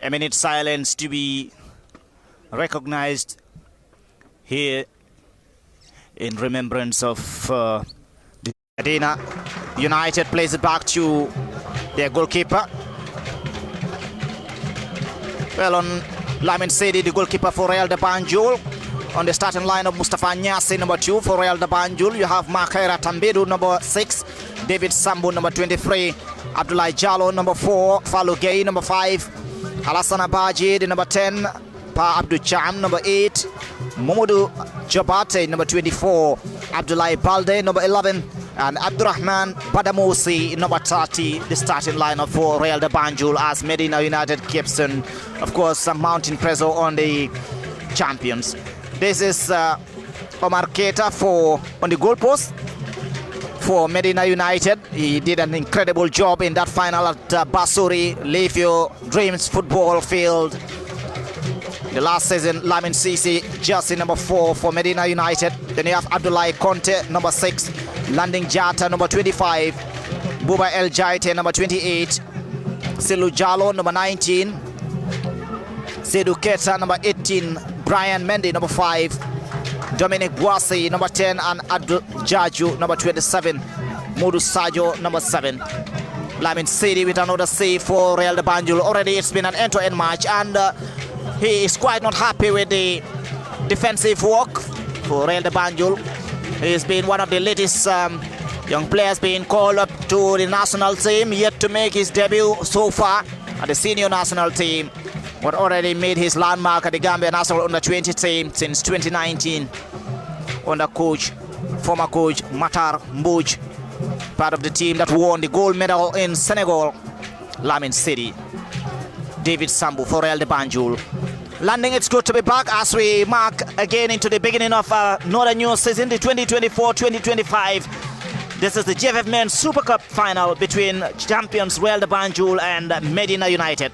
A minute silence to be recognized here in remembrance of Medina United. Plays it back to their goalkeeper. Well, on Lamin Sedi, the goalkeeper for Real de Banjul. On the starting line of Mustafa Nyasi, number 2 for Real de Banjul. You have Makaira Tambedu, number 6. David Sambu, number 23. Abdullah Jallo, number 4. Falu Gay, number 5. Alassana Baji, the number 10. Pa Abdul Cham, number 8. Momodu Jabate, number 24. Abdullah Balde, number 11. And Abdurrahman Badamusi, number 30, the starting lineup for Real de Banjul, as Medina United keeps on, of course, some mountain pressure on the champions. This is Omar Keita on the goalpost for Medina United. He did an incredible job in that final at Basuri, Live Your Dreams football field. The last season, Lamin Sisi, jersey number 4 for Medina United. Then you have Abdullah Conte, number 6. Landing Jata, number 25. Buba El Jaite, number 28. Silu Jallo, number 19. Sedu Keta, number 18. Brian Mendy, number 5. Dominic Boissy, number 10. And Abdul Jaju, number 27. Modu Sajo, number 7. Lamin City with another save for Real de Banjul. Already it's been an end-to-end match, and he is quite not happy with the defensive work for Real de Banjul. He's been one of the latest young players being called up to the national team, yet to make his debut so far at the senior national team, but already made his landmark at the Gambia national under-20 team since 2019 under former coach Matar Mbouj, part of the team that won the gold medal in Senegal. Lamin City. David Sambu for Real de Banjul. Landing, it's good to be back as we mark again into the beginning of another new season, the 2024-2025. This is the GFF Men's Super Cup final between champions Real de Banjul and Medina United.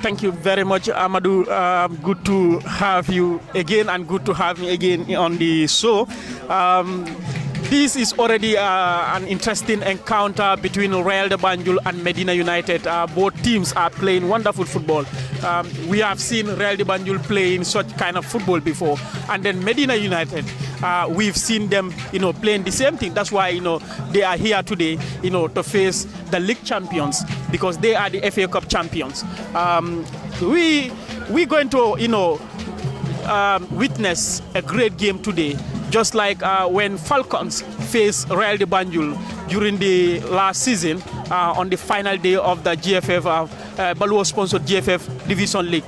Thank you very much, Amadou. Good to have you again, and good to have me again on the show. This is already an interesting encounter between Real de Banjul and Medina United. Both teams are playing wonderful football. We have seen Real de Banjul playing such kind of football before, and then Medina United, we've seen them, playing the same thing. That's why, they are here today, to face the league champions, because they are the FA Cup champions. We're going to, witness a great game today. Just like when Falcons faced Real de Banjul during the last season on the final day of the GFF, Baluwo sponsored GFF Division League.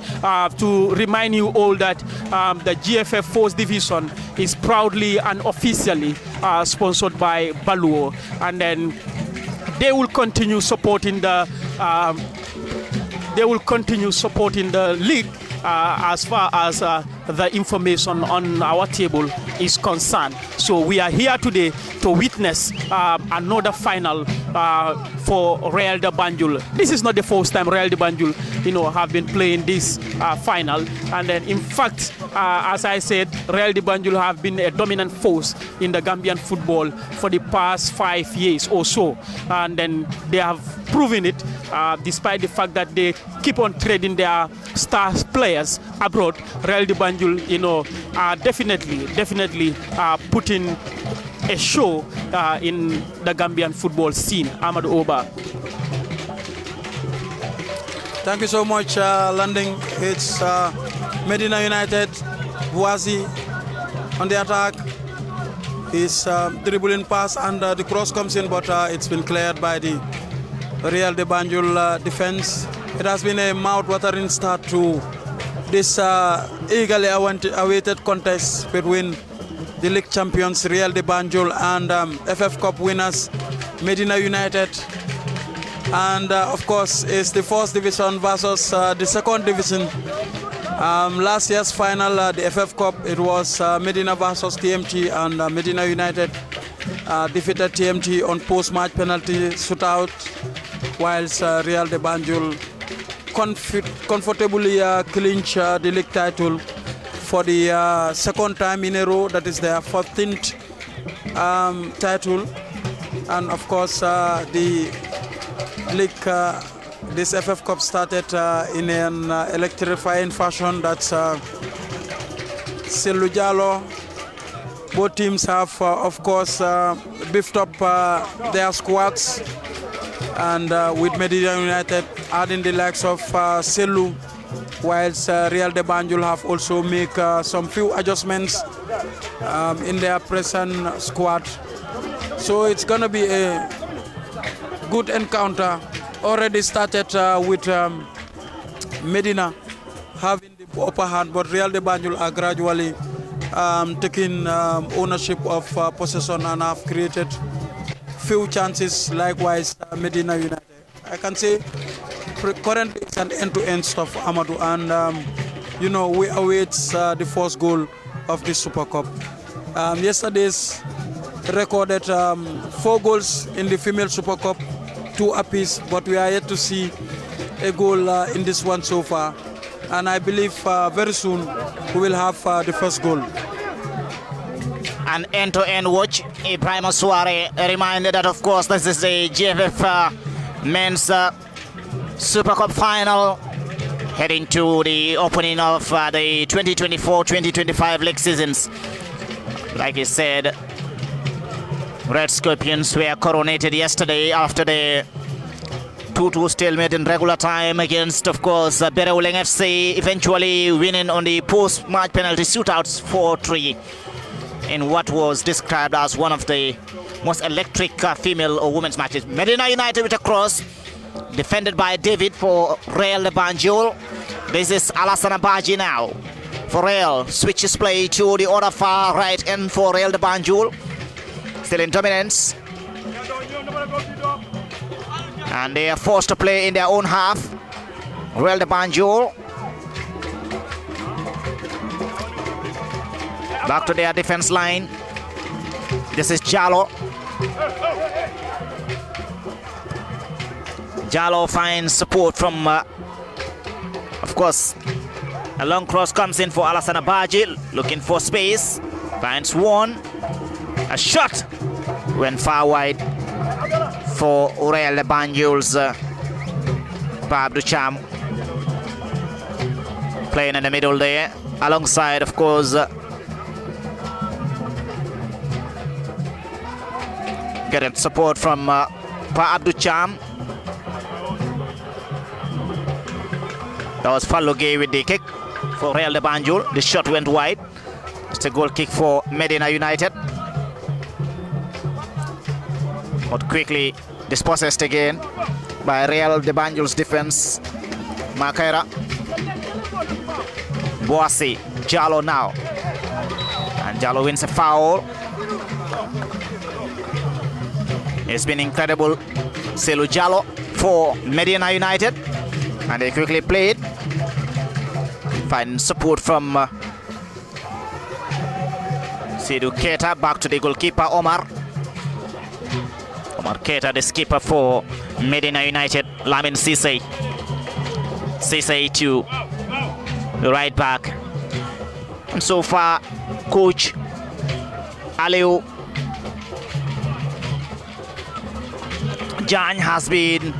To remind you all that the GFF 4th Division is proudly and officially sponsored by Baluwo, and then they will continue supporting the league as far as the information on our table is concerned. So we are here today to witness another final for Real de Banjul. This is not the first time Real de Banjul, have been playing this final. And then, in fact, as I said, Real de Banjul have been a dominant force in the Gambian football for the past 5 years or so. And then they have proven it, despite the fact that they keep on trading their star players abroad. Real de Banjul, are definitely putting a show in the Gambian football scene. Ahmad Oba. Thank you so much, Landing. It's Medina United, Buazi on the attack. His dribbling pass and the cross comes in, but it's been cleared by the Real de Banjul defense. It has been a mouth-watering start to this eagerly awaited contest between the league champions Real de Banjul and FF Cup winners Medina United. And of course, it's the first division versus the second division. Last year's final, the FF Cup, it was Medina versus TMT, and Medina United defeated TMT on post-match penalty shootout, whilst Real de Banjul comfortably clinched the league title for the second time in a row. That is their 14th title. And of course, the league, this FF Cup started in an electrifying fashion. That's Selu Jalo. Both teams have, of course, beefed up their squads, and with Medina United adding the likes of Selu, whilst Real de Banjul have also made some few adjustments in their present squad. So it's going to be a good encounter. Already started with Medina having the upper hand, but Real de Banjul are gradually taking ownership of possession and have created few chances. Likewise, Medina United. I can say currently it's an end-to-end stuff, Amadou, and you know, we await the first goal of this Super Cup. Yesterday's recorded 4 goals in the female Super Cup, 2 apiece, but we are yet to see a goal in this one so far. And I believe very soon we will have the first goal. An end-to-end watch. Ibrahim Suare reminded that, of course, this is the GFF men's Super Cup final, heading to the opening of the 2024-2025 league seasons. Like he said, Red Scorpions were coronated yesterday after the 2-2 stalemate in regular time against, of course, Berewuleng FC, eventually winning on the post-match penalty shootouts 4-3 in what was described as one of the most electric female or women's matches. Medina United with a cross, defended by David for Real de Banjul. This is Alassane Abaji now for Real. Switches play to the other far right end for Real de Banjul. Still in dominance. And they are forced to play in their own half. Real de Banjul back to their defense line. This is Jalo. Jalo finds support from, of course, a long cross comes in for Alassane Abaji, looking for space, finds one. A shot went far wide for Real de Banjul's Abdou Cham. Playing in the middle there, alongside, of course, getting support from Abdou Cham. That was Falloge with the kick for Real de Banjul. The shot went wide. It's a goal kick for Medina United. But quickly dispossessed again by Real de Banjul's defense. Makaira. Boasi. Jalo now. And Jalo wins a foul. It's been incredible. Selu Jalo for Medina United. And they quickly played. Find support from Sidou Keita. Back to the goalkeeper Omar. Omar Keita, the skipper for Medina United. Lamin Cisse. Cisse to the right back. And so far, coach Aliou Jan has been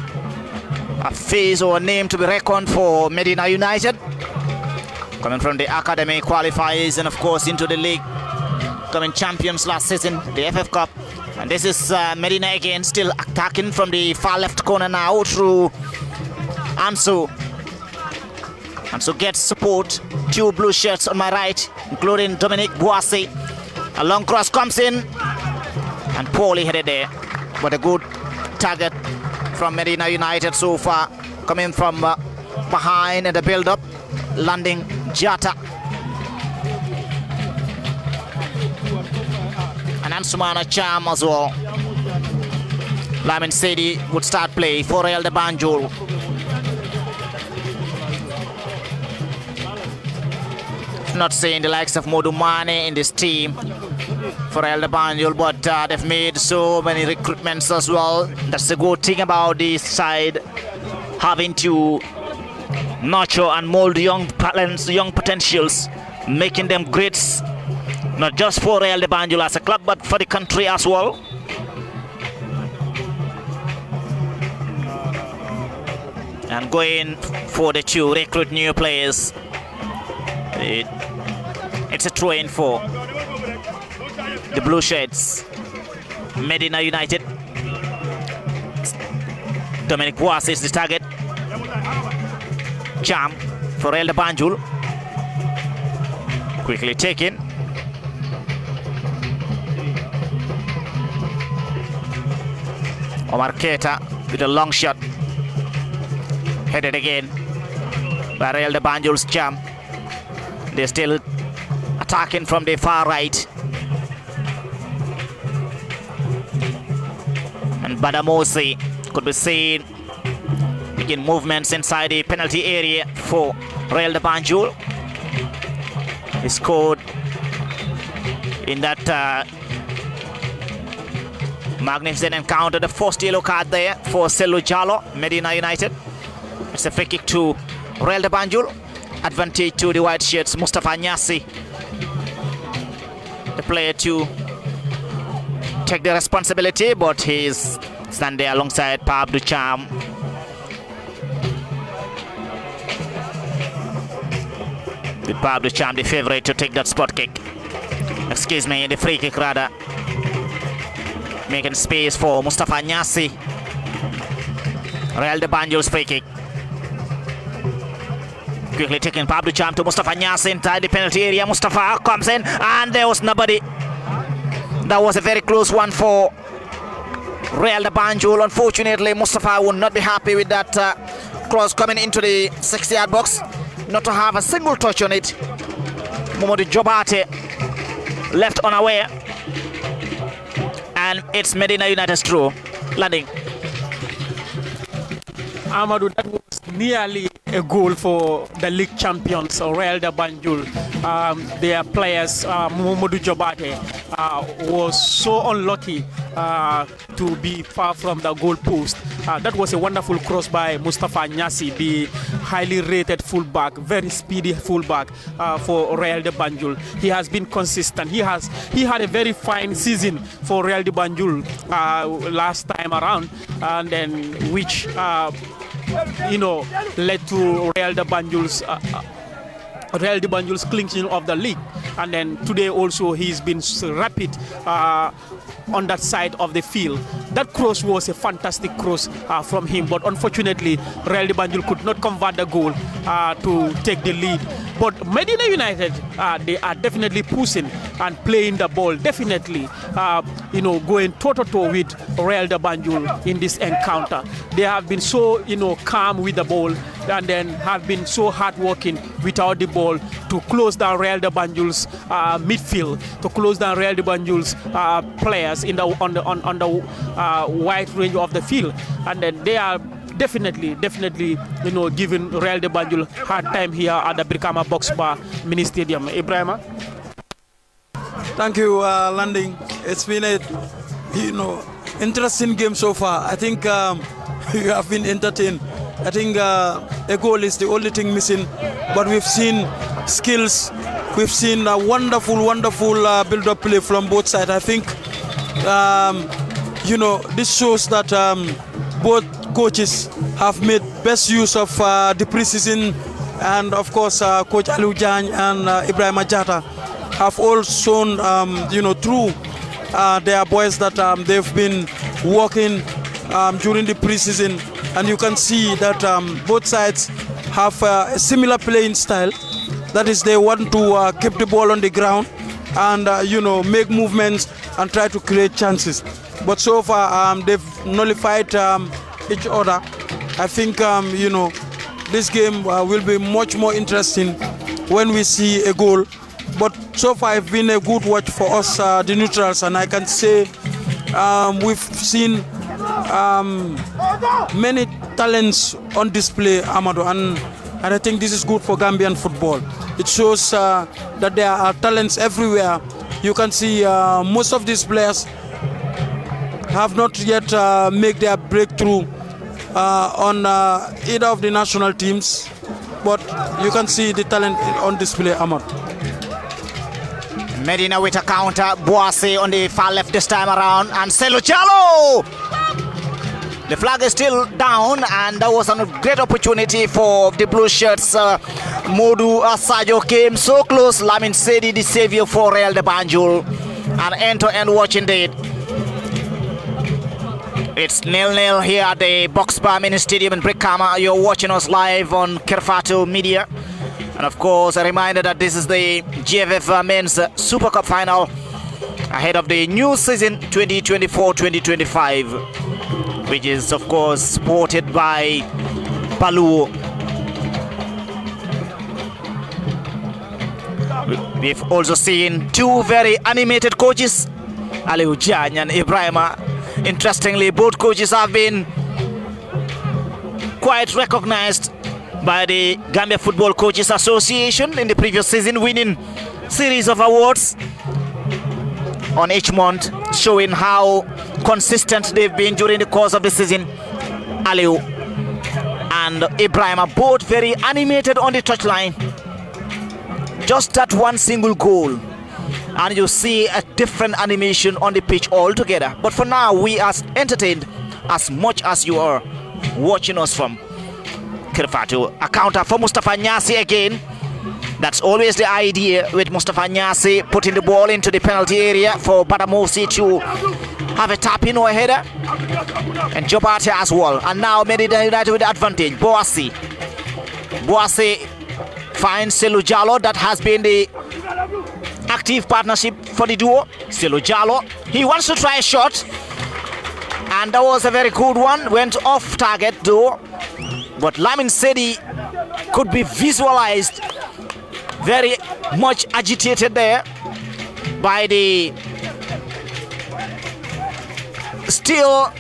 a face or a name to be reckoned for Medina United. Coming from the academy qualifiers and, of course, into the league. Coming champions last season, the FF Cup. And this is Medina again, still attacking from the far left corner now through Ansu. Ansu gets support. 2 blue shirts on my right, including Dominic Boissy. A long cross comes in and poorly headed there, but a good target from Medina United so far, coming from behind in the build-up, landing Jata. And Ansumana Cham as well. Lamin Sedi would start play for Real de Banjul. Not seeing the likes of Modu Mane in this team for Real de Banjul, but they've made so many recruitments as well. That's the good thing about this side, having to nurture and mold young talents, young potentials, making them greats, not just for Real de Banjul as a club, but for the country as well. And going for the to recruit new players. It's a throw-in for the Blue Shades. Medina United. Dominic Boas is the target. Jam for Real de Banjul. Quickly taken. Omar Keita with a long shot. Headed again by Real de Banjul's Jam. They're still attacking from the far right. And Badamosi could be seen making movements inside the penalty area for Real de Banjul. He scored in that magnificent encounter, the first yellow card there for Selu Jalo, Medina United. It's a free kick to Real de Banjul. Advantage to the white shirts, Mustafa Nyasi, the player to take the responsibility, but he's standing there alongside Pab Ducham. With Pab Ducham, the favorite to take that spot kick. Excuse me, the free kick rather. Making space for Mustafa Nyasi. Real de Banjul's free kick. Quickly taking Pablo Cham to Mustafa Nyasi inside the penalty area. Mustafa comes in and there was nobody. That was a very close one for Real de Banjul. Unfortunately, Mustafa would not be happy with that cross coming into the 60-yard box. Not to have a single touch on it. Momodu Jobate left unaware. And it's Medina United's throw. Landing. Amadou, that was nearly a goal for the league champions, Real de Banjul. Their players, Momodu Jobate, was so unlucky to be far from the goal post. That was a wonderful cross by Mustafa Nyasi, the highly rated fullback, very speedy fullback for Real de Banjul. He has been consistent. He had a very fine season for Real de Banjul last time around, and then which led to Real de Banjul's clinching of the league. And then today also he's been rapid on that side of the field. That cross was a fantastic cross from him, but unfortunately Real de Banjul could not convert the goal to take the lead. But Medina United, they are definitely pushing and playing the ball, definitely going toe-to-toe with Real de Banjul in this encounter. They have been so calm with the ball, and then have been so hard-working without the ball to close down Real de Banjul's midfield, to close down Real de Banjul's players on the wide range of the field. And then they are definitely giving Real de Banjul hard time here at the Brikama Box Bar Mini Stadium. Ibrahima. Thank you, Landing. It's been a interesting game so far. I think you have been entertained. I think a goal is the only thing missing, but we've seen skills. We've seen a wonderful build-up play from both sides. I think this shows that both coaches have made best use of the preseason, and of course Coach Aliou Diagne and Ibrahima Jata have all shown through their boys that they've been working during the preseason, and you can see that both sides have a similar playing style. That is, they want to keep the ball on the ground, and make movements and try to create chances. But so far they've nullified each other. I think this game will be much more interesting when we see a goal. But so far it's been a good watch for us, the neutrals, and I can say we've seen many talents on display, Amadou, and I think this is good for Gambian football. It shows that there are talents everywhere. You can see most of these players have not yet made their breakthrough on either of the national teams, but you can see the talent on display, Ahmad. Medina with a counter, Boise on the far left this time around, and Selu Jalo! The flag is still down, and that was a great opportunity for the blue shirts. Modu Sajo came so close. Lamin Sedi, the savior for Real de Banjul. An end-to-end watch indeed. It's 0-0 here at the Box Bar Mini Stadium in Brikama. You're watching us live on Kerfato Media. And of course, a reminder that this is the GFF Men's Super Cup final ahead of the new season 2024-2025, which is of course supported by Baluwo. We've also seen two very animated coaches, Aliou Diagne and Ibrahima. Interestingly, both coaches have been quite recognized by the Gambia Football Coaches Association in the previous season, winning series of awards on each month, showing how consistent they've been during the course of the season. Aliou and Ibrahim are both very animated on the touchline. Just that one single goal, and you see a different animation on the pitch altogether. But for now, we are entertained as much as you are watching us from Kerfato. A counter for Mustafa Nyasi again. That's always the idea with Mustafa Nyasi, putting the ball into the penalty area for Badamosi to have a tap-in or a header. And Jobate as well. And now Medina United with the advantage. Boasi finds Selu Jalo. That has been the active partnership for the duo. Selu Jalo, he wants to try a shot. And that was a very good one. Went off target though. But Lamin Sedi could be visualized very much agitated there by the still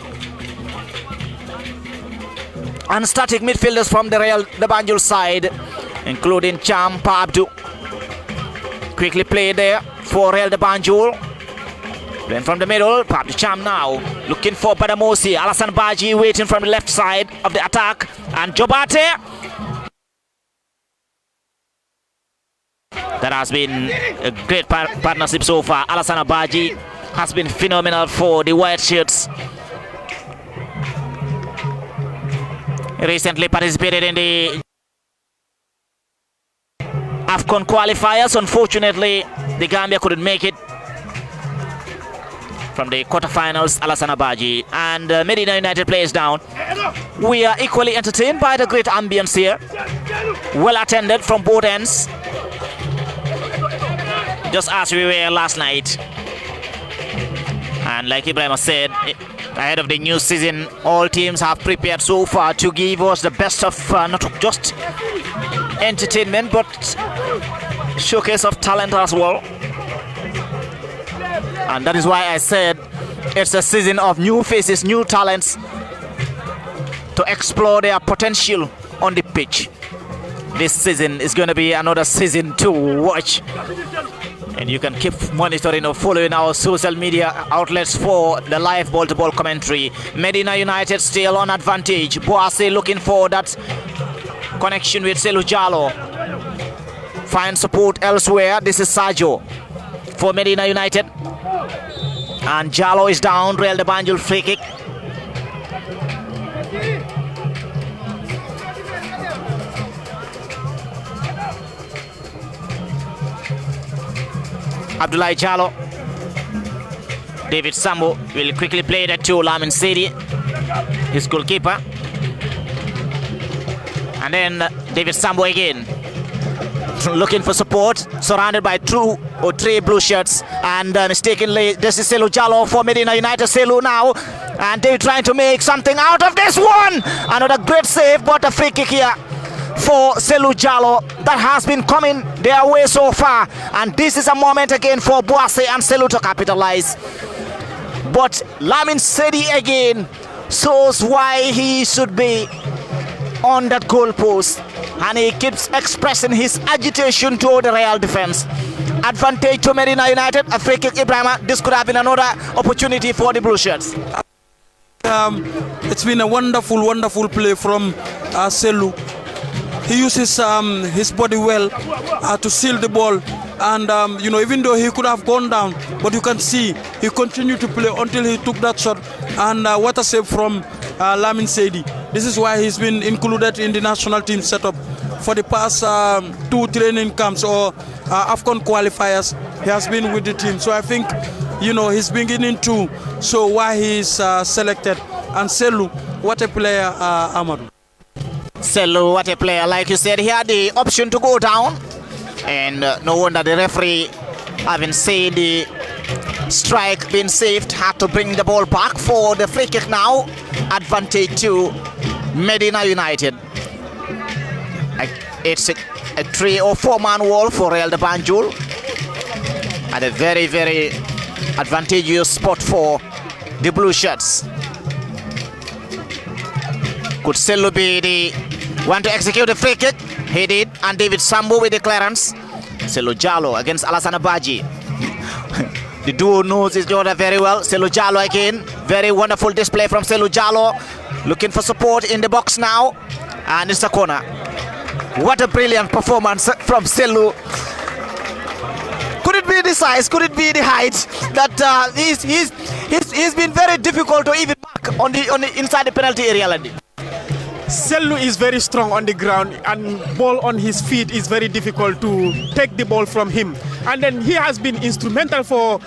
unstatic midfielders from the Real de Banjul side, including Cham Pabdu. Quickly played there for Real de Banjul. Playing from the middle, Pabdu Cham now looking for Badamosi. Alassane Baji waiting from the left side of the attack, and Jobate. That has been a great partnership so far. Alassane Baji has been phenomenal for the White Shirts. He recently participated in the AFCON qualifiers. Unfortunately, the Gambia couldn't make it from the quarterfinals. Alassane Baji and Medina United plays down. We are equally entertained by the great ambience here. Well attended from both ends, just as we were last night. And like Ibrahim said, ahead of the new season, all teams have prepared so far to give us the best of not just entertainment but showcase of talent as well. And that is why I said it's a season of new faces, new talents to explore their potential on the pitch. This season is going to be another season to watch. And you can keep monitoring or following our social media outlets for the live ball-to-ball commentary. Medina United still on advantage. Boase looking for that connection with Selu Jalo. Find support elsewhere. This is Sajo for Medina United. And Jalo is down. Real de Banjul free kick. Abdoulaye Jalo. David Sambo will quickly play that to Lamin Sedi, his goalkeeper. And then David Sambo again. looking for support, surrounded by 2 or 3 blue shirts, and mistakenly this is Selu Jallow for Medina United. Selu now, and they're trying to make something out of this one. Another great save, but a free kick here for Selu Jallow that has been coming their way so far, and this is a moment again for Boase and Selu to capitalize. But Lamin Sedi again shows why he should be on that goal post, and he keeps expressing his agitation toward the Real defense. Advantage to Medina United, a free kick. Ibrahima, this could have been another opportunity for the blue shirts. It's been a wonderful play from Selu. He uses his body well to seal the ball, and you know, even though he could have gone down, but you can see he continued to play until he took that shot. And what a save from Lamin Sedi. This is why he's been included in the national team setup for the past 2 training camps or AFCON qualifiers. He has been with the team, so I think, you know, he's beginning to show why he's selected. And Selu, what a player, Amadou. Selu, what a player. Like you said, he had the option to go down, and no wonder the referee, having seen the strike being saved, had to bring the ball back for the free kick now. Advantage to Medina United. It's a 3 or 4 man wall for Real de Banjul, and a very advantageous spot for the blue shirts. Could Selu be the one to execute the free kick? He did, and David Sambu with the clearance. Selu Jallow against Alassane Badji. The duo knows each other very well. Selu Jallow again. Very wonderful display from Selu Jallow. Looking for support in the box now, and it's a corner. What a brilliant performance from Selu. Could it be the size? Could it be the height that he's been very difficult to even mark on the inside the penalty area, Landy? Selu is very strong on the ground, and ball on his feet is very difficult to take the ball from him. And then he has been instrumental for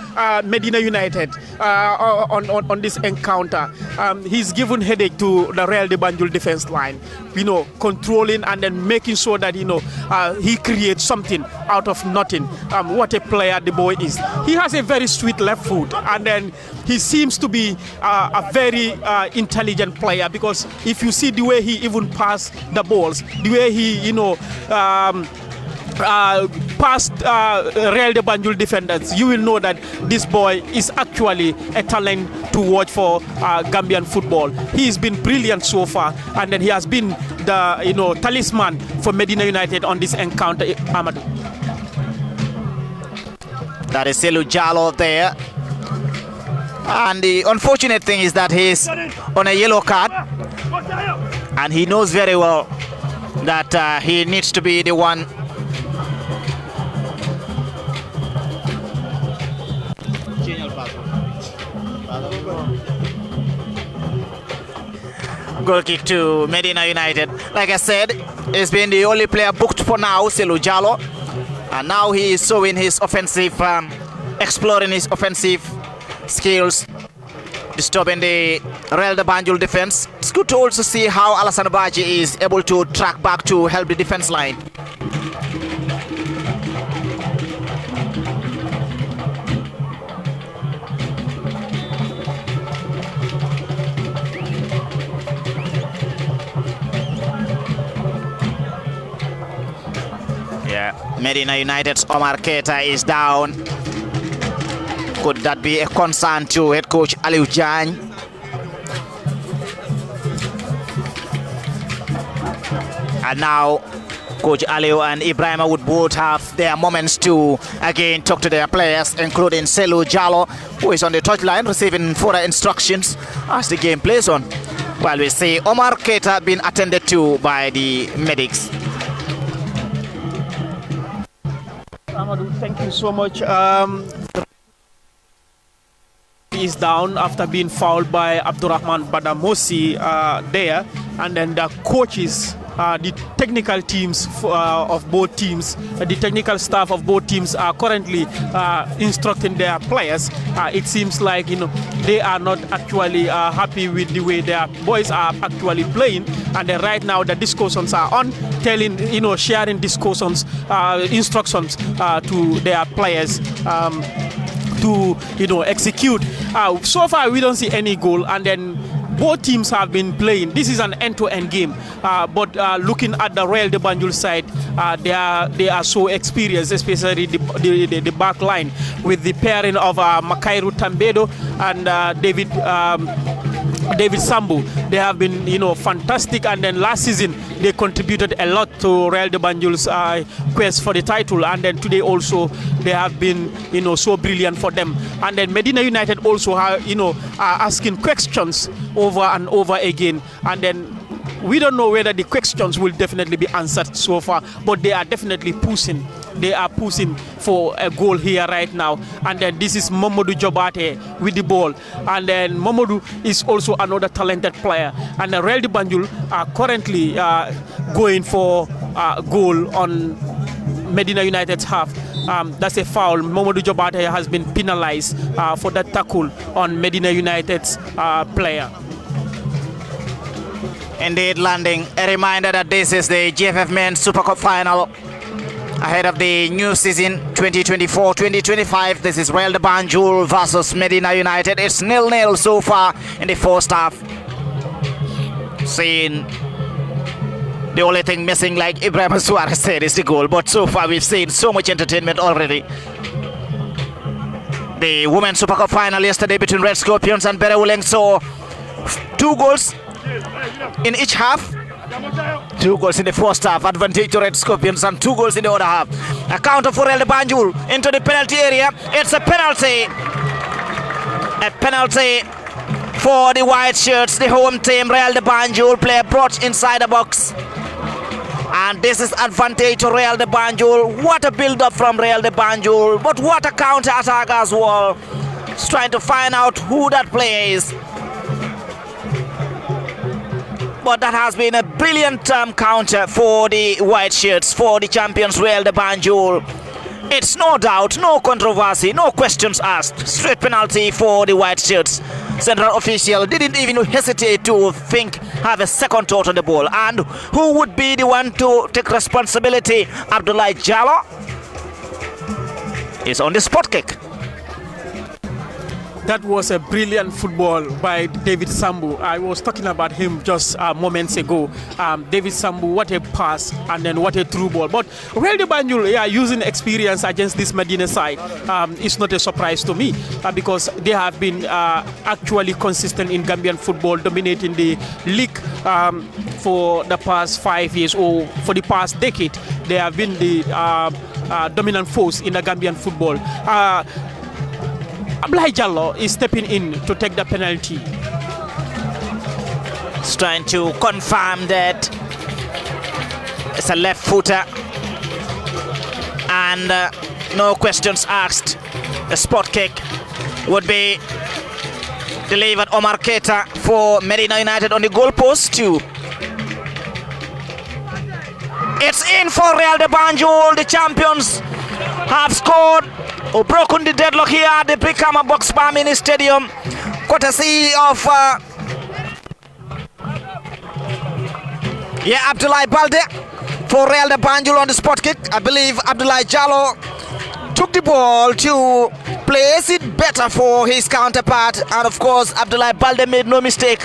Medina United on this encounter. He's given headache to the Real de Banjul defense line, you know, controlling and then making sure that, you know, he creates something out of nothing. What a player the boy is. He has a very sweet left foot, and then he seems to be a very intelligent player, because if you see the way he even passed the balls, the way he, you know, past Real de Banjul defenders, you will know that this boy is actually a talent to watch for Gambian football. He's been brilliant so far, and then he has been the, you know, talisman for Medina United on this encounter. Amadou. That is Selu Jallow there, and the unfortunate thing is that he's on a yellow card, and he knows very well that he needs to be the one goal kick to Medina United. Like I said, he's been the only player booked for now, Selu Jallow, and now he is showing his offensive, exploring his offensive skills, disturbing the Real de Banjul defense. It's good to also see how Alassane Badji is able to track back to help the defense line. Medina United's Omar Keita is down. Could that be a concern to head coach Aliou Diagne? And now Coach Aliou and Ibrahima would both have their moments to again talk to their players, including Selu Jallow, who is on the touchline receiving further instructions as the game plays on, while we see Omar Keita being attended to by the medics. Amadou, thank you so much. He is down after being fouled by Abdurrahman Badamosi there, and then the coaches the technical teams of both teams, the technical staff of both teams are currently instructing their players. It seems like they are not actually happy with the way their boys are actually playing, and then right now the discussions are on, telling sharing discussions, instructions to their players. To execute. So far we don't see any goal, and then both teams have been playing. This is an end-to-end game, but looking at the Royal de Banjul side, they are so experienced, especially the back line with the pairing of Makairu Tambedo and David Sambu. They have been fantastic, and then last season they contributed a lot to Royal de Banjul's quest for the title, and then today also they have been so brilliant for them. And then Medina United also are asking questions over and over again, and then we don't know whether the questions will definitely be answered so far, but they are definitely pushing. They are pushing for a goal here right now. And then this is Mamadou Jobate with the ball. And then Mamadou is also another talented player. And the Real de Banjul are currently going for a goal on Medina United's half. That's a foul. Mamadou Jobate has been penalized for that tackle on Medina United's player. Indeed, landing. A reminder that this is the GFF Men's Super Cup final ahead of the new season 2024-2025. This is Royal de Banjul versus Medina United. It's 0-0 so far in the first half. Seeing the only thing missing, like Ibrahim Suarez said, is the goal. But so far we've seen so much entertainment already. The Women's Super Cup final yesterday between Red Scorpions and Baluwo saw 2 goals in each half. 2 goals in the first half, advantage to Red Scorpions, and 2 goals in the other half. A counter for Royal de Banjul into the penalty area. It's a penalty. A penalty for the white shirts, the home team. Royal de Banjul player brought inside the box. And this is advantage to Royal de Banjul. What a build-up from Royal de Banjul, but what a counter-attack as well. Just trying to find out who that player is. But that has been a brilliant counter for the white shirts, for the champions Royal de Banjul. It's no doubt, no controversy, no questions asked. Straight penalty for the white shirts. Central official didn't even hesitate to have a second thought on the ball. And who would be the one to take responsibility? Abdullah Jallo is on the spot kick. That was a brilliant football by David Sambu. I was talking about him just moments ago. David Sambu, what a pass, and then what a through ball. But Royal de Banjul, using experience against this Medina side, it's not a surprise to me because they have been actually consistent in Gambian football, dominating the league for the past 5 years, or for the past decade. They have been the dominant force in the Gambian football. Abdullah Jallo is stepping in to take the penalty. He's trying to confirm that it's a left footer, and no questions asked. The spot kick would be delivered Omar Keita for Medina United on the goalpost too. It's in for Real de Banjul. The champions have scored or broken the deadlock here at the Brikama Box Bar Mini Stadium, courtesy of Abdullah Balde for Real de Banjul on the spot kick. I believe Abdullah Jallo took the ball to place it better for his counterpart, and of course Abdullah Balde made no mistake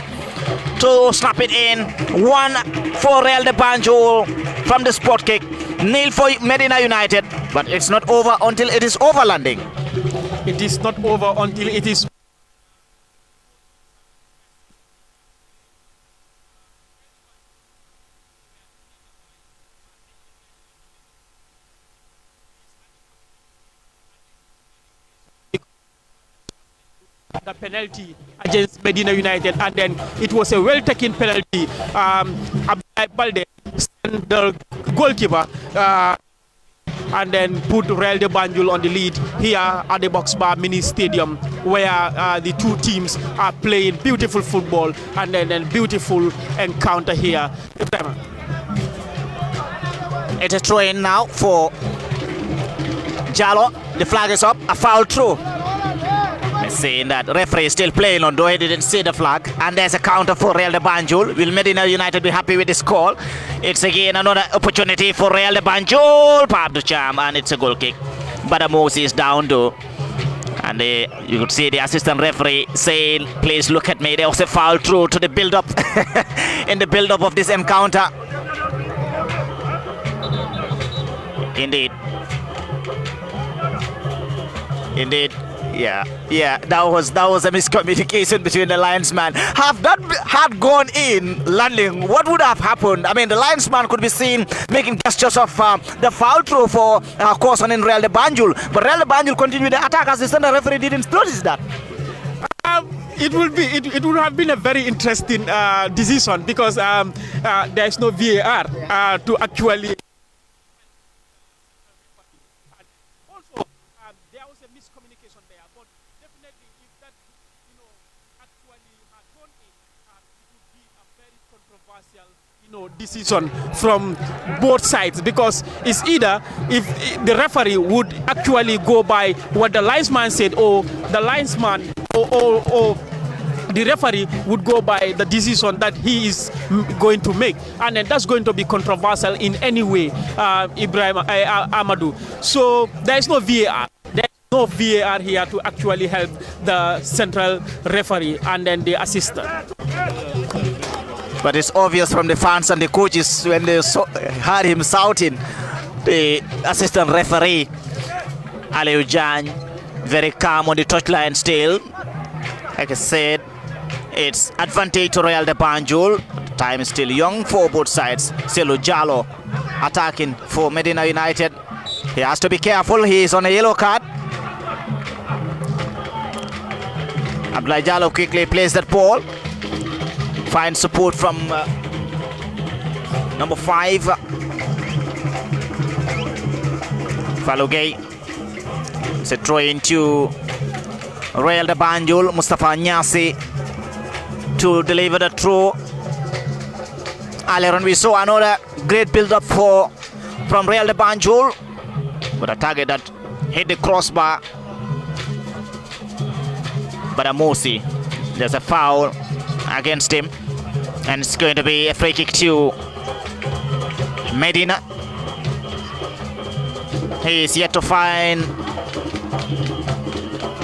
to snap it in. 1 for Real de Banjul from the spot kick, 0 for Medina United. But it's not over until it is over, landing. It is not over until it is. The penalty against Medina United, and then it was a well-taken penalty. Abdullah Balde, the goalkeeper, and then put Real de Banjul on the lead here at the Box Bar Mini Stadium, where the two teams are playing beautiful football, and then a beautiful encounter here. It's a throw in now for Jallo. The flag is up, a foul throw. Saying that referee is still playing on, though he didn't see the flag. And there's a counter for Real de Banjul. Will Medina United be happy with this call? It's again another opportunity for Real de Banjul. Pop the charm, and it's a goal kick. But Mosi is down though. And you could see the assistant referee saying, please look at me. There was a foul through to the build-up in the build-up of this encounter. Indeed. Yeah, that was a miscommunication between the linesman. Have that had gone in, landing, what would have happened? I mean, the linesman could be seen making gestures of the foul throw for course on in Real de Banjul, but Real de Banjul continued the attack as the center referee didn't notice that. It would have been a very interesting decision because there is no VAR to actually. Decision from both sides, because it's either if the referee would actually go by what the linesman said, or the linesman or the referee would go by the decision that he is going to make, and then that's going to be controversial in any way, Ibrahim Amadou. So there is no VAR. There is no VAR here to actually help the central referee and then the assistant. But it's obvious from the fans and the coaches when they heard him shouting, the assistant referee, Aliou Jan, very calm on the touchline still. Like I said, it's advantage to Real de Banjul. Time is still young for both sides. Selou Jallo attacking for Medina United. He has to be careful, he is on a yellow card. Abdoulaye Jallo quickly plays that ball. Finds support from number 5, Falugay. It's a throw into Real de Banjul. Mustafa Nyasi to deliver the throw. Earlier on we saw another great build-up from Real de Banjul, but a target that hit the crossbar. But Mosi, there's a foul against him, and it's going to be a free kick to Medina. He is yet to find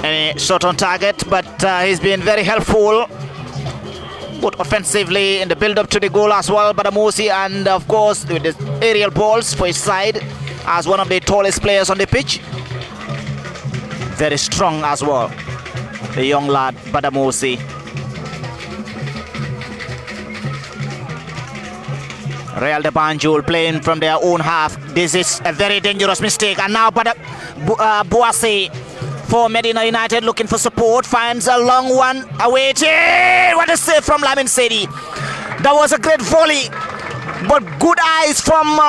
any shot on target, but he's been very helpful, both offensively in the build-up to the goal as well. But Mosi, and of course with the aerial balls for his side, as one of the tallest players on the pitch, very strong as well, the young lad Badamosi. Real de Banjul playing from their own half. This is a very dangerous mistake. And now Bouassi for Medina United looking for support. Finds a long one away. What a save from Lamin Sedi. That was a great volley, but good eyes from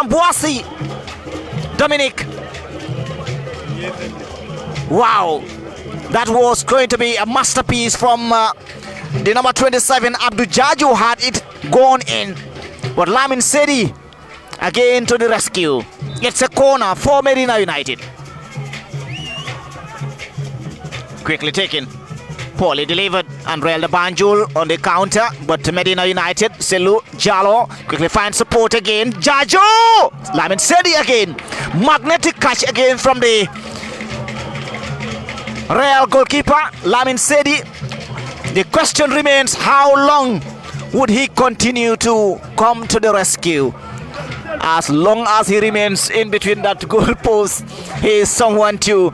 Bouassi. Dominic. Wow. That was going to be a masterpiece from the number 27, Abdou Jaju, had it gone in. But Lamin Sedi again to the rescue. It's a corner for Medina United. Quickly taken. Poorly delivered, and Real de Banjul on the counter. But Medina United, Selou Jallo quickly finds support again. Jaju! Lamin Sedi again. Magnetic catch again from the Real goalkeeper, Lamin Sedi. The question remains, how long would he continue to come to the rescue? As long as he remains in between that goalpost, he is someone to,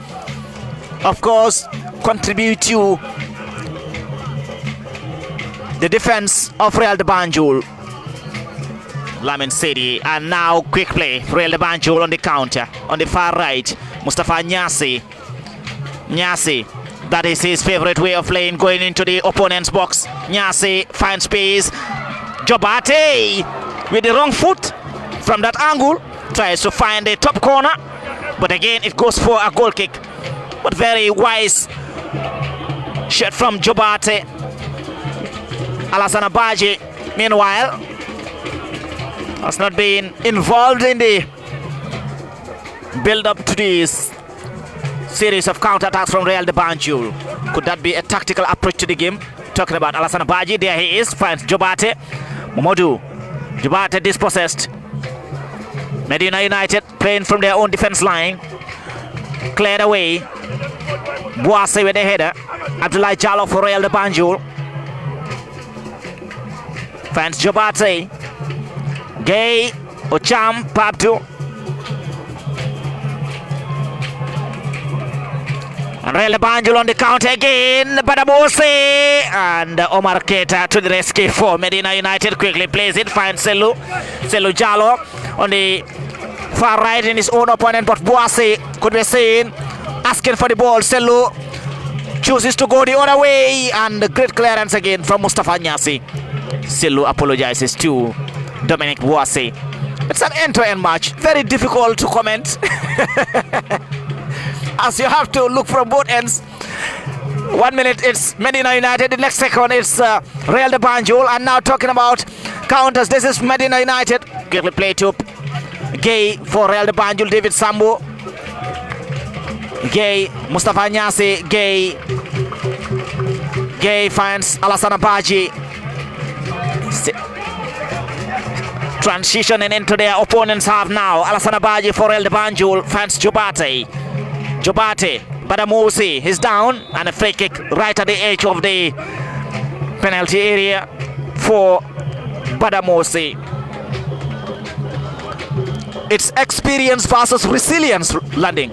of course, contribute to the defense of Real de Banjul. Lamin Sedi, and now quick play, Real de Banjul on the counter, on the far right, Mustafa Nyasi. Nyasi, that is his favorite way of playing, going into the opponent's box. Nyasi finds space. Jobate with the wrong foot from that angle tries to find the top corner, but again it goes for a goal kick. But very wise shot from Jobate. Alassane Badji, meanwhile, has not been involved in the build-up to this series of counter-attacks from Real de Banjul. Could that be a tactical approach to the game? Talking about Alassane Badji, there he is, finds Jobate. Momodu, Jobate dispossessed. Medina United playing from their own defense line. Cleared away. Boase with the header. Abdoulaye Jallo for Real de Banjul. Finds Jobate. Gay, Ocham, Pabdu. And Real de Banjul on the counter again. Badamose and Omar Keita to the rescue for Medina United. Quickly plays it. Finds Selu Jallo on the far right in his own opponent. But Boase could be seen asking for the ball. Selu chooses to go the other way. And the great clearance again from Mustafa Nyasi. Selu apologizes to Dominic Boase. It's an end-to-end match. Very difficult to comment. As you have to look from both ends. 1 minute it's Medina United, the next second it's Real de Banjul. And now talking about counters, this is Medina United. Quickly play to Gay for Real de Banjul, David Sambu. Gay, Mustafa Nyasi, Gay finds Alassane Badji. Transitioning into their opponent's half now. Alassane Badji for Real de Banjul finds Jobate. Badamosi is down and a free kick right at the edge of the penalty area for Badamosi. It's experience versus resilience, Landing.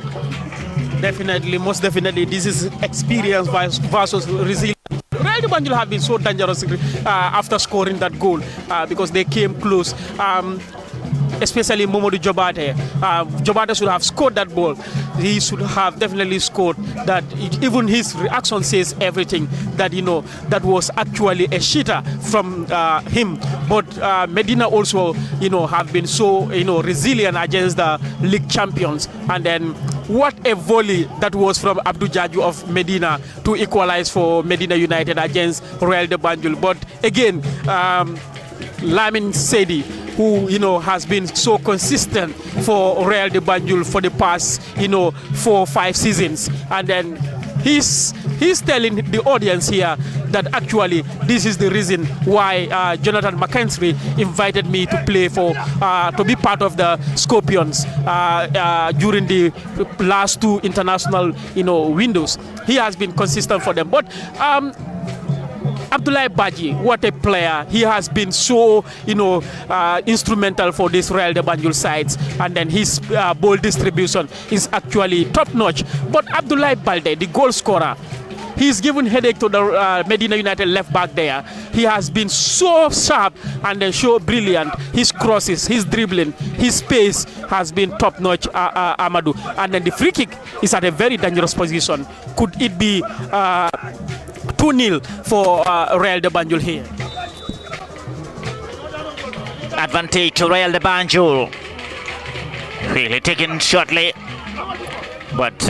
Definitely, most definitely, this is experience versus resilience. Real de Banjul have been so dangerous after scoring that goal because they came close. Especially Momodu Jobate. Jobate should have scored that ball. He should have definitely scored that. Even his reaction says everything that, you know, that was actually a shitter from him. But Medina also, you know, have been so, you know, resilient against the league champions. And then what a volley that was from Abdou Jaju of Medina to equalize for Medina United against Real de Banjul. But again, Lamin Sedi, who, you know, has been so consistent for Real de Banjul for the past, you know, 4 or 5 seasons. And then he's telling the audience here that actually this is the reason why Jonathan McKinstry invited me to play for, to be part of the Scorpions during the last 2 international, you know, windows. He has been consistent for them. But Abdoulaye Badji, what a player. He has been so, you know, instrumental for this Real de Banjul sides. And then his ball distribution is actually top-notch. But Abdoulaye Balde, the goal scorer, he's given headache to the Medina United left back there. He has been so sharp and then so brilliant. His crosses, his dribbling, his pace has been top-notch, Amadou. And then the free kick is at a very dangerous position. Could it be 2-0 for Real de Banjul here? Advantage to Real de Banjul. Really taken shortly, but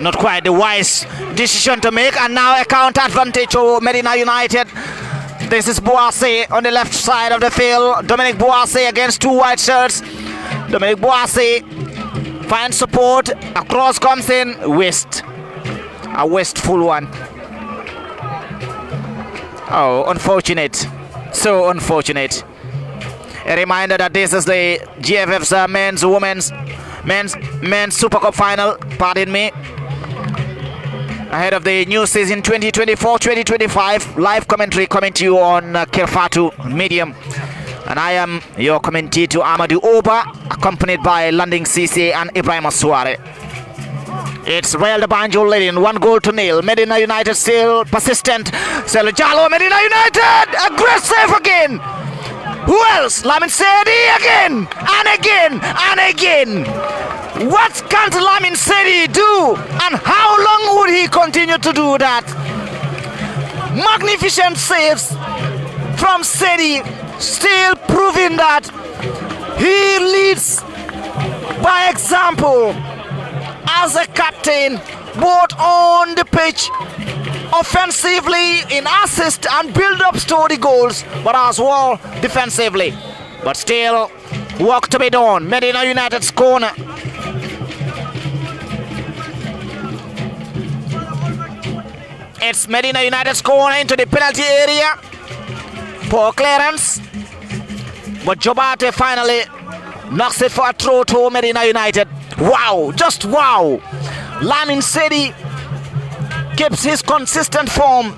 not quite the wise decision to make. And now a counter advantage to Medina United. This is Boase on the left side of the field. Dominic Boase against 2 white shirts. Dominic Boase finds support. A cross comes in. Waste. A wasteful one. Oh, unfortunate. So unfortunate. A reminder that this is the GFF's men's Super Cup final. Pardon me. Ahead of the new season 2024-2025. Live commentary coming to you on Kirfatu Medium. And I am your commentator Amadou Oba, accompanied by Landing CC and Ibrahim Suare. It's Real de Banjul leading 1-0. Medina United still persistent. Selu Jallo, Medina United, aggressive again. Who else? Lamin Sedi again and again and again. What can Lamin Sedi do? And how long would he continue to do that? Magnificent saves from Sedi, still proving that he leads by example as a captain, both on the pitch, offensively, in assist and build-ups to the goals, but as well defensively. but still work to be done. Medina United's corner. It's Medina United's corner into the penalty area. Poor clearance, but Jobate finally knocks it for a throw to Medina United. Wow, just wow. Lamin Sedi keeps his consistent form.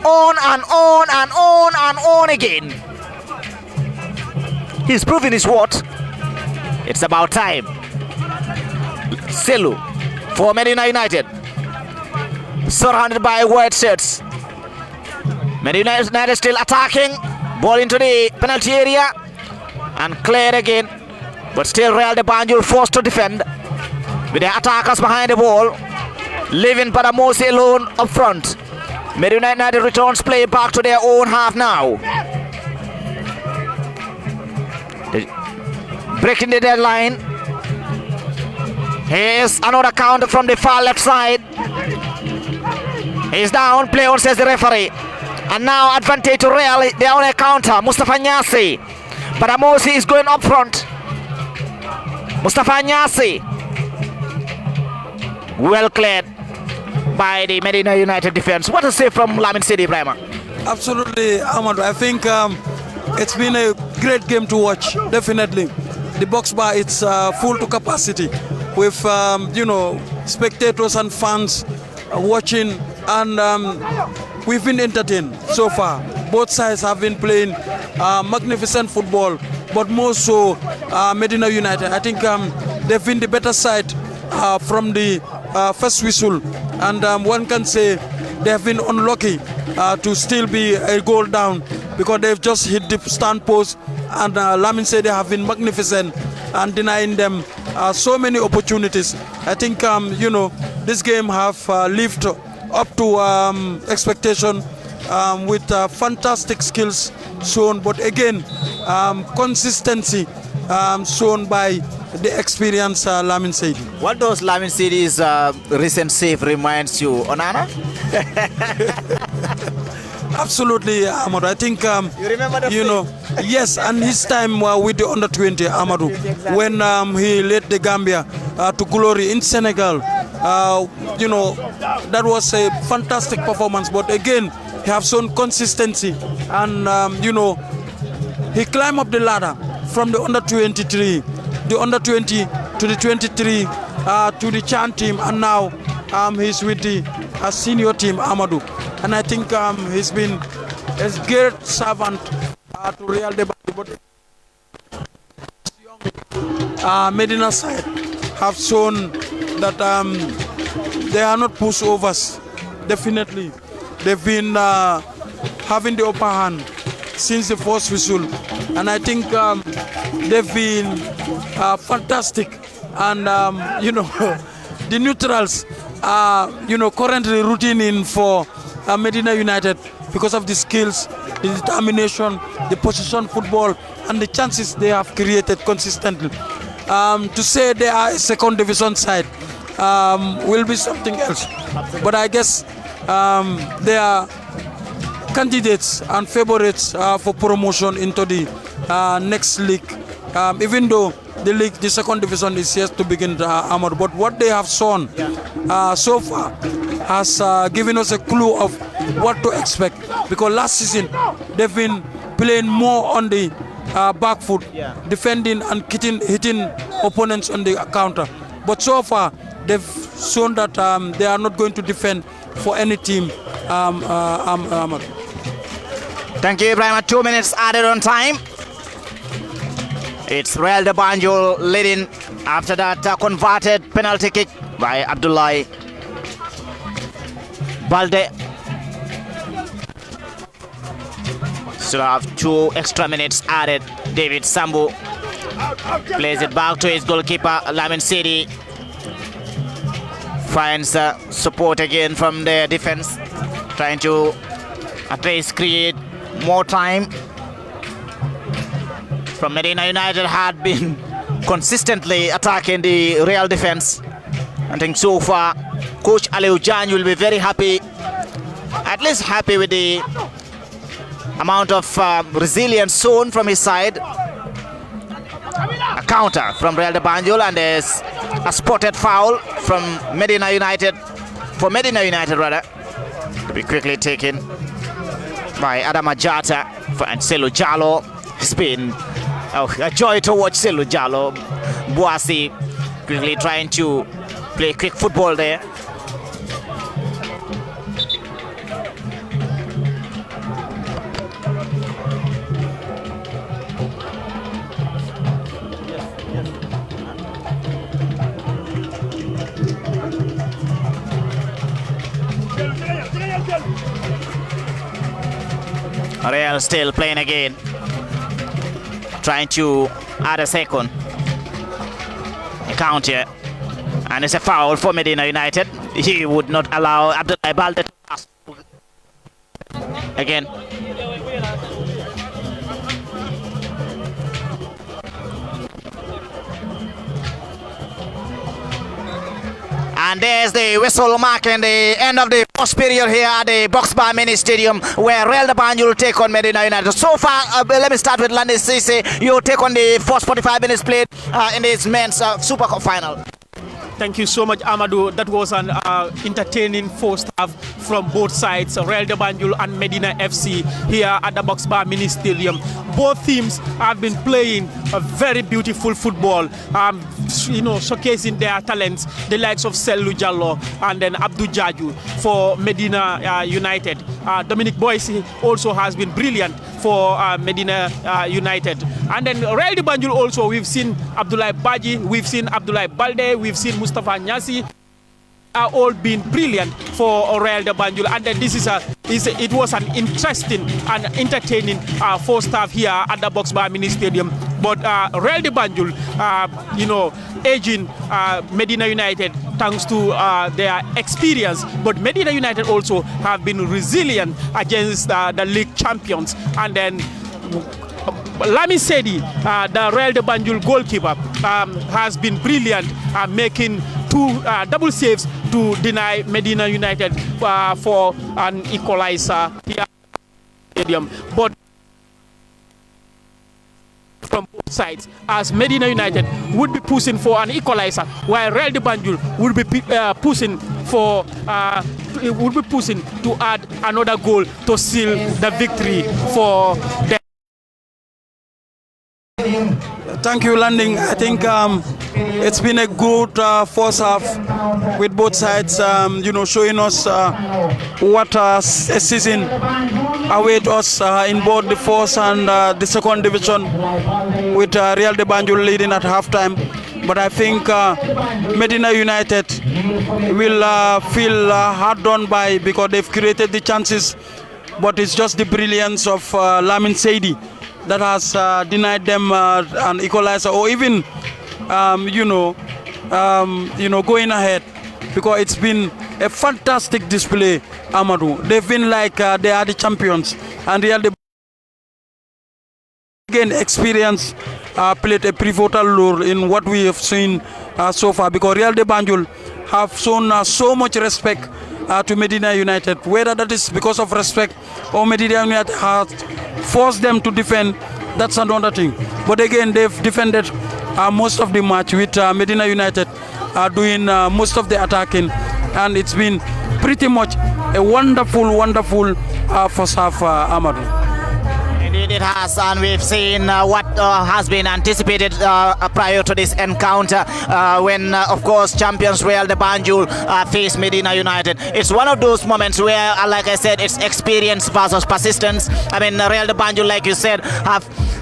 On and on and on and on again. He's proving his worth. It's about time. Selu for Medina United. Surrounded by white shirts. Medina United still attacking. Ball into the penalty area. And cleared again. But still Real de Banjul forced to defend. With the attackers behind the ball. Leaving Paramosi alone up front. Medina United returns play back to their own half now. Breaking the deadline. Here's another counter from the far left side. He's down, play on, says the referee. And now advantage to Real, they're on a counter. Mustafa Nyasi. Paramosi is going up front. Mustafa Nyasi. Well cleared by the Medina United defense. What to say from Lamin City, Brahma? Absolutely, Ahmad. I think it's been a great game to watch, definitely. The box bar, it's full to capacity with, spectators and fans watching, and we've been entertained so far. Both sides have been playing magnificent football, but more so Medina United. I think they've been the better side from the first whistle, and one can say they have been unlucky to still be a goal down, because they've just hit the stand post, and Lamin said they have been magnificent and denying them so many opportunities. I think this game have lived up to expectation with fantastic skills shown, but again consistency shown by the experience Lamin Sedi. What does Lamin Sedi's recent save reminds you, Onana? Absolutely, Amadou. I think you remember the yes, and his time with the under 20, Amadou, exactly. When he led the Gambia to glory in Senegal. That was a fantastic performance. But again, he have shown consistency, and he climbed up the ladder from the under 23, the under 20 to the 23, to the Chan team, and now he's with the senior team, Amadou. And I think he's been a great servant to Real de Banjul. Medina side have shown that they are not pushovers. Definitely, they've been having the upper hand since the first whistle, and I think they've been fantastic. And the neutrals are currently rooting in for Medina United because of the skills, the determination, the position football, and the chances they have created consistently. To say they are a second division side will be something else. But I guess they are candidates and favorites for promotion into the next league. Even though the second division is yet to begin, Ahmad. But what they have shown so far has given us a clue of what to expect. Because last season they've been playing more on the back foot, defending and hitting opponents on the counter. But so far they've shown that they are not going to defend for any team. Ahmad. Thank you, Ibrahim. 2 minutes added on time. It's Real de Banjul leading after that converted penalty kick by Abdullahi Balde. Still have 2 extra minutes added. David Sambu plays it back to his goalkeeper, Lamin Sedi. Finds support again from the defense, trying to at least create more time. From Medina United had been consistently attacking the Real defense. I think so far Coach Aliou Jan will be very happy, at least happy with the amount of resilience shown from his side. A counter from Real de Banjul, and there's a spotted foul from Medina United, for Medina United rather, to be quickly taken by Adama Jata and Selu Jallo. It's been a joy to watch Selu Jallo. Boasi quickly trying to play quick football there. Real still playing again, trying to add a second. A count here, and it's a foul for Medina United. He would not allow Abdullah Balde to pass again. And there's the whistle marking the end of the first period here at the Boxbar Mini Stadium, where Real de Banjul will take on Medina United. So far, let me start with Landi Cisse. You take on the first 45 minutes played in this men's Super Cup final. Thank you so much, Amadou. That was an entertaining first half from both sides, Real de Banjul and Medina FC here at the Boxbar Mini Stadium. Both teams have been playing a very beautiful football, showcasing their talents, the likes of Selu Jallo and then Abdou Jaju for Medina United. Dominic Boyce also has been brilliant for Medina United. And then Real de Banjul also, we've seen Abdoulaye Badji, we've seen Abdoulaye Balde, we've seen Mustafa Nyasi, are all been brilliant for Real de Banjul. And then it was an interesting and entertaining first half here at the Boxbar Mini Stadium. But Real de Banjul, edging Medina United thanks to their experience. But Medina United also have been resilient against the league champions. And then Lami Sedi, the Real de Banjul goalkeeper, has been brilliant, making two double saves to deny Medina United for an equalizer here at the stadium. But from both sides, as Medina United would be pushing for an equalizer, while Real de Banjul would be pushing to add another goal to seal the victory for them. Thank you, Landing. I think it's been a good first half with both sides, showing us what a season awaits us in both the first and the second division, with Real de Banjul leading at halftime. But I think Medina United will feel hard done by, because they've created the chances, but it's just the brilliance of Lamin Seydi that has denied them an equalizer, or even going ahead, because it's been a fantastic display, Amadou. They've been like they are the champions, and Real de again experience played a pivotal role in what we have seen so far, because Real de Banjul have shown so much respect to Medina United, whether that is because of respect or Medina United has forced them to defend. That's another thing. But again, they've defended most of the match, with Medina United doing most of the attacking, and it's been pretty much a wonderful first half, Amadou. Indeed it has, and we've seen what has been anticipated prior to this encounter when, of course, champions Real de Banjul face Medina United. It's one of those moments where, like I said, it's experience versus persistence. I mean, Real de Banjul, like you said,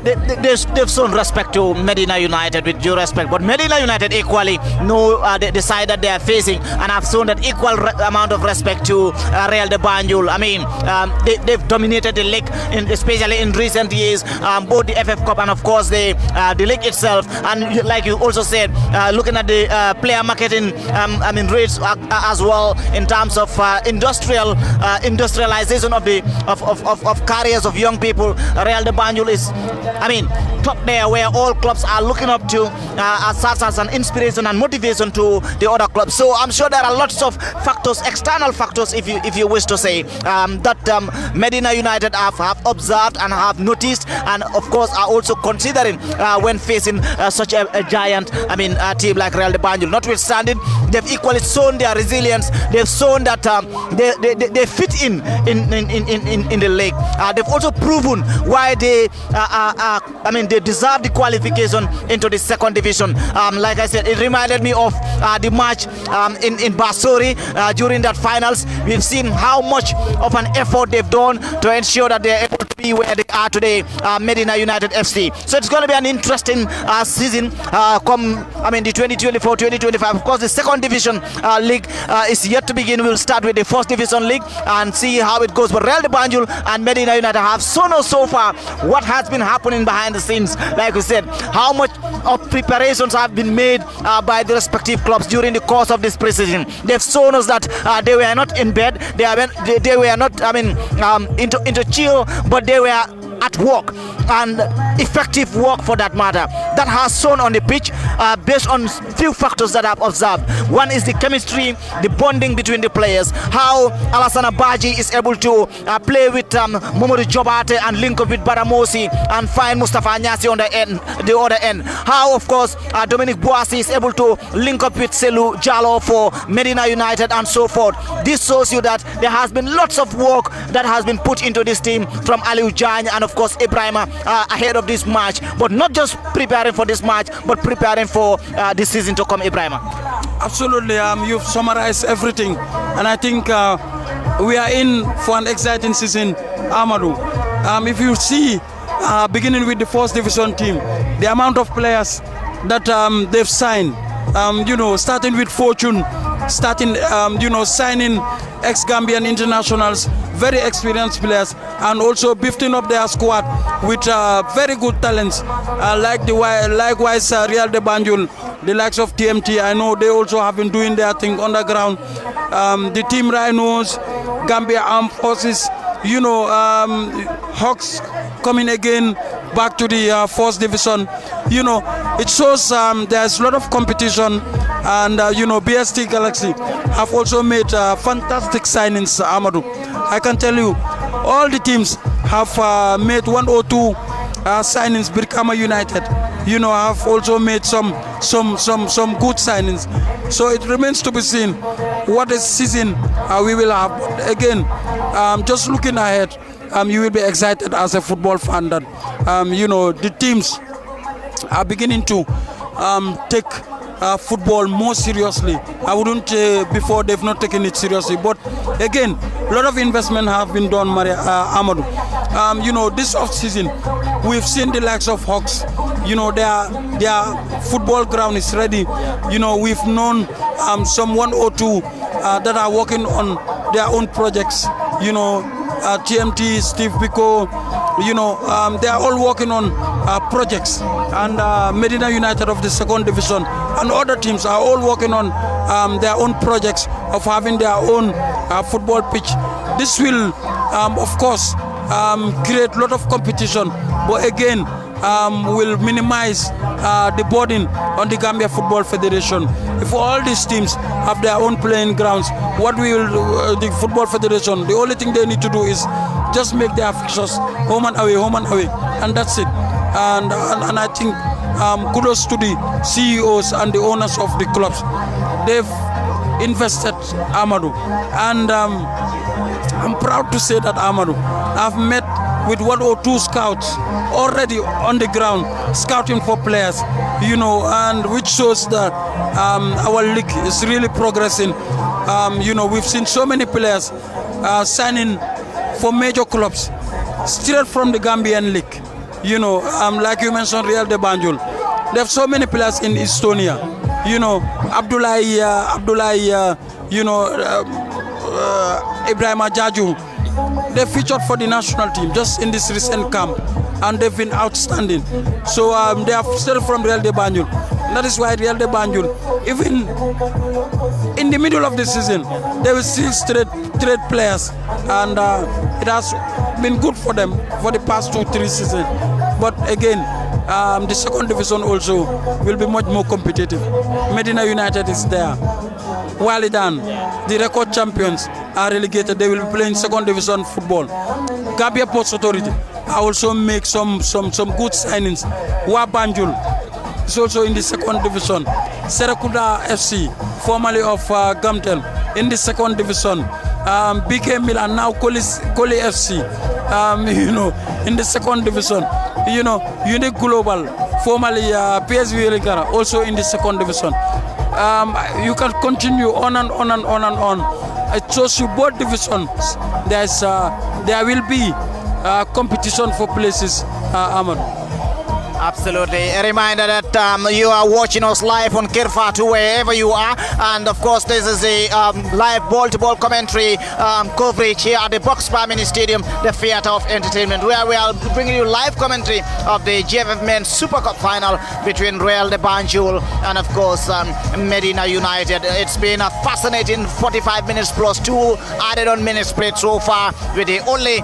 they've shown respect to Medina United, with due respect, but Medina United equally know the side that they are facing, and have shown that equal amount of respect to Real de Banjul. I mean, they've dominated the league, especially in recent years, both the FF Cup and of course the league itself. And like you also said, looking at the player marketing, rates as well in terms of industrialization of the of careers of young people. Real de Banjul is, top there, where all clubs are looking up to as such as an inspiration and motivation to the other clubs. So I'm sure there are lots of factors, external factors, if you wish to say, that Medina United have observed and have noticed, and of course are also considering when facing such a giant team like Real de Banjul. Notwithstanding, they've equally shown their resilience. They've shown that they fit in the league. They've also proven why they deserve the qualification into the second division. Like I said, it reminded me of the match in Basori during that finals. We've seen how much of an effort they've done to ensure that they're able to be where they are today, Medina United FC. So it's going to be an interesting season come the 2024-2025. Of course, the second division league is yet to begin. We'll start with the first division league and see how it goes. But Real de Banjul and Medina United have shown us so far what has been happening behind the scenes. Like we said, how much of preparations have been made by the respective clubs during the course of this preseason. They've shown us that they were not in bed, they were not into chill, but they were at work, and effective work for that matter. That has shown on the pitch based on few factors that I've observed. One is the chemistry, the bonding between the players, how Alassana Baji is able to play with Momodu Jobate and link up with Baramosi and find Mustafa Anyasi on the other end. How, of course, Dominic Boasi is able to link up with Selu Jallo for Medina United and so forth. This shows you that there has been lots of work that has been put into this team from Aliou Janya and of course Ibrahima ahead of this match, but not just preparing for this match, but preparing for this season to come. Ibrahima. Absolutely, you've summarized everything, and I think we are in for an exciting season, Amadou. If you see, beginning with the first division team, the amount of players that they've signed, starting with Fortune, signing ex-Gambian internationals, very experienced players, and also beefing up their squad with very good talents, likewise Real de Banjul, the likes of TMT. I know they also have been doing their thing on the ground. The Team Rhinos, Gambia Armed Forces, Hawks coming again back to the first division. It shows there's a lot of competition, and BST Galaxy have also made fantastic signings, Amadou. I can tell you, all the teams have made 1 or 2 signings. Birkama United, have also made some good signings. So it remains to be seen what a season we will have. Again, just looking ahead, you will be excited as a football fan that the teams are beginning to take football more seriously. I wouldn't before they've not taken it seriously, but again, a lot of investment have been done, Amadou. This off season, we've seen the likes of Hawks. Their football ground is ready. We've known some 1 or 2 that are working on their own projects. TMT, Steve Biko, they are all working on projects, and Medina United of the second division and other teams are all working on their own projects of having their own football pitch. This will, of course, create a lot of competition, but again, will minimize the burden on the Gambia Football Federation. If all these teams have their own playing grounds, what will the Football Federation, the only thing they need to do is just make their fixtures home and away, and that's it. And I think kudos to the CEOs and the owners of the clubs. They've invested, Amadou, and I'm proud to say that, Amadou, I've met with 1 or 2 scouts already on the ground, scouting for players, and which shows that our league is really progressing. We've seen so many players signing for major clubs straight from the Gambian league. Like you mentioned, Real de Banjul. They have so many players in Estonia. Abdullahi, Ibrahima Jaju. they featured for the national team just in this recent camp, and they've been outstanding. So they are still from Real de Banjul. That is why Real de Banjul, even in the middle of the season, they will still trade players, and it has been good for them for the past 2-3 seasons. But again, the second division also will be much more competitive. Medina United is there. Walidan, the record champions, are relegated. They will be playing second division football. Gambia Ports Authority also make some good signings. Banjul is also in the second division. Serekunda FC, formerly of Gamtel, in the second division. BK Milan, now Koli FC, in the second division. Unique Global, formerly PSV Rigara, also in the second division. You can continue on and on and on and on. It shows you both divisions. There will be competition for places, Ahmad. Absolutely. A reminder that you are watching us live on Kirfatu wherever you are, and of course this is a live ball-to-ball commentary coverage here at the Boxbar Mini Stadium, the theatre of entertainment, where we are bringing you live commentary of the GFF Men's Super Cup final between Real de Banjul and of course Medina United. It's been a fascinating 45 minutes plus 2 added on minutes played so far, with the only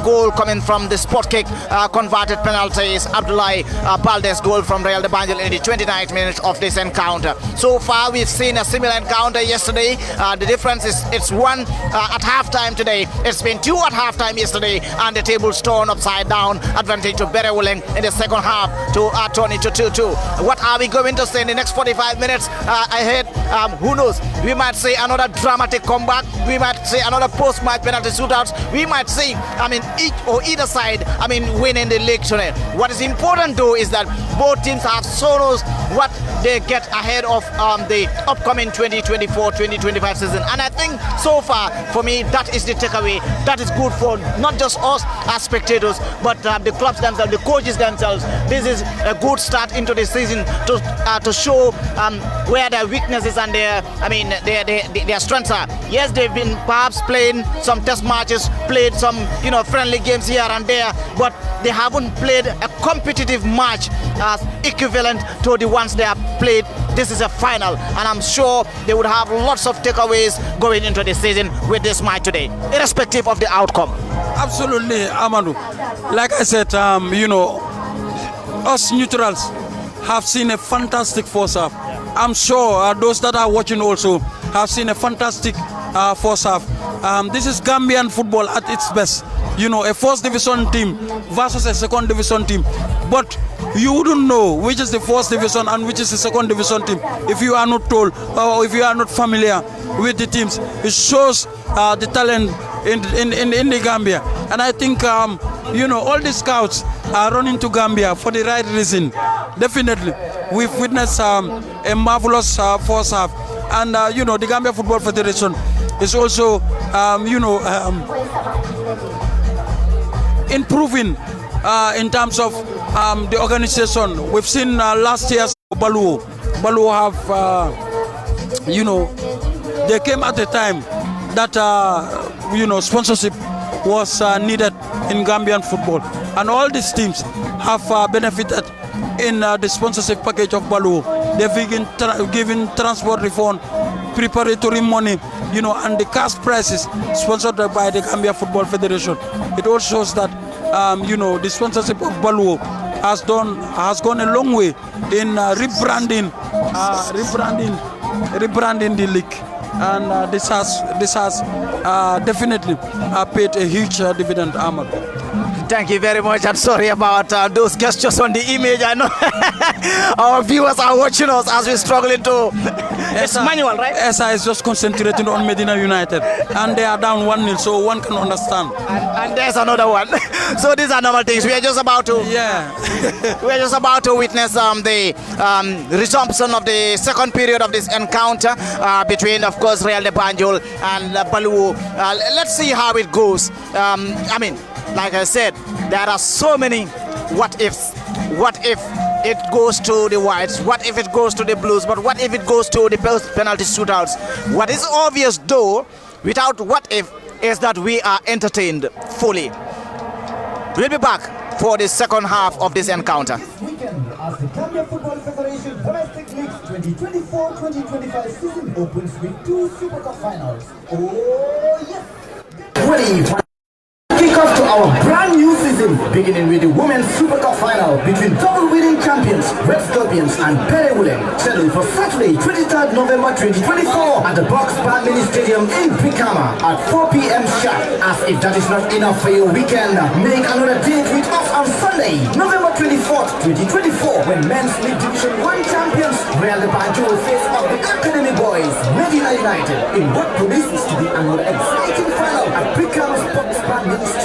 goal coming from the spot kick converted penalties, Abdullahi Balde's goal from Real de Banjul in the 29th minute of this encounter. So far we've seen a similar encounter yesterday. The difference is it's 1 at halftime today. It's been 2 at halftime yesterday, and the table's turned upside down. Advantage to Berewilling in the second half to turn it to 2-2. What are we going to see in the next 45 minutes ahead? Who knows? We might see another dramatic comeback. We might see another post-match penalty shootouts. We might see, either side, winning the league today. What is important though is that both teams have shown us what they get ahead of the upcoming 2024-2025 season, and I think so far for me that is the takeaway. That is good for not just us as spectators, but the clubs themselves, the coaches themselves. This is a good start into the season to show where their weaknesses and their strengths are. Yes, they've been perhaps playing some test matches, played some friendly games here and there, but they haven't played a competitive match equivalent to the ones they have played. This is a final, and I'm sure they would have lots of takeaways going into the season with this match today, irrespective of the outcome. Absolutely, Amadou. Like I said, us neutrals have seen a fantastic first half. I'm sure those that are watching also have seen a fantastic first half. This is Gambian football at its best. A first division team versus a second division team. But you wouldn't know which is the first division and which is the second division team if you are not told or if you are not familiar with the teams. It shows the talent in the Gambia. And I think, all the scouts are running to Gambia for the right reason. Definitely. We've witnessed a marvelous first half. And, the Gambia Football Federation is also, improving in terms of the organization. We've seen last year's Baluwo. Baluwo have, they came at a time that, sponsorship was needed in Gambian football. And all these teams have benefited in the sponsorship package of Baluwo. They've been given transport refund, preparatory money, and the cash prizes sponsored by the Gambia Football Federation. It all shows that, the sponsorship of Baluwo has gone a long way in rebranding the league, and this has definitely paid a huge dividend, Ahmad. Thank you very much. I'm sorry about those gestures on the image. I know our viewers are watching us as we're struggling to. It's manual, right? SI is just concentrating on Medina United, and they are down 1-0, so one can understand. And there's another one. So these are normal things. We are just about to. Yeah. We are just about to witness the resumption of the second period of this encounter between, of course, Real de Banjul and Baluwo. Let's see how it goes. Like I said, there are so many what ifs. What if it goes to the Whites? What if it goes to the Blues? But what if it goes to the penalty shootouts? What is obvious though, without what if, is that we are entertained fully. We'll be back for the second half of this encounter. This weekend, as the Gambia Football Federation Domestic League 2024-2025 season opens with 2 Super Cup finals. Oh yes! Kick off to our brand new season, beginning with the Women's Super Cup final between double winning champions Red Scorpions and Baluwo, scheduled for Saturday, 23rd November 2024 at the Box Bar Mini Stadium in Brikama at 4 p.m. sharp. As if that is not enough for your weekend, make another date with us on Sunday, November 24th, 2024, when Men's League Division 1 champions Real de Banjul face off the Academy Boys, Medina United, in what promises to be another exciting final at Brikama's Box Bar Mini Stadium.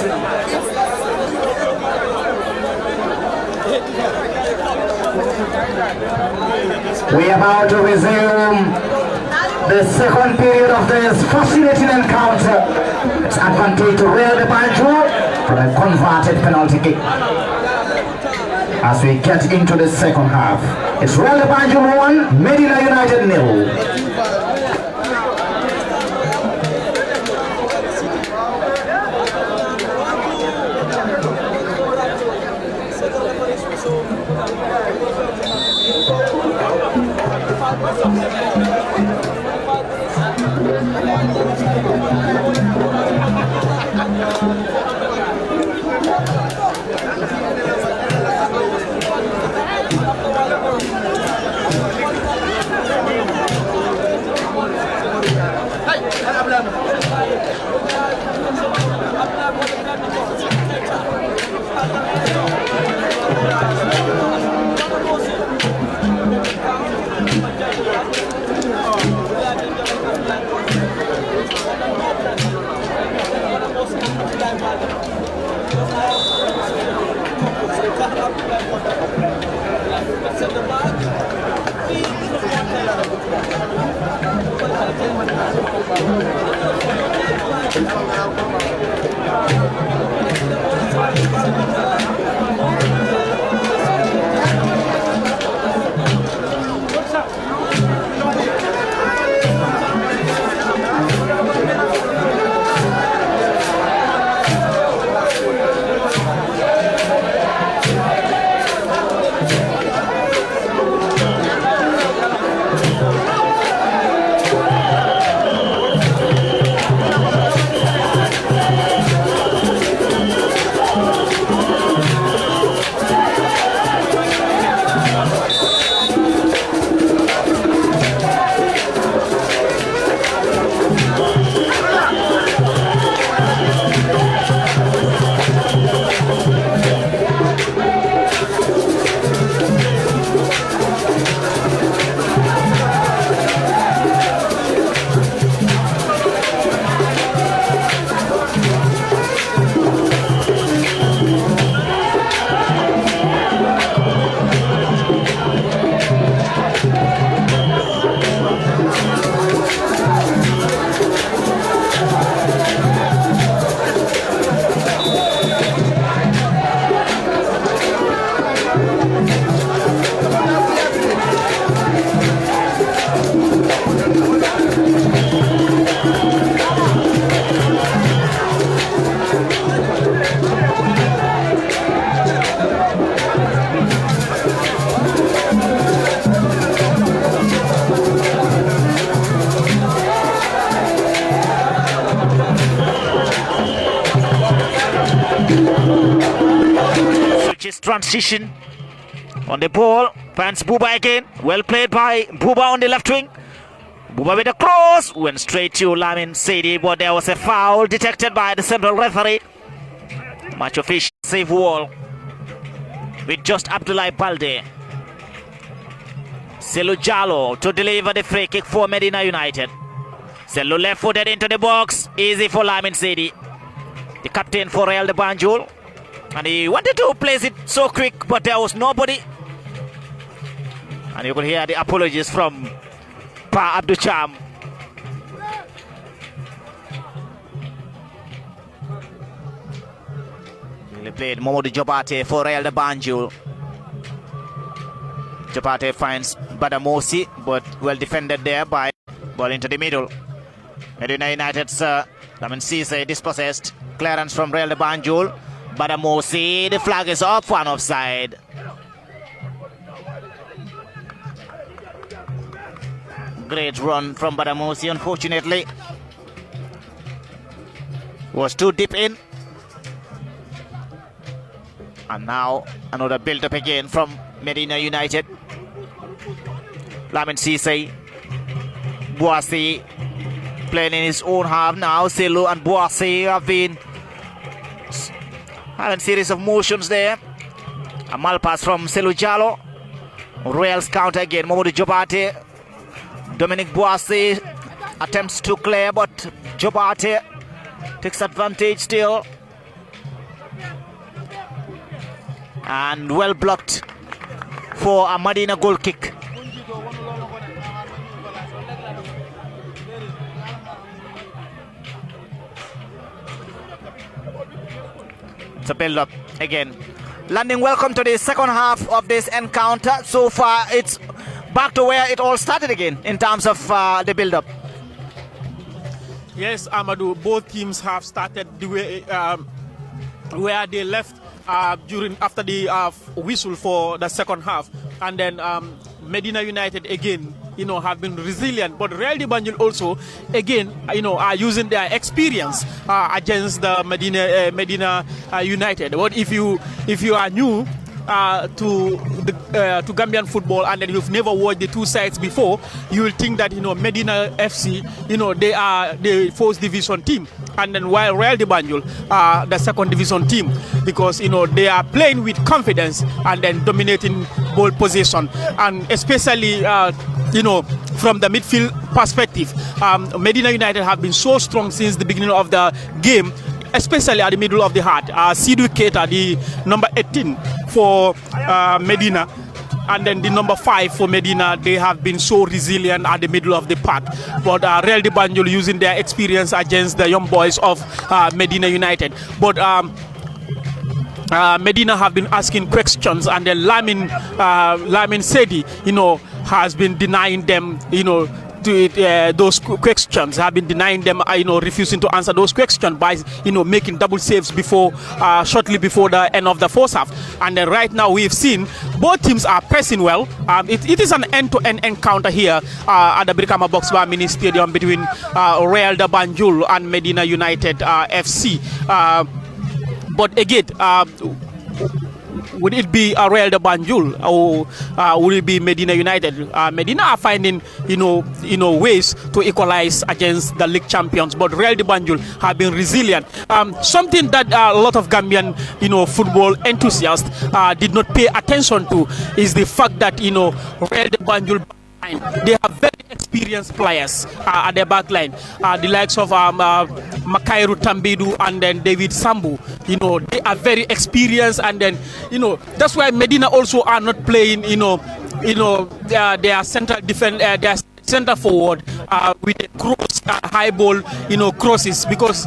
We are about to resume the second period of this fascinating encounter. It's advantage to Real de Banjul for a converted penalty kick. As we get into the second half, it's Real de Banjul 1, Medina United 0. Transition on the ball, finds Buba again, well played by Buba on the left wing. Buba with a cross, went straight to Lamin Sedi, but there was a foul detected by the central referee. Match official save wall with just Abdullah Balde. Selu Jalo to deliver the free kick for Medina United. Selu left footed into the box, easy for Lamin Sedi, the captain for Real de Banjul. And he wanted to place it so quick, but there was nobody. And you could hear the apologies from Pa Abdul Cham. He played Momodu Jobate for Real de Banjul. Jobate finds Badamosi, but well defended there by ball into the middle. Medina United's Lamin Cisse dispossessed. Clearance from Real de Banjul. Badamosi, the flag is up for an offside. Great run from Badamosi, unfortunately. Was too deep in. And now another build up again from Medina United. Lamin Cisse. Boissy playing in his own half now. Selu and Boissy have been having a series of motions there. A mal pass from Selu Jallo. Real's counter again. Mamadou Jobate. Dominic Boissy attempts to clear, but Jobate takes advantage still. And well blocked for a Medina goal kick. It's a build up again. Landing, welcome to the second half of this encounter. So far, it's back to where it all started again in terms of the build up. Yes, Amadou, both teams have started the way where they left after the whistle for the second half, and then Medina United again, have been resilient. But Real de Banjul also, again, are using their experience against the Medina United. But if you are new to Gambian football and then you've never watched the two sides before, you will think that Medina FC, they are the first division team, and then while Real de Banjul are the second division team, because they are playing with confidence and then dominating ball possession, and especially from the midfield perspective, Medina United have been so strong since the beginning of the game, especially at the middle of the heart. Sidou Keita, the number 18 for Medina, and then the number 5 for Medina, they have been so resilient at the middle of the park. But Real de Banjul using their experience against the young boys of Medina United. But Medina have been asking questions, and then Lamin Sedi, has been denying them, those questions, have been denying them, refusing to answer those questions by, making double saves shortly before the end of the first half. And then right now we've seen both teams are pressing well. It is an end-to-end encounter here at the Brikama Boxbar Mini Stadium between Real de Banjul and Medina United FC. But again, would it be Real de Banjul or would it be Medina United? Medina are finding ways to equalize against the league champions, but Real de Banjul have been resilient. Something that a lot of Gambian football enthusiasts did not pay attention to is the fact that Real de Banjul, they have very experienced players at their back line, the likes of Makairu Tambidu and then David Sambu. They are very experienced, and then that's why Medina also are not playing their central defense, their center forward with a cross, high ball, crosses, because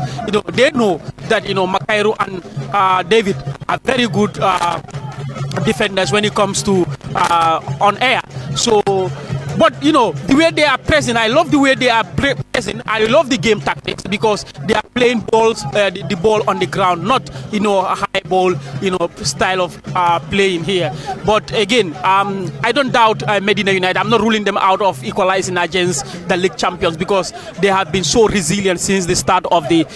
they know that Makairu and David are very good defenders when it comes to on air. So, but the way they are pressing, I love the way they are pressing. I love the game tactics, because they are playing balls, the ball on the ground, not a high ball style of playing here. But again, I don't doubt Medina United. I'm not ruling them out of equalizing against the league champions, because they have been so resilient since the start of the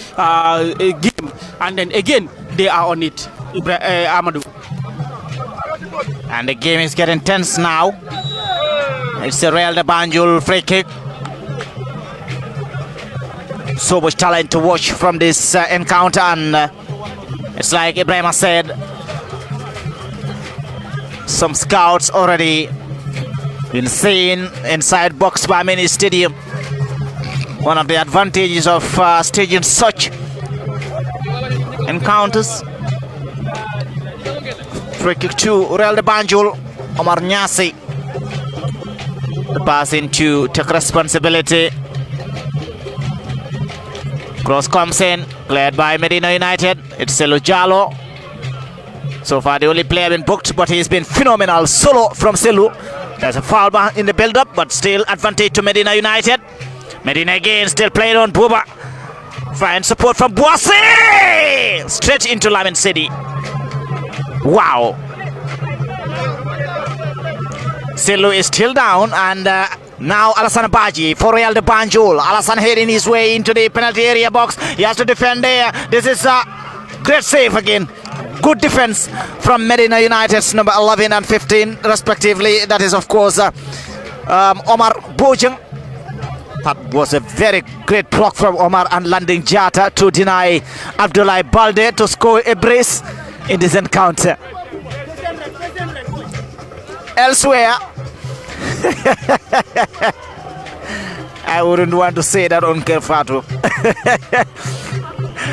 game. And then again, they are on it, Amadou. And the game is getting tense now. It's a Real de Banjul free kick. So much talent to watch from this encounter, and it's like Ibrahima said, some scouts already been seen inside Boxbar Mini Stadium. One of the advantages of staging such encounters. Free kick to Real de Banjul. Omar Nyasi. The pass into take responsibility. Cross comes in, cleared by Medina United. It's Selu Jallo. So far the only player been booked, but he's been phenomenal. Solo from Selu. There's a foul in the build-up, but still advantage to Medina United. Medina again still playing on Buba. Fine support from Boise! Straight into Lamin City. Wow. Selu is still down, and now Alassane Badji for Real de Banjul. Alassane heading his way into the penalty area box. He has to defend there. This is a great save again. Good defense from Medina United's number 11 and 15 respectively. That is of course Omar Bojang. That was a very great block from Omar and landing Jata to deny Abdoulaye Balde to score a brace in this encounter. Elsewhere, I wouldn't want to say that on Kerfato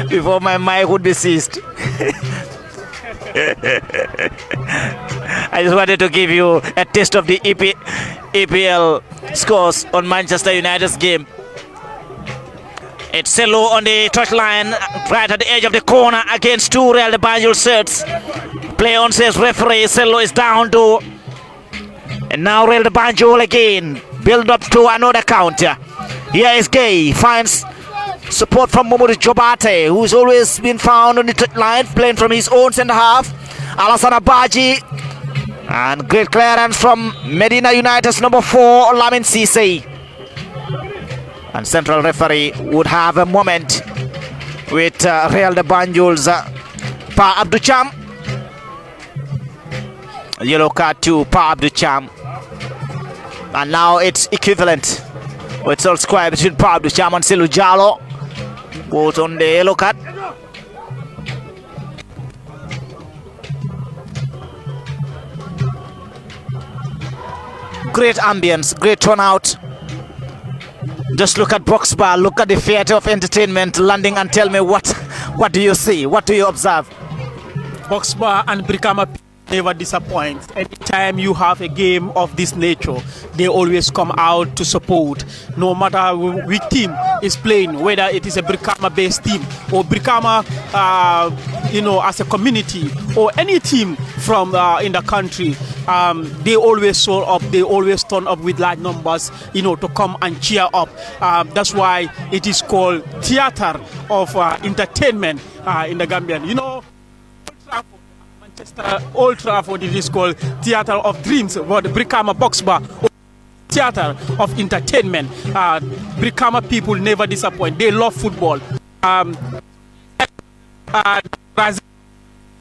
before my mic would be seized. I just wanted to give you a taste of the EPL scores on Manchester United's game. It's Selu on the touchline, right at the edge of the corner against two Real de Banjul shirts. Play on says referee. Selu is down to, and now Real de Banjul again. Build up to another counter. Here is Gay, finds support from Mamadou Jobate, who's always been found on the touchline, playing from his own centre half. Alassane Badji, and great clearance from Medina United's number 4, Lamin Cisse. And central referee would have a moment with Real de Banjul's Pa Abdou Cham. Yellow card to Pa Abdou Cham. And now it's equivalent. It's all square between Pa Abdou Cham and Selu Jallow. Both on the yellow card. Great ambience, great turnout. Just look at box bar, look at the theater of entertainment landing, and tell me what do you see? What do you observe? Box bar and Brikama never disappoint. Anytime you have a game of this nature, they always come out to support, no matter which team is playing, whether it is a Brikama based team or Brikama as a community, or any team from in the country. They always show up, they always turn up with large numbers, to come and cheer up. That's why it is called theater of entertainment in the Gambian. Old Trafford, it is called theater of dreams, but Brikama Box Bar, theater of entertainment. Brikama people never disappoint. They love football.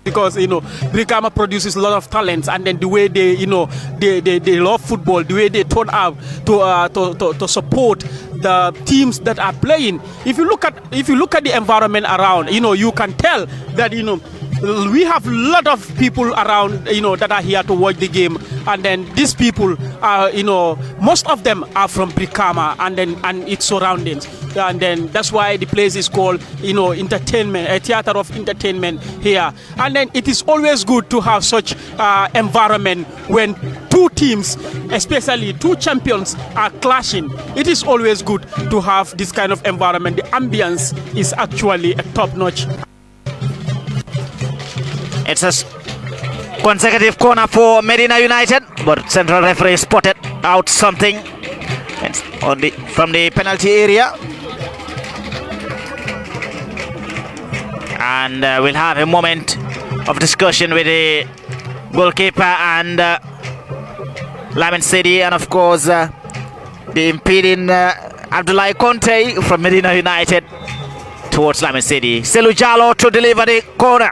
Because Brikama produces a lot of talents, and then the way they they love football, the way they turn out to support the teams that are playing. If you look at the environment around, you can tell that we have a lot of people around that are here to watch the game, and then these people are most of them are from Brikama and its surroundings, and then that's why the place is called entertainment, a theater of entertainment here. And then it is always good to have such environment when two teams, especially two champions, are clashing. It is always good to have this kind of environment. The ambience is actually a top notch. It's a consecutive corner for Medina United, but central referee spotted out something from the penalty area. And we'll have a moment of discussion with the goalkeeper and Lamin City, and of course the impeding Abdoulaye Conte from Medina United towards Lamin City. Selu Jallow to deliver the corner.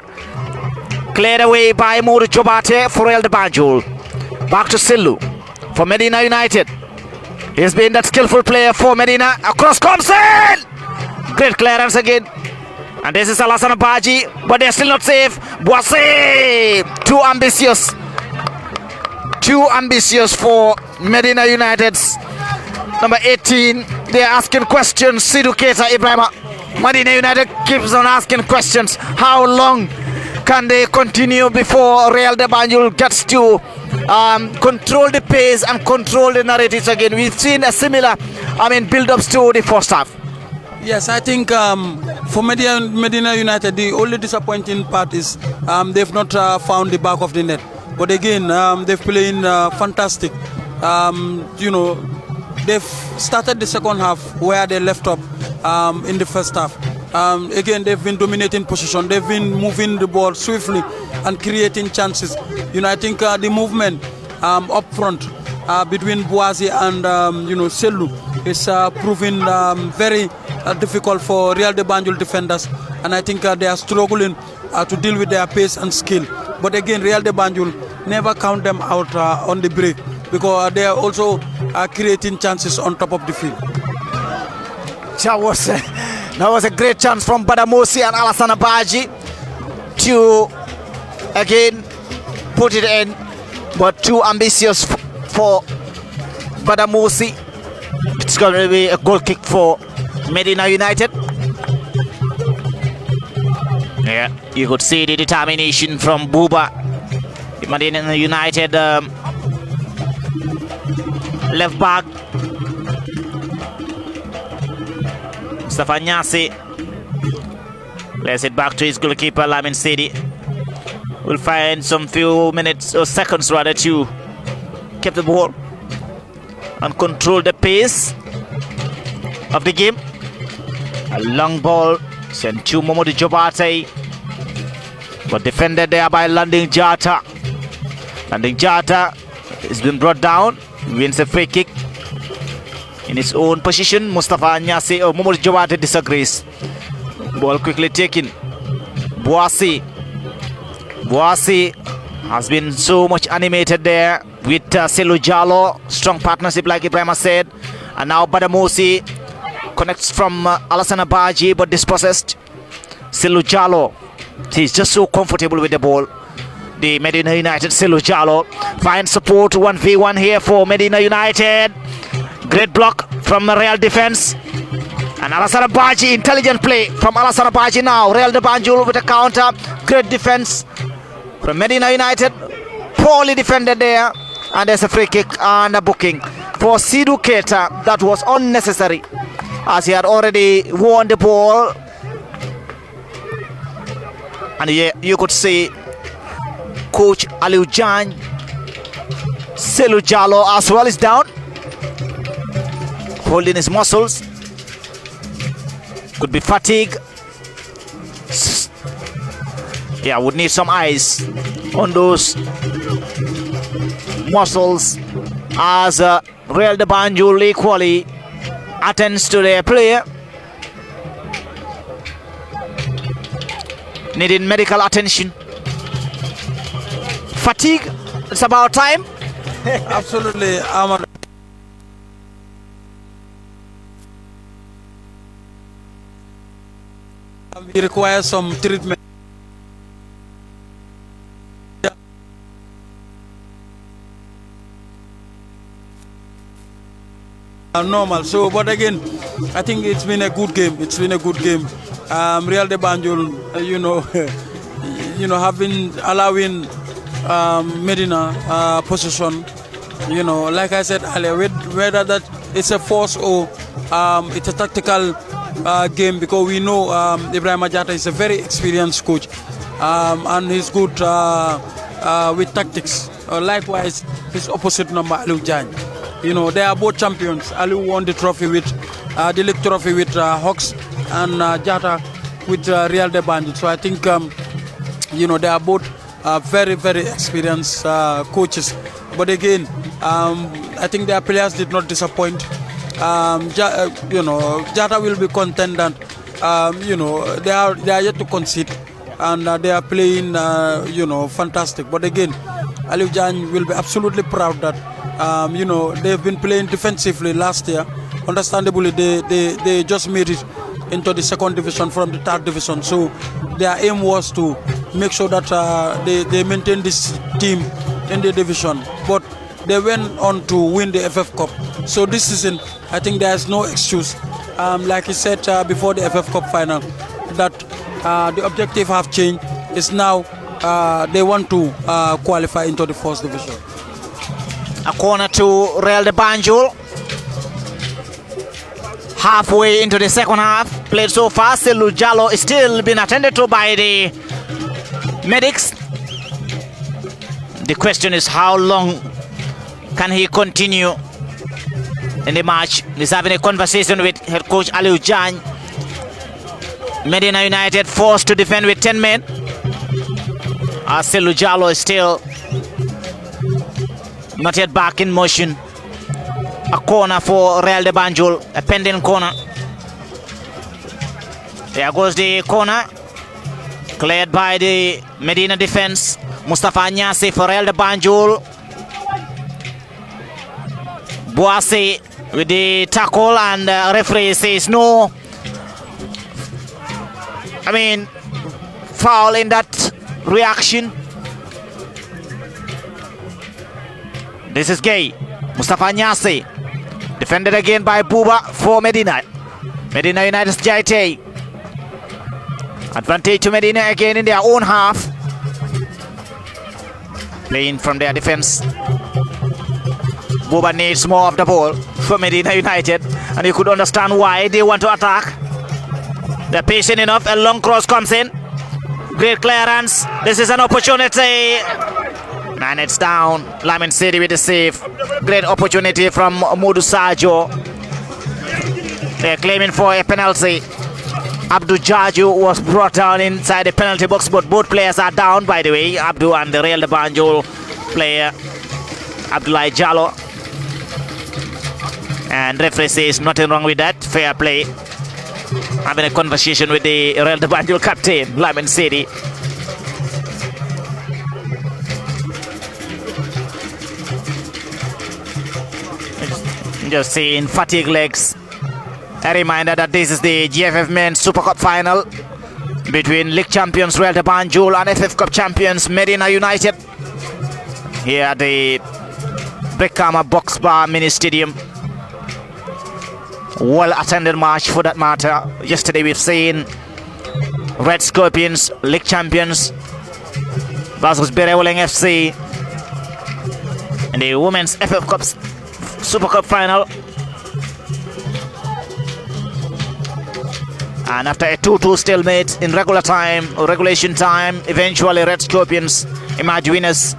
Cleared away by Mamadou Jobate for Real de Banjul. Back to Selu for Medina United. He's been that skillful player for Medina. Across comes in! Great clearance again. And this is Alassane Badji, but they're still not safe. Boise! Too ambitious. Too ambitious for Medina United's number 18. They're asking questions. Sidou Keita Ibrahima. Medina United keeps on asking questions. How long can they continue before Real de Banjul gets to control the pace and control the narratives again? We've seen a similar, build-ups to the first half. Yes, I think for Medina United, the only disappointing part is they've not found the back of the net. But again, they've playing fantastic. They've started the second half where they left up in the first half. Again, they've been dominating position. They've been moving the ball swiftly and creating chances. I think the movement up front between Boazi and Selu is proving very difficult for Real de Banjul defenders, and I think they are struggling to deal with their pace and skill. But again, Real de Banjul never count them out on the break, because they are also creating chances on top of the field. That was a great chance from Badamusi and Alassane Badji to again put it in, but too ambitious for Badamusi. It's going to be a goal kick for Medina United. Yeah, you could see the determination from Buba. Medina United left back. Mustafa Nyasi lays it back to his goalkeeper Lamin Sedi. Will find some few minutes or seconds rather to keep the ball and control the pace of the game. A long ball sent to Momodu Jobate, but defended there by Landing Jata. Landing Jata has been brought down, wins a free kick in his own position. Mustafa Nyasi or Momodu Jobate disagrees. Ball quickly taken. Boasi has been so much animated there with Selu Jalo. Strong partnership like Ibrahim said. And now Badamusi connects from Alassane Badji, but dispossessed. Selu Jalo, he's just so comfortable with the ball. The Medina United, Selu Jalo finds support 1v1 here for Medina United. Great block from the Real defense. And Alassane Badji, intelligent play from Alassane Badji now. Real de Banjul with a counter. Great defense from Medina United. Poorly defended there. And there's a free kick and a booking for Sidou Keita. That was unnecessary, as he had already won the ball. And yeah, you could see Coach Aliou Diagne. Selu Jalo as well is down, holding his muscles. Could be fatigue. Yeah, would need some eyes on those muscles as Real de Banjul equally attends to their player. Needing medical attention. Fatigue, it's about time. Absolutely, he requires some treatment. Normal. So, but again, I think it's been a good game. It's been a good game. Real de Banjul, allowing Medina possession. Like I said earlier, whether that it's a force or it's a tactical game, because we know Ibrahim Jata is a very experienced coach and he's good with tactics. Likewise, his opposite number, Aliou Diagne. They are both champions. Aliou won the trophy with the league trophy with Hawks, and Jata with Real de Banjul. So I think they are both very, very experienced coaches. But again, I think their players did not disappoint. Jata will be content, and they are yet to concede, and they are playing fantastic. But again, Aliou Diagne will be absolutely proud that they've been playing defensively last year. Understandably, they just made it into the second division from the third division. So their aim was to make sure that they maintain this team in the division. But they went on to win the FF Cup. So this season, I think there is no excuse. Like he said before the FF Cup final, that the objective have changed. It's now they want to qualify into the first division. A corner to Real de Banjul. Halfway into the second half, played so far. Selu Jalo is still being attended to by the medics. The question is, how long can he continue in the match? He's having a conversation with head coach Aliou Diagne. Medina United forced to defend with 10 men. Selu Jallo is still not yet back in motion. A corner for Real de Banjul, a pending corner. There goes the corner, cleared by the Medina defense. Mustafa Nyasi for Real de Banjul. Boase with the tackle, and referee says no. I mean, foul in that reaction. This is Gay. Mustafa Nyasi. Defended again by Buba for Medina. Medina United's Jaite. Advantage to Medina again in their own half. Playing from their defense. Buba needs more of the ball for Medina United, and you could understand why they want to attack. They're patient enough. A long cross comes in. Great clearance. This is an opportunity. And it's down. Lamin City with the save. Great opportunity from Modu Sajo. They're claiming for a penalty. Abdu Jaju was brought down inside the penalty box, but both players are down, by the way. Abdu and the Real de Banjul player, Abdullah Jallo. And referee says nothing wrong with that. Fair play. Having a conversation with the Real de Banjul captain, Lamin City. Just seeing fatigue legs. A reminder that this is the GFF Men's Super Cup final between League champions Real de Banjul and FF Cup champions Medina United here at the Brikama Box Bar Mini Stadium. Well attended match for that matter. Yesterday we've seen Red Scorpions, League champions, versus Berewoleng FC in the Women's FF Cup Super Cup final. And after a 2-2 stalemate in regulation time, eventually Red Scorpions emerged winners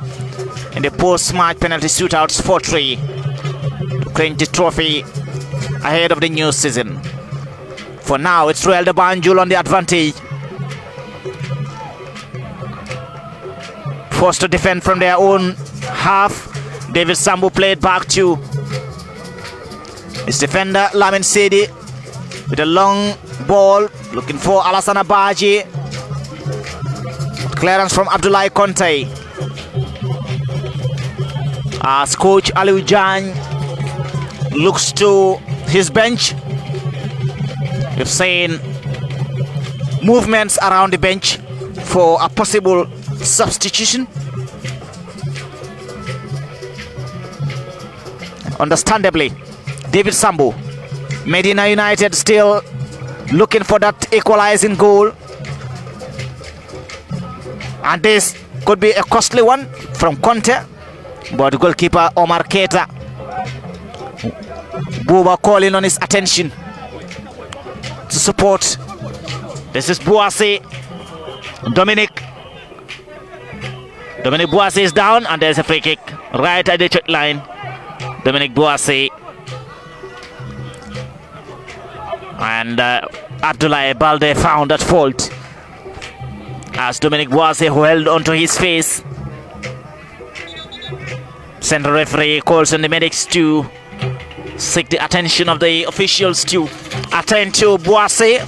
in the post-match penalty shootouts 4-3 to clinch the trophy ahead of the new season. For now, it's Real de Banjul on the advantage. Forced to defend from their own half. David Sambu played back to his defender Lamin Sedi with a long ball, looking for Alassane Abaji. Clearance from Abdoulaye Conte. As coach Aliou Diagne looks to his bench, we've seen movements around the bench for a possible substitution. Understandably, David Sambu, Medina United still looking for that equalizing goal, and this could be a costly one from Conte, but goalkeeper Omar Keita, Buba calling on his attention to support. This is Boase. Dominic Boase is down, and there's a free kick right at the touch line. Dominic Boase and Abdoulaye Balde found at fault as Dominic Boase, who held onto his face. Central referee calls on the medics to seek the attention of the officials to attend to Boase.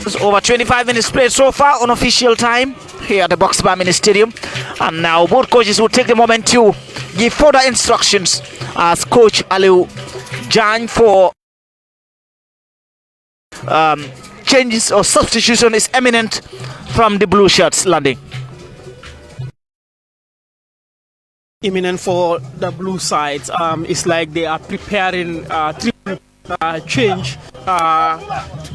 It's over 25 minutes played so far, unofficial time here at the Box Bar Mini Stadium, and now both coaches will take the moment to give further instructions as Coach Aliou Diagne for changes or substitution is imminent from the blue shirts landing. Imminent for the blue sides. It's like they are preparing change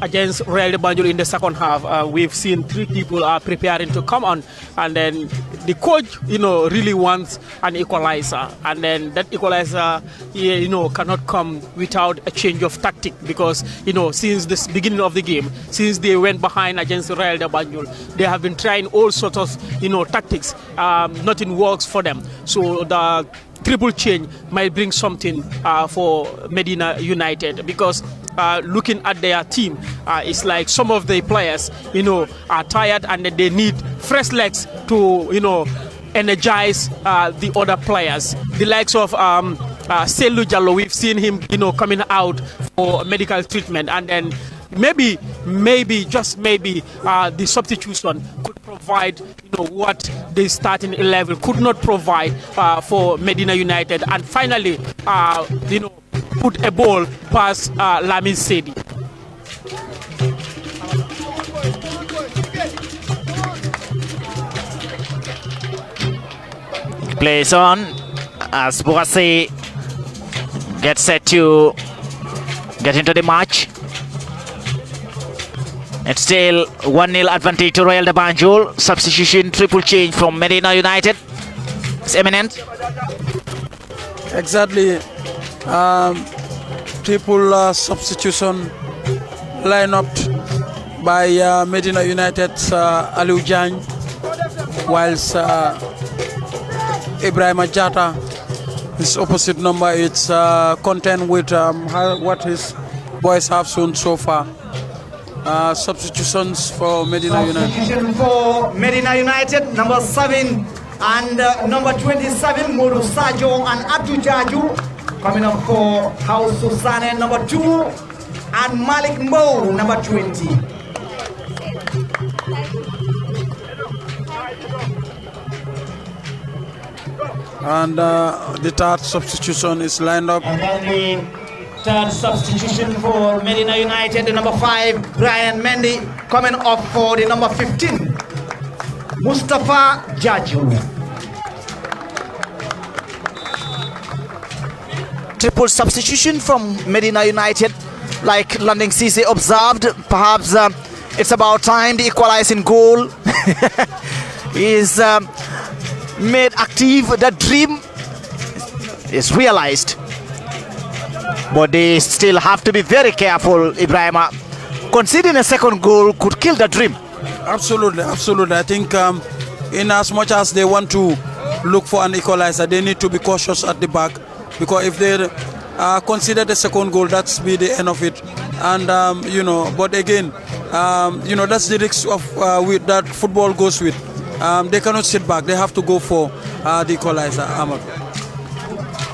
against Real de Banjul in the second half. We've seen 3 people are preparing to come on, and then the coach, really wants an equalizer, and then that equalizer, cannot come without a change of tactic, because since the beginning of the game, since they went behind against Real de Banjul, they have been trying all sorts of tactics. Nothing works for them, so the triple change might bring something for Medina United, because looking at their team, it's like some of the players, are tired and they need fresh legs to, energize the other players. The likes of Selu Jallo, we've seen him, coming out for medical treatment, and then maybe, just maybe, the substitution could provide, what the starting 11 could not provide for Medina United, and finally, put a ball past Lamin Sedi. Plays on as Bouassi gets set to get into the match. It's still 1-0 advantage to Royal de Banjul. Substitution, triple change from Medina United. It's imminent. Exactly. Triple substitution line up by Medina United's Aliou Diagne, whilst Ibrahim Jata, his opposite number, it's content with what his boys have shown so far. Substitutions for Medina United. Substitution for Medina United, number 7 and number 27, Modu Sajo and Abdu Jaju. Coming up for House Susane, number 2, and Malik Mo, number 20. And the third substitution is lined up. And then the third substitution for Medina United, the number 5, Brian Mendy, coming up for the number 15, Mustafa Jaju. Triple substitution from Medina United, like London CC observed. Perhaps it's about time the equalizing goal is made active. The dream is realized, but they still have to be very careful. Ibrahima, conceding a second goal could kill the dream. Absolutely. I think in as much as they want to look for an equalizer, they need to be cautious at the back, because if they consider the second goal, that's be the end of it. And but again, that's the risk of with that football goes with. They cannot sit back. They have to go for the equalizer.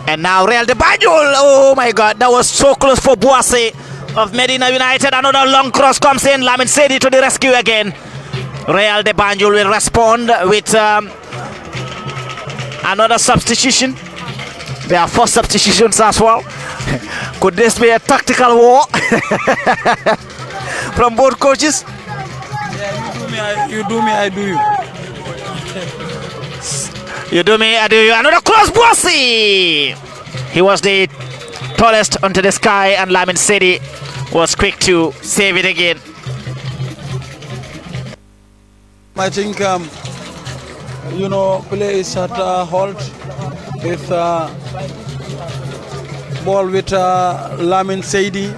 And now Real de Banjul. Oh my God, that was so close for Bouassi of Medina United. Another long cross comes in. Lamin Sedi to the rescue again. Real de Banjul will respond with another substitution. There are 4 substitutions as well. Could this be a tactical war from both coaches? Yeah, you do me, I do you. You do me, I do you. Another cross, Bouassi! He was the tallest onto the sky, and Lamin Sedi was quick to save it again. I think, play is at halt with ball with Lamin Sedi,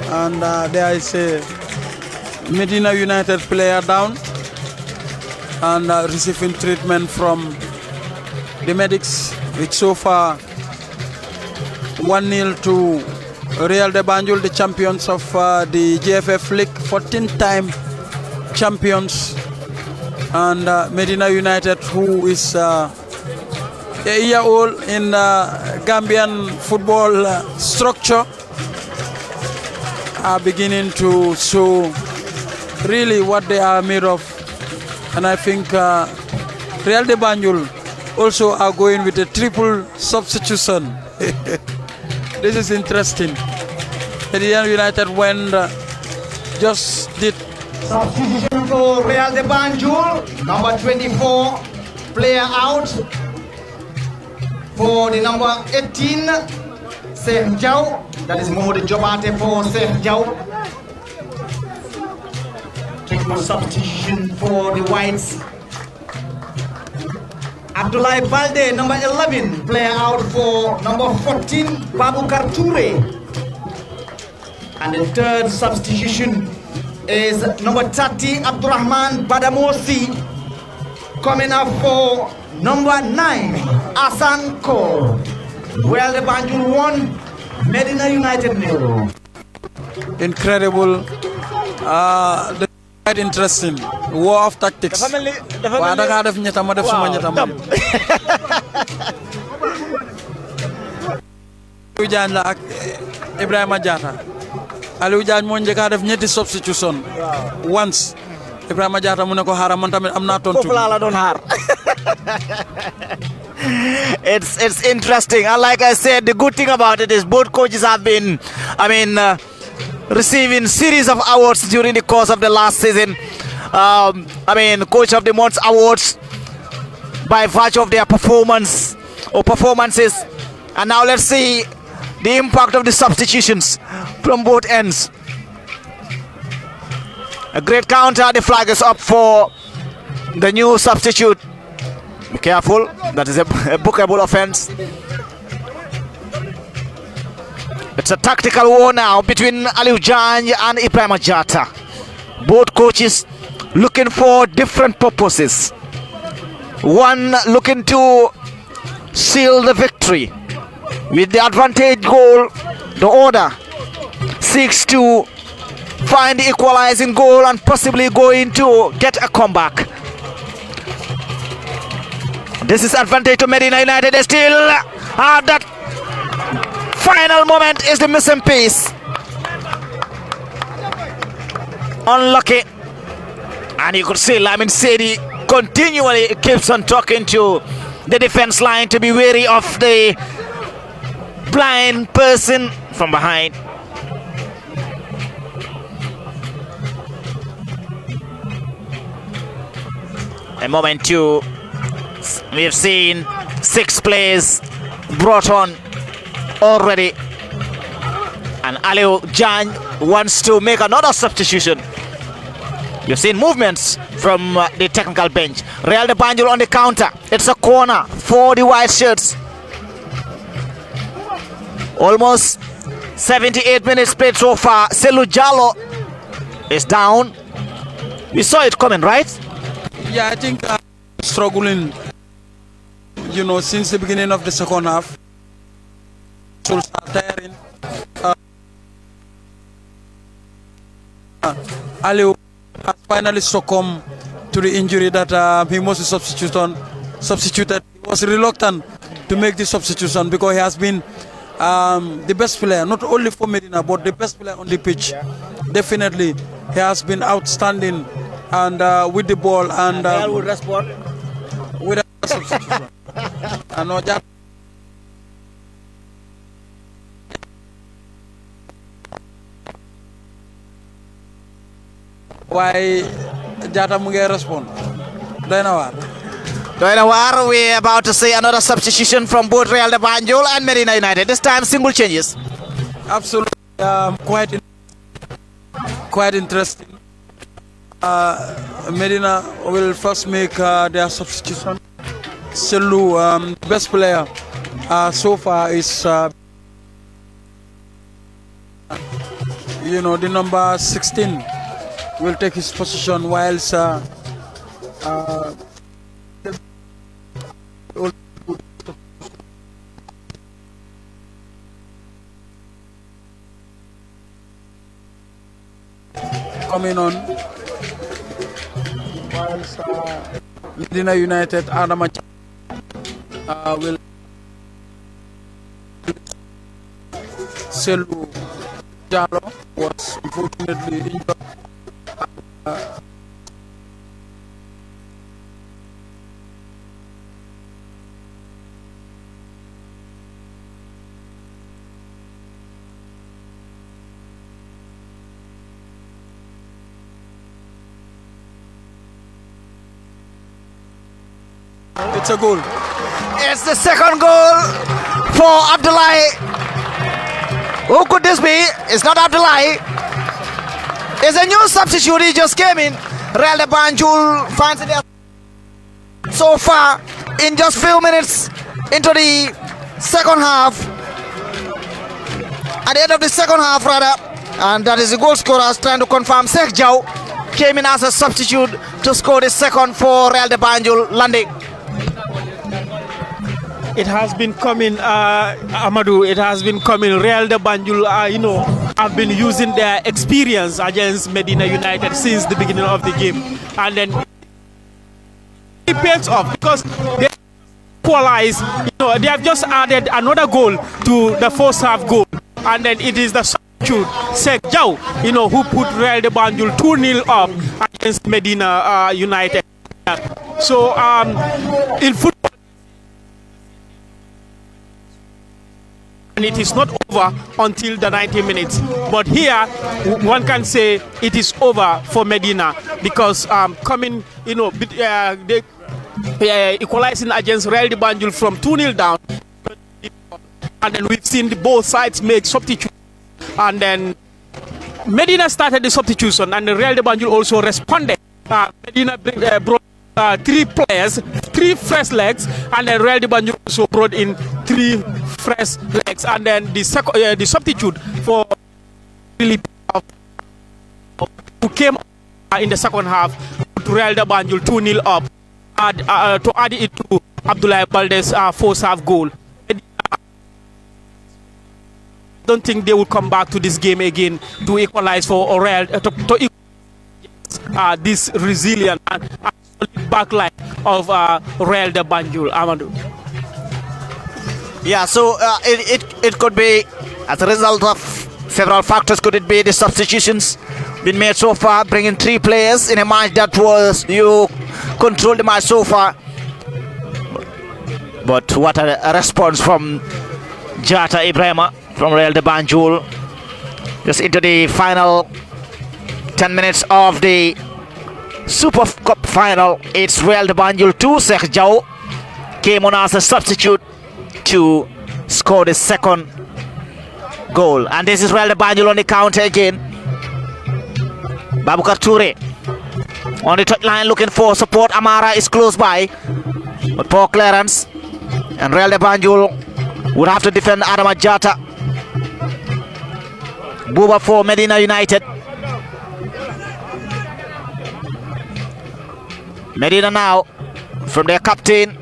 and there is a Medina United player down and receiving treatment from the medics. It's so far 1-0 to Real de Banjul, the champions of the GFF League, 14-time champions, and Medina United, who is a year old in Gambian football structure, are beginning to show really what they are made of. And I think Real de Banjul also are going with a triple substitution. This is interesting. Medina United went just did. Substitution for Real de Banjul, number 24, player out. For the number 18, Sheikh Jau, that is Mohamed Jobate for Sheikh Jau. Triple substitution for the Whites. Abdullah Balde, number 11, player out for number 14, Babu Karture. And the third substitution is number 30, Abdurrahman Badamosi, coming up for number 9, Asan Ko. Real de Banjul 1, Medina United 0. incredible. Quite interesting. War of tactics. Wa da nga def ñetta ma def suma ñetta ma. Aliou Diagne la ak Ibrahima Diatta. Aliou Diagne moo njëkk a def ñetti substitution. Once Ibrahima Diatta mu ne ko xaaral man tamit am naa tontu. Foofu laa la doon xaar. It's interesting, and like I said, the good thing about it is both coaches have been, receiving series of awards during the course of the last season. Coach of the month awards by virtue of their performance or performances. And now let's see the impact of the substitutions from both ends. A great counter. The flag is up for the new substitute. Be careful, that is a bookable offense. It's a tactical war now between Aliou Diagne and Ibrahima Diatta. Both coaches looking for different purposes. One looking to seal the victory with the advantage goal. The other seeks to find the equalizing goal and possibly going to get a comeback. This is advantage to Medina United. They still have that final moment is the missing piece. Unlucky. And you could see Lamin Sedi continually keeps on talking to the defense line to be wary of the blind person from behind. A moment two. We've seen 6 players brought on already, and Aliou Diagne wants to make another substitution. You've seen movements from the technical bench. Real de Banjul on the counter. It's a corner for the white shirts. Almost 78 minutes played so far. Selu Jallo is down. We saw it coming, right? Yeah, I think struggling, since the beginning of the second half. Should start tiring. Aliou has finally succumbed to the injury that he must substituted. He was reluctant to make the substitution because he has been the best player, not only for Medina, but the best player on the pitch. Definitely, he has been outstanding and with the ball and Will respond with a substitution. Why Diatta mu ngi respond? Doy na waar. We're about to see another substitution from both Real de Banjul and Medina United. This time single changes. Absolutely, quite interesting. Medina will first make their substitution. Selu, best player so far is the number 16 will take his position, whilst coming on, whilst Medina United Adama will Selu Jallo was unfortunately injured. It's a goal. It's the second goal for Abdullahi. Who could this be? It's not Abdullahi. It's a new substitute. He just came in. Real de Banjul finds it so far in just few minutes into the second half. At the end of the second half, rather, and that is the goal scorer trying to confirm. Sheikh Jau came in as a substitute to score the second for Real de Banjul, landing. It has been coming, Amadou. It has been coming. Real de Banjul, have been using their experience against Medina United since the beginning of the game, and then it pays off because they equalize. They have just added another goal to the first half goal, and then it is the substitute Sek Jau, who put Real de Banjul 2-0 up against Medina United. So in football, and it is not over until the 90 minutes. But here, one can say it is over for Medina because equalizing against Real de Banjul from 2-0 down, and then we've seen both sides make substitutions, and then Medina started the substitution, and the Real de Banjul also responded. Medina brought 3 players, 3 fresh legs, and then Real de Banjul also brought in 3 fresh legs, and then the substitute for who came in the second half put Real de Banjul 2-0 up to add it to Abdoulaye Balde's first half goal. I don't think they will come back to this game again to equalize for Real this resilient and backline of Real de Banjul. Amadou. Yeah, so it could be as a result of several factors. Could it be the substitutions been made so far, bringing 3 players in a match that was you controlled the match so far? But what a response from Jata Ibrahima from Real de Banjul, just into the final 10 minutes of the Super Cup final. It's Real de Banjul 2. Sek Jau came on as a substitute to score the second goal, and this is Real de Banjul on the counter again. Babukar Toure on the touchline looking for support. Amara is close by, but poor clearance, and Real de Banjul would have to defend Adama Jata. Buba for Medina United. Medina now from their captain.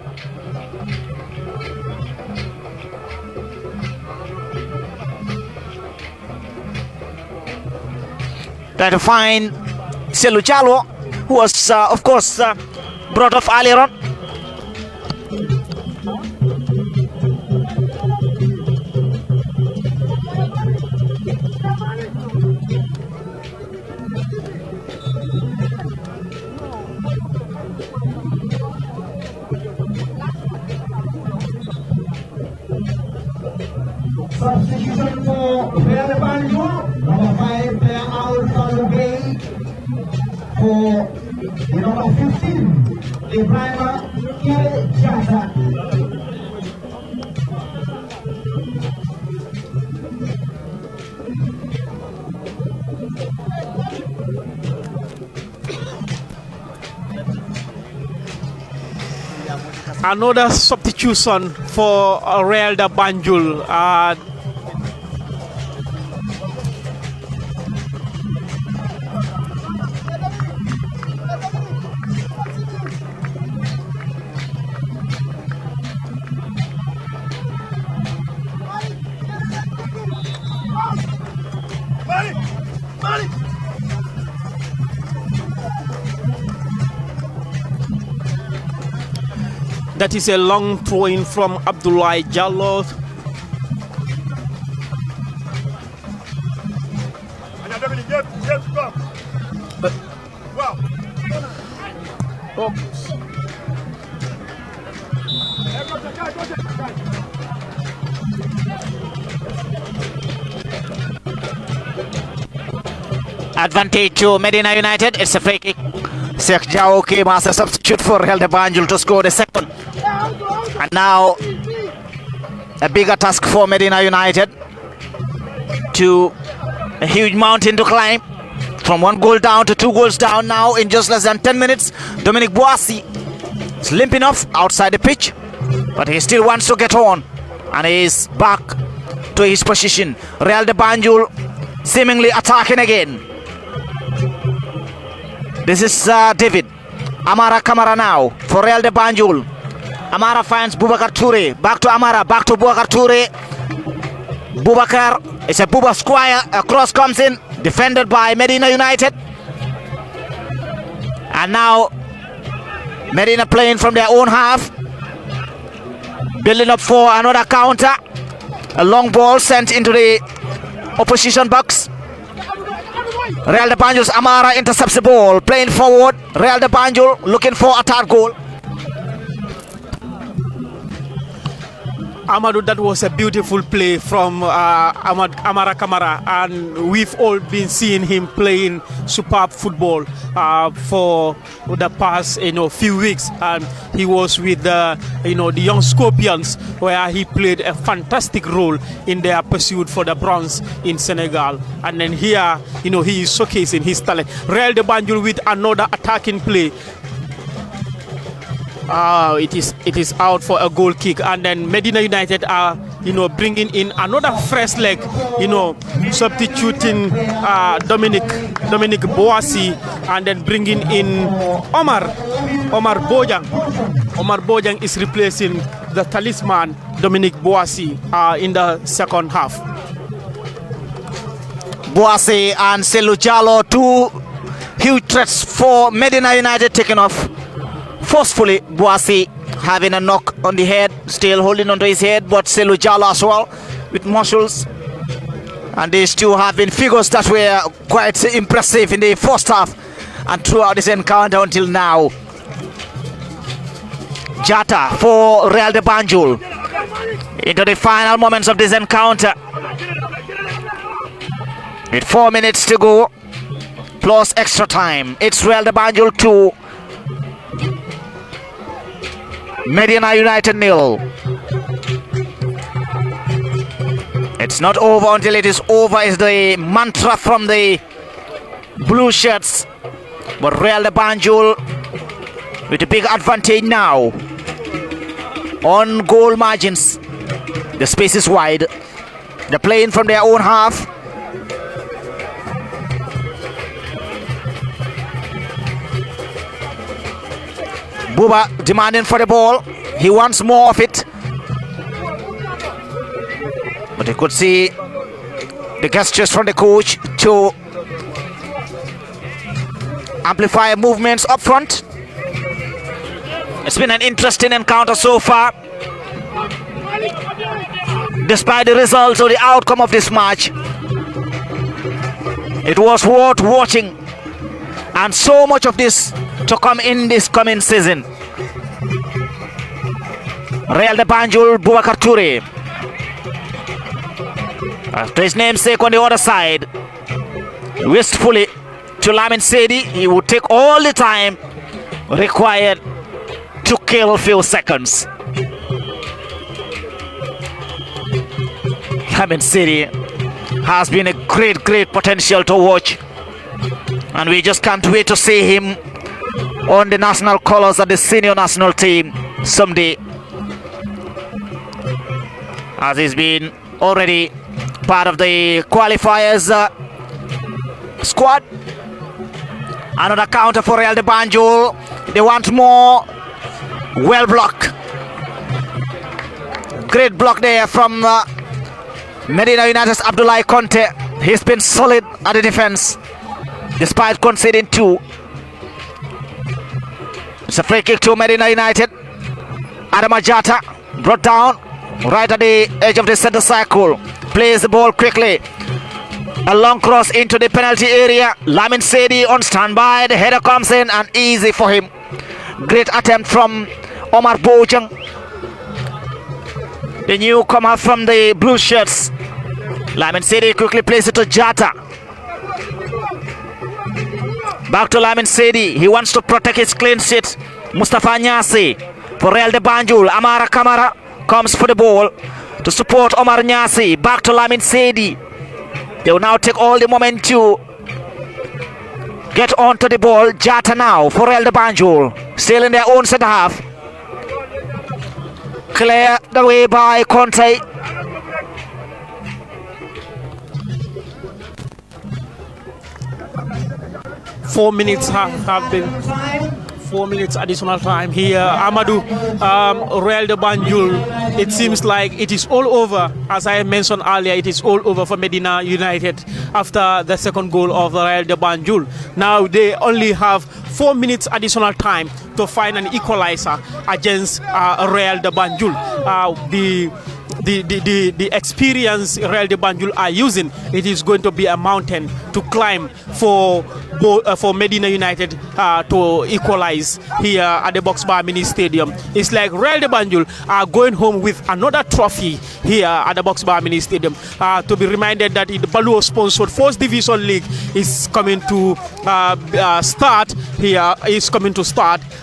Trying to find Selu Jalo, who was of course brought off earlier on. Substitution for Real de Banjul, number 5 player Al-Falugay, for the number 15, Ibrahima Jata. Another substitution for Real de Banjul. That is a long throw in from Abdoulaye Jallo. Advantage to Medina United. It's a free kick. Sek Jau came as a substitute for Real de Banjul to score the second. And now a bigger task for Medina United, to a huge mountain to climb, from 1 goal down to 2 goals down now in just less than 10 minutes. Dominic Boissy is limping off outside the pitch, but he still wants to get on, and he is back to his position. Real de Banjul seemingly attacking again. This is David Amara Kamara now for Real de Banjul. Amara finds Boubacar Toure. Back to Amara. Back to Boubacar Toure. Bubakar, it's a Buba Squire, a cross comes in, defended by Medina United. And now Medina playing from their own half, building up for another counter. A long ball sent into the opposition box. Real de Banjul's Amara intercepts the ball, playing forward. Real de Banjul looking for a third goal. Amadou, that was a beautiful play from Amara Kamara, and we've all been seeing him playing superb football for the past few weeks. And he was with the young Scorpions, where he played a fantastic role in their pursuit for the bronze in Senegal. And then here, he is showcasing his talent. Real de Banjul with another attacking play. It is out for a goal kick, and then Medina United are bringing in another fresh leg, substituting Dominic Boasi, and then bringing in Omar Bojang. Omar Bojang is replacing the talisman Dominic Boasi in the second half. Boasi and Selu Jallo, two huge threats for Medina United, taken off forcefully. Boasi having a knock on the head, still holding onto his head, but Selu Jallo as well with muscles. And these two have been figures that were quite impressive in the first half and throughout this encounter until now. Jata for Real de Banjul into the final moments of this encounter, with 4 minutes to go plus extra time. It's Real de Banjul 2, Medina United 0. It's not over until it is over is the mantra from the blue shirts. But Real de Banjul with a big advantage now on goal margins. The space is wide. They're playing from their own half. Buba demanding for the ball. He wants more of it. But you could see the gestures from the coach to amplify movements up front. It's been an interesting encounter so far. Despite the results or the outcome of this match, it was worth watching, and so much of this to come in this coming season. Real de Banjul, Boubacar Touré, after his namesake on the other side, wistfully to Lamin Sedi. He would take all the time required to kill a few seconds. Lamin Sedi has been a great potential to watch, and we just can't wait to see him on the national colors of the senior national team someday, as he's been already part of the qualifiers squad. Another counter for Real de Banjul. They want more. Well blocked. Great block there from Medina United's Abdoulaye Conte. He's been solid at the defense despite conceding 2. It's a free kick to Medina United. Adama Jata brought down right at the edge of the center circle. Plays the ball quickly. A long cross into the penalty area. Lamin Sedi on standby. The header comes in and easy for him. Great attempt from Omar Bojang, the newcomer from the blue shirts. Lamin Sedi quickly plays it to Jata. Back to Lamin Sedi. He wants to protect his clean sheet. Mustafa Nyasi for Real de Banjul. Amara Kamara comes for the ball to support Omar Nyasi. Back to Lamin Sedi. They will now take all the moment to get onto the ball. Jata now for Real de Banjul. Still in their own center half. Clear the way by Conte. Four minutes have been 4 minutes additional time here. Amadou, Royal de Banjul, it seems like it is all over. As I mentioned earlier, it is all over for Medina United after the second goal of Royal de Banjul. Now they only have 4 minutes additional time to find an equalizer against Royal de Banjul. The experience Real de Banjul are using, it is going to be a mountain to climb for Medina United to equalize here at the Boxbar Mini Stadium. It's like Real de Banjul are going home with another trophy here at the Boxbar Mini Stadium. To be reminded that the Baluwo sponsored 4th Division League is coming to start here,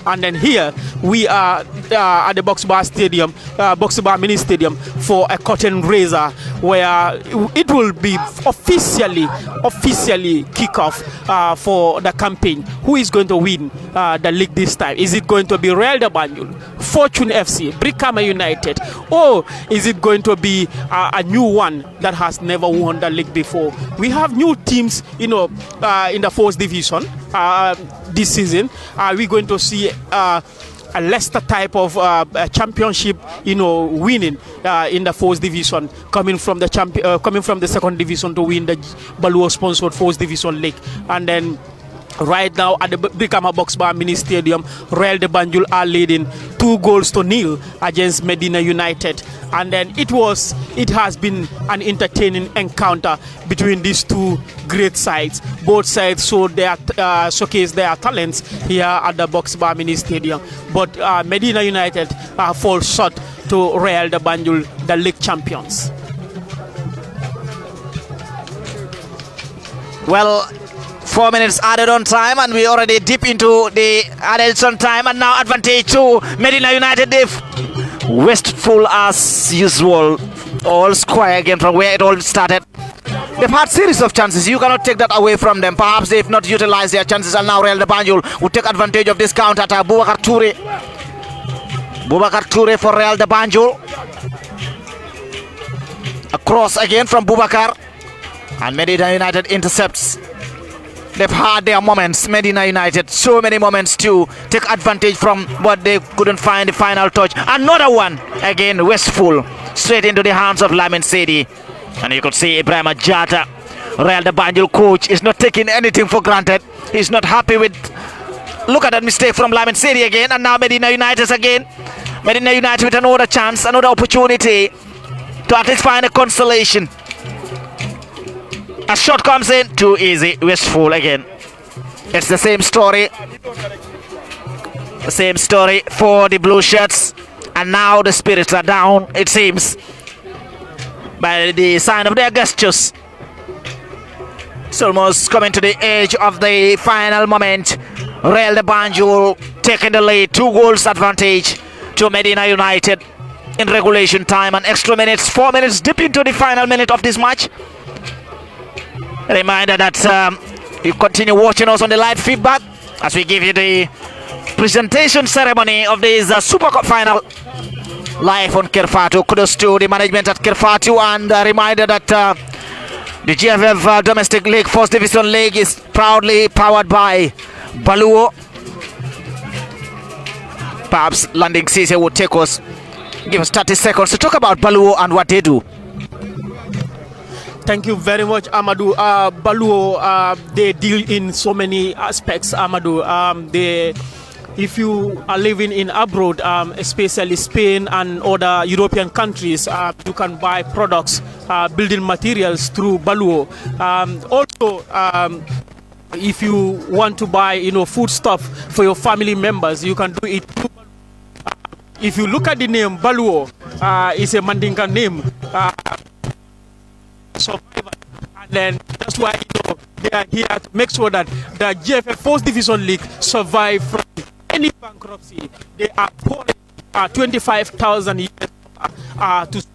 and then here we are at the Boxbar Mini Stadium for a curtain raiser where it will be officially kick off for the campaign. Who is going to win the league this time? Is it going to be Real de Banjul, Fortune FC, Brikama United, or is it going to be a new one that has never won the league before? We have new teams, in the 4th division this season. Are we going to see a Leicester type of championship, winning in the 4th division, coming from the 2nd division to win the Baluwo sponsored 4th division league? And then right now at the Brikama Boxbar Mini Stadium, Real de Banjul are leading 2-0 against Medina United. And then it has been an entertaining encounter between these two great sides. Both sides showcase their talents here at the Boxbar Mini Stadium. But Medina United fall short to Real de Banjul, the league champions. Well, 4 minutes added on time, and we already deep into the addition time, and now advantage to Medina United. They've wasteful as usual, all square again from where it all started. They've had series of chances, you cannot take that away from them. Perhaps they've not utilized their chances, and now Real de Banjul will take advantage of this counter attack. Boubacar Toure for Real de Banjul. A cross again from Boubacar, and Medina United intercepts. They've had their moments, Medina United, so many moments to take advantage from, but they couldn't find the final touch. Another one, again, wasteful, straight into the hands of Lamin Sedi. And you could see Ibrahim Jata, Real de Banjul coach, is not taking anything for granted. He's not happy with, look at that mistake from Lamin Sedi again, and now Medina United again. Medina United with another chance, another opportunity to at least find a consolation. A shot comes in, too easy, wasteful again. It's the same story. The same story for the blue shirts. And now the spirits are down, it seems, by the sign of their gestures. It's almost coming to the edge of the final moment. Real de Banjul taking the lead, 2 goals advantage to Medina United in regulation time and extra minutes, 4 minutes deep into the final minute of this match. A reminder that you continue watching us on the live feedback as we give you the presentation ceremony of this Super Cup final live on Kerfatu. Kudos to the management at Kerfatu, and a reminder that the GFF Domestic League 4th Division League is proudly powered by Baluwo. Perhaps Landing Cisse would take us, give us 30 seconds to talk about Baluwo and what they do. Thank you very much, Amadou. Baluwo, they deal in so many aspects, Amadou. If you are living in abroad, especially Spain and other European countries, you can buy products, building materials through Baluwo. Also, if you want to buy, food stuff for your family members, you can do it through Baluwo. If you look at the name Baluwo, it's a Mandinka name. Survivor, and then that's why they are here to make sure that the GFF 4th Division League survive from any bankruptcy. They are pouring 25,000 to.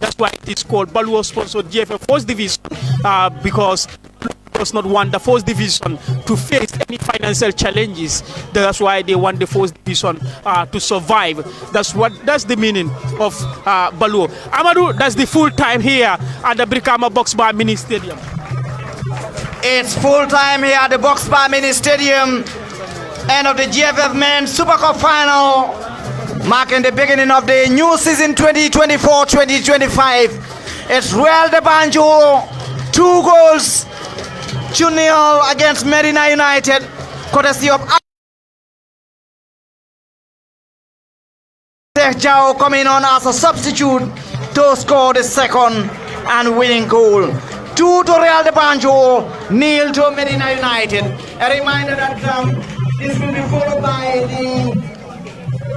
That's why it is called Baluwo sponsored GFF 4th Division, because does not want the 4th Division to face any financial challenges. That's why they want the 4th Division to survive. That's the meaning of Baluwo. Amadou, that's the full time here at the Brikama Boxbar Mini Stadium. It's full time here at the Boxbar Mini Stadium. end of the GFF Men's Super Cup final, marking the beginning of the new season 2024-2025. It's Royal de Banjul, 2 goals to 0 against Medina United, courtesy of Jao coming on as a substitute to score the second and winning goal. 2 to Royal de Banjul, 0 to Medina United. A reminder that this will be followed by the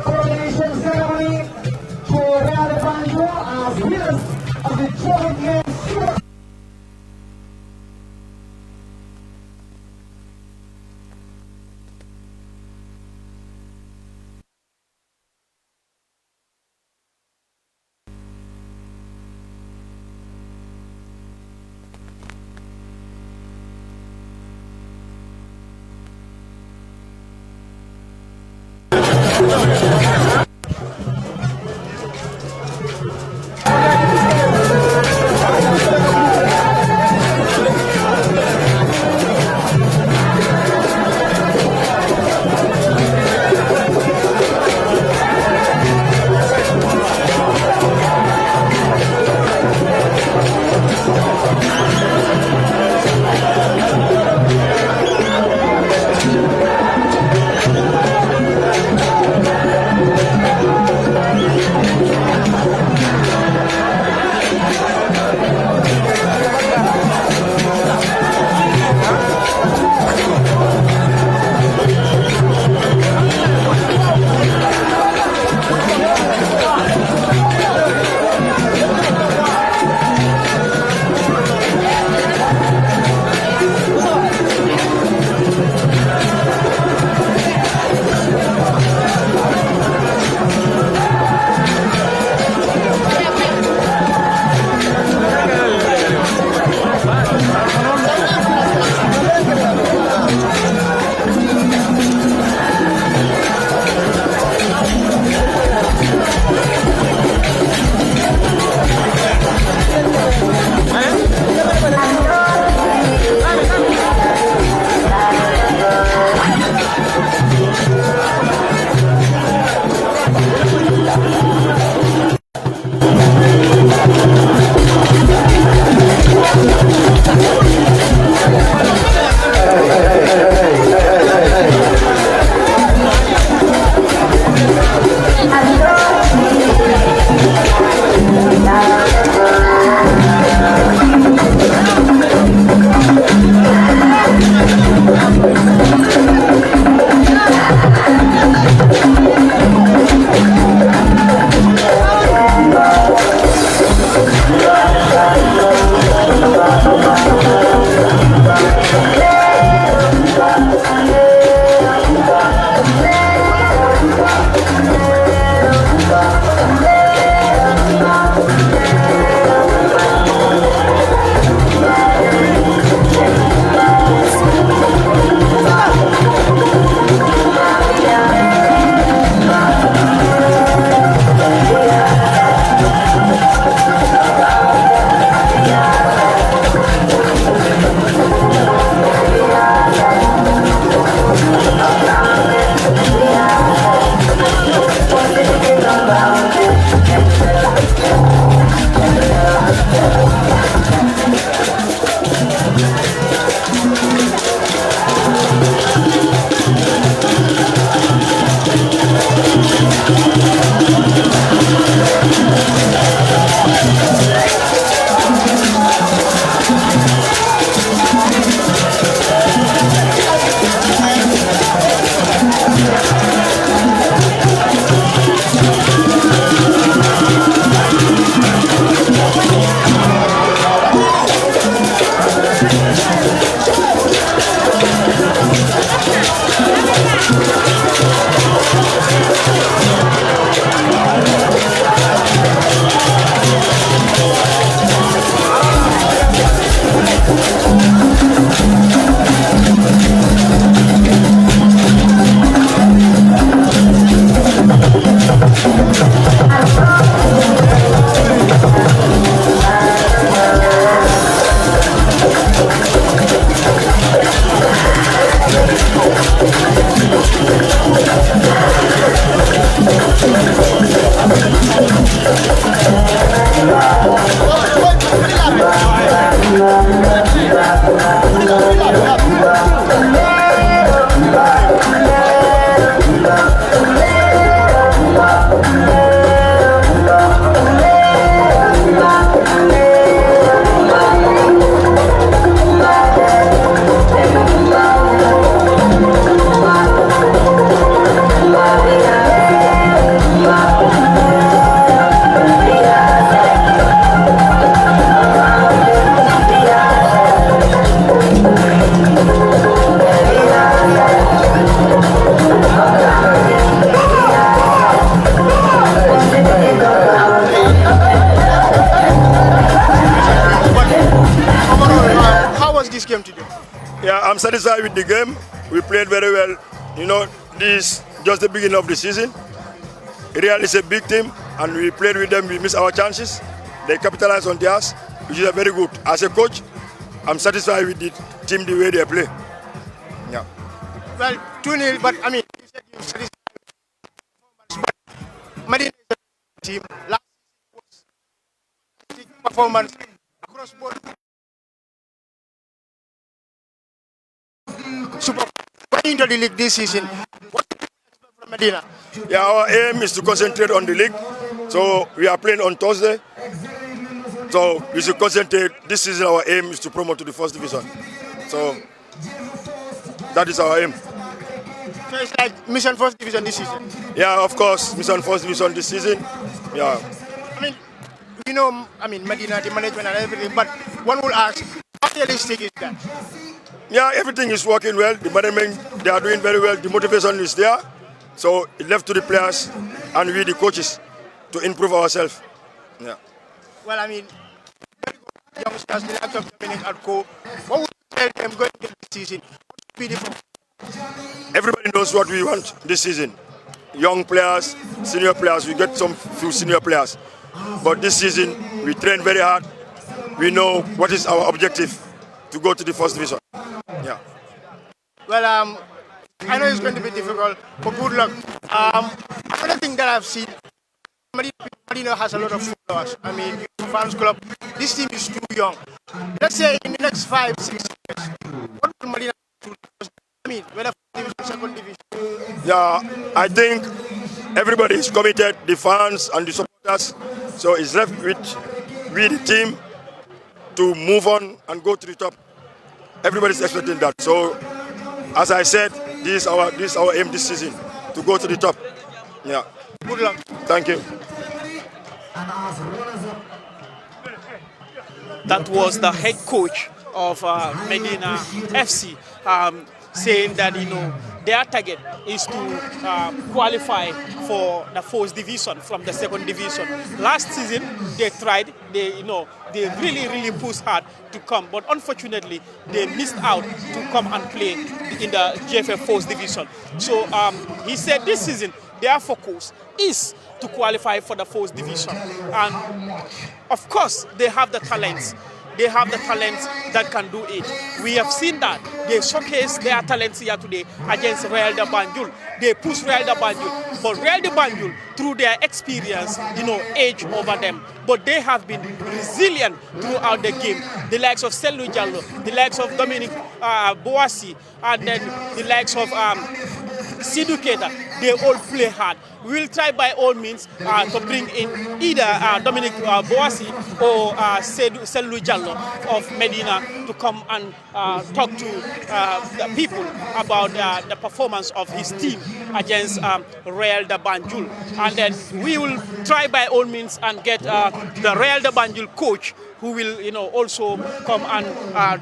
coronation ceremony for Royal de Banjul as winners of the tournament. This game today? Yeah, I'm satisfied with the game. We played very well. You know, this is just the beginning of the season. Real is a big team, and we played with them. We missed our chances. They capitalized on theirs, which is very good. As a coach, I'm satisfied with the team, the way they play. Yeah. Well, 2-0, but I mean, you said you're satisfied with the performance, but Medina is a team. Last season was performance across board. Super. Going into the league this season, what do you expect from Medina? Yeah, our aim is to concentrate on the league. So we are playing on Thursday. So we should concentrate. This season, our aim is to promote to the first division. So that is our aim. So it's like mission first division this season? Yeah, of course, mission first division this season. Yeah. I mean, you know, Medina, the management and everything, but one will ask, how realistic is that? Yeah, everything is working well. The management, they are doing very well. The motivation is there. So it left to the players and we, the coaches, to improve ourselves. Yeah. Well, I mean, youngsters, the likes of Dominic and Co. What would you tell them going into this season? What should be the Everybody knows what we want this season. Young players, senior players. We get some few senior players. But this season, we train very hard. We know what is our objective, to go to the first division. Yeah. Well, I know it's going to be difficult, but good luck. Another thing that I've seen, Medina has a lot of followers. I mean, fans club. This team is too young. Let's say in the next 5-6 years, what will Medina do? I mean, whether division, second division. Yeah, I think everybody is committed, the fans and the supporters. So it's left with the team to move on and go to the top. Everybody's expecting that. So, as I said, this is our aim this season, to go to the top. Yeah. Good luck. Thank you. That was the head coach of Medina FC saying that, you know, their target is to qualify for the first division from the second division. Last season, they tried, they really pushed hard to come, but unfortunately, they missed out to come and play in the GFF first division. So he said this season, their focus is to qualify for the first division. And of course, they have the talents. They have the talents that can do it. We have seen that. They showcase their talents here today against Real de Banjul. They push Real de Banjul. But Real de Banjul, through their experience, edge over them. But they have been resilient throughout the game. The likes of Selou Jallo, the likes of Dominic Boassi, and then the likes of Sidou Keita, they all play hard. We will try by all means to bring in either Dominic Boassi or Selou Jallo of Medina to come and talk to the people about the performance of his team against Real de Banjul. And then we will try by all means and get the Real de Banjul coach who will also come and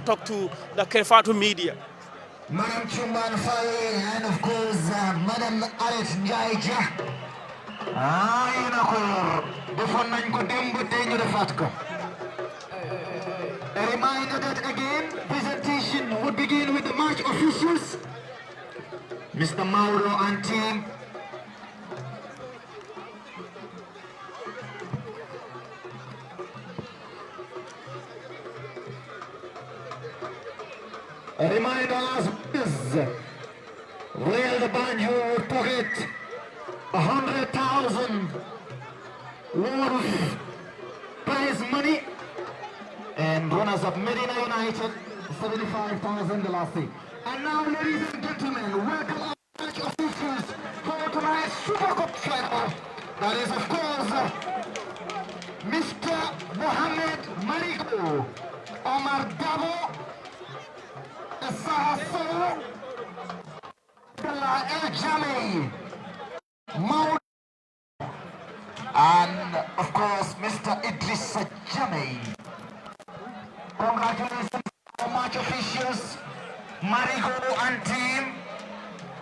talk to the Kerfatu media. Madam Chumban Faye and of course Madam Alet Njaija. Defoon nañ ko démb tey ñu defaat ko. A reminder that again, presentation would begin with the match officials. Mr. Mauro and team. A reminder as is Real de Banjul pocket 100,000 worth of prize money, and runners of Medina United, 75,000 the last thing. And now, ladies and gentlemen, welcome our match officials for tonight's Super Cup final. That is, of course, Mr. Mohammed Marigo, Omar Dabo, Esaha Solo, Bella El Jami, Maud, and of course Mr. Idris Jami. Congratulations to match officials, Marigo and team,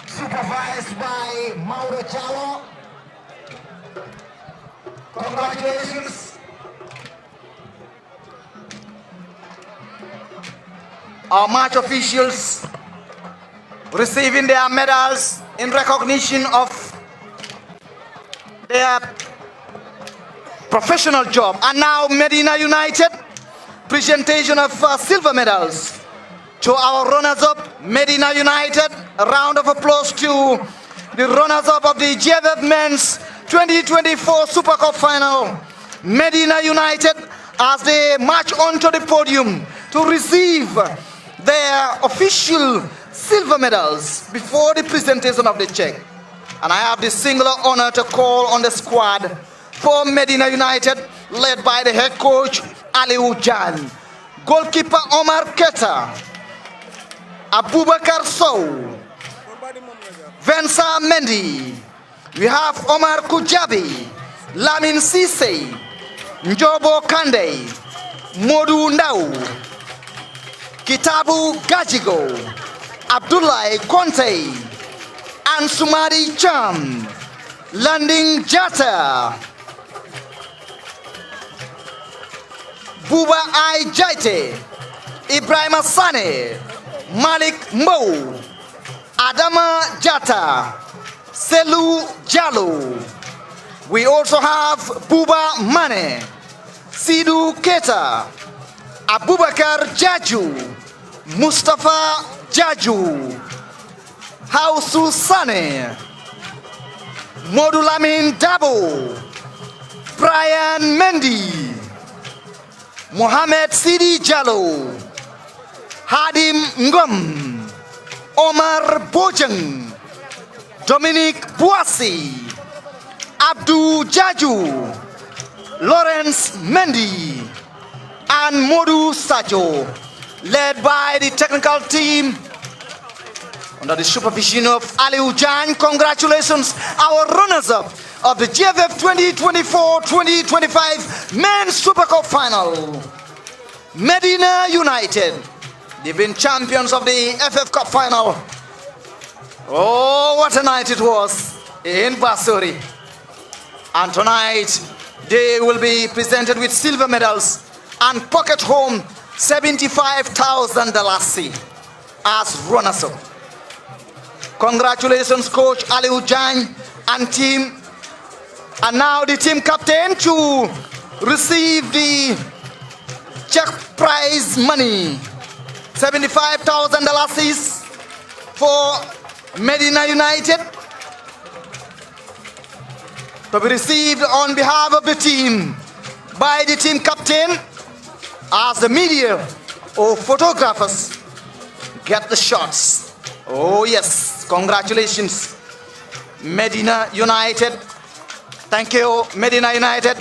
supervised by Mauro Chalo. Congratulations. Our match officials receiving their medals in recognition of their professional job. And now Medina United, presentation of silver medals to our runners-up, Medina United. A round of applause to the runners-up of the GFF Men's 2024 Super Cup Final. Medina United, as they march onto the podium to receive their official silver medals before the presentation of the check. And I have the singular honor to call on the squad for Medina United, led by the head coach Aliou Jan, goalkeeper Omar Keta, Abubakar Sow, Vensa Mendy. We have Omar Kujabi, Lamin Sise, Njobo Kande, Modu Ndau, Kitabu Gajigo, Abdullah Conte, and Sumari Cham, Landing Jata, Buba I Jaite, Ibrahim Sane, Malik Mo, Adama Jata, Selu Jalo. We also have Buba Mane, Sidu Keta, Abubakar Jaju, Mustafa Jaju, Hausu Sane, Modulamin Dabo, Brian Mendy, Mohamed Sidi Jalo, Hadim Ngom, Omar Bojang, Dominic Boissy, Abdu Jaju, Lawrence Mendy, and Modu Sajo, led by the technical team under the supervision of Aliou Jan. Congratulations, our runners-up of the GFF 2024-2025 Men's Super Cup Final. Medina United, they've been champions of the FF Cup Final. Oh, what a night it was in Basuri. And tonight, they will be presented with silver medals and pocket home $75,000 as runners-up. Congratulations, Coach Aliou Jan and team. And now the team captain to receive the check prize money, $75,000 for Medina United, to be received on behalf of the team by the team captain, as the media or photographers get the shots. Oh yes, congratulations, Medina United. Thank you, Medina United.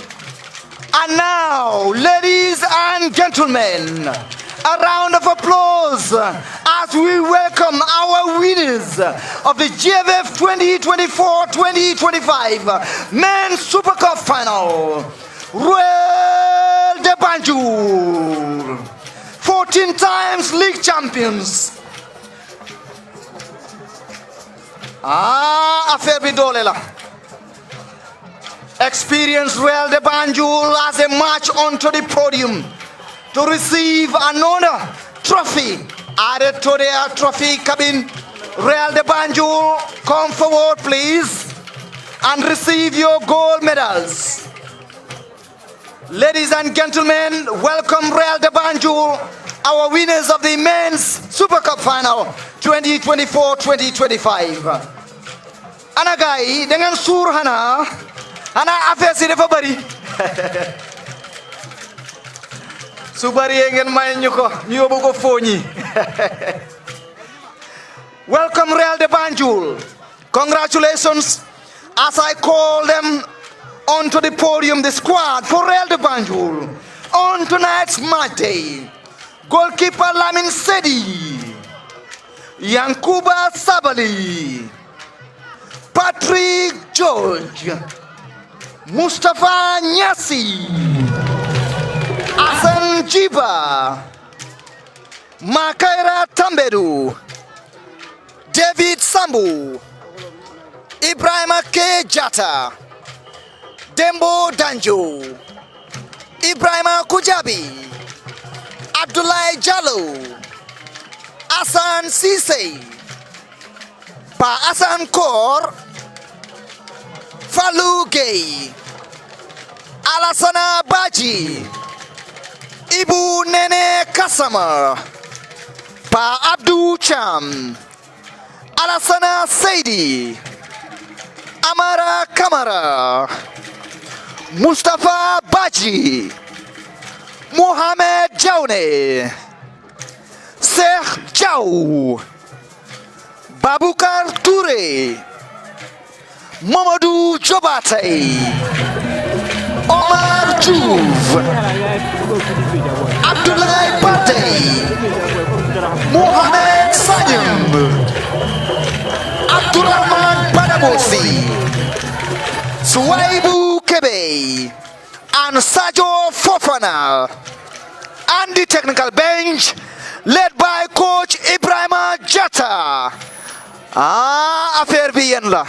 And now, ladies and gentlemen, a round of applause as we welcome our winners of the GFF 2024-2025 Men's Super Cup Final. Royal de Banjul, 14 times league champions. Affaire bi doole la. Experienced Royal de Banjul as they march onto the podium to receive another trophy added to their trophy cabin. Royal de Banjul, come forward please and receive your gold medals. Ladies and gentlemen, welcome Royal de Banjul, our winners of the Men's Super Cup Final 2024-2025. ana gars yi da ngeen suur xanaa affaire si dafa bëri su bëree ngeen may ñu ko ñu yóbbu ko fooñi welcome Real de Banjul. Congratulations as I call them onto the podium, the squad for Real de Banjul on tonight's match day. Goalkeeper Lamin Sedi, Yankuba Sabali, Patrick George, Mustafa Nyasi, Asan Jiba, Makaira Tambedu, David Sambu, Ibrahim K. Jata, Dembo Danjo, Ibrahim Kujabi, Abdullah Jallo, Asan Sise, Pa Asan Kor, Falu Gay, Alasana Baji, Ibu Nene Kasama, Pa Abdu Cham, Alasana Saidi, Amara Kamara, Mustafa Baji, Mohamed Jaune, Sheikh Jau, Babukar Toure, Mamadou Jobate, Omar Diouf, Abdoulaye Bate, Mohamed Sanyam, Abdurrahman Badabosi, Suwaibu Kebe, and Sajo Fofana, and the technical bench led by coach Ibrahima Jata. Affaire bi yéen la.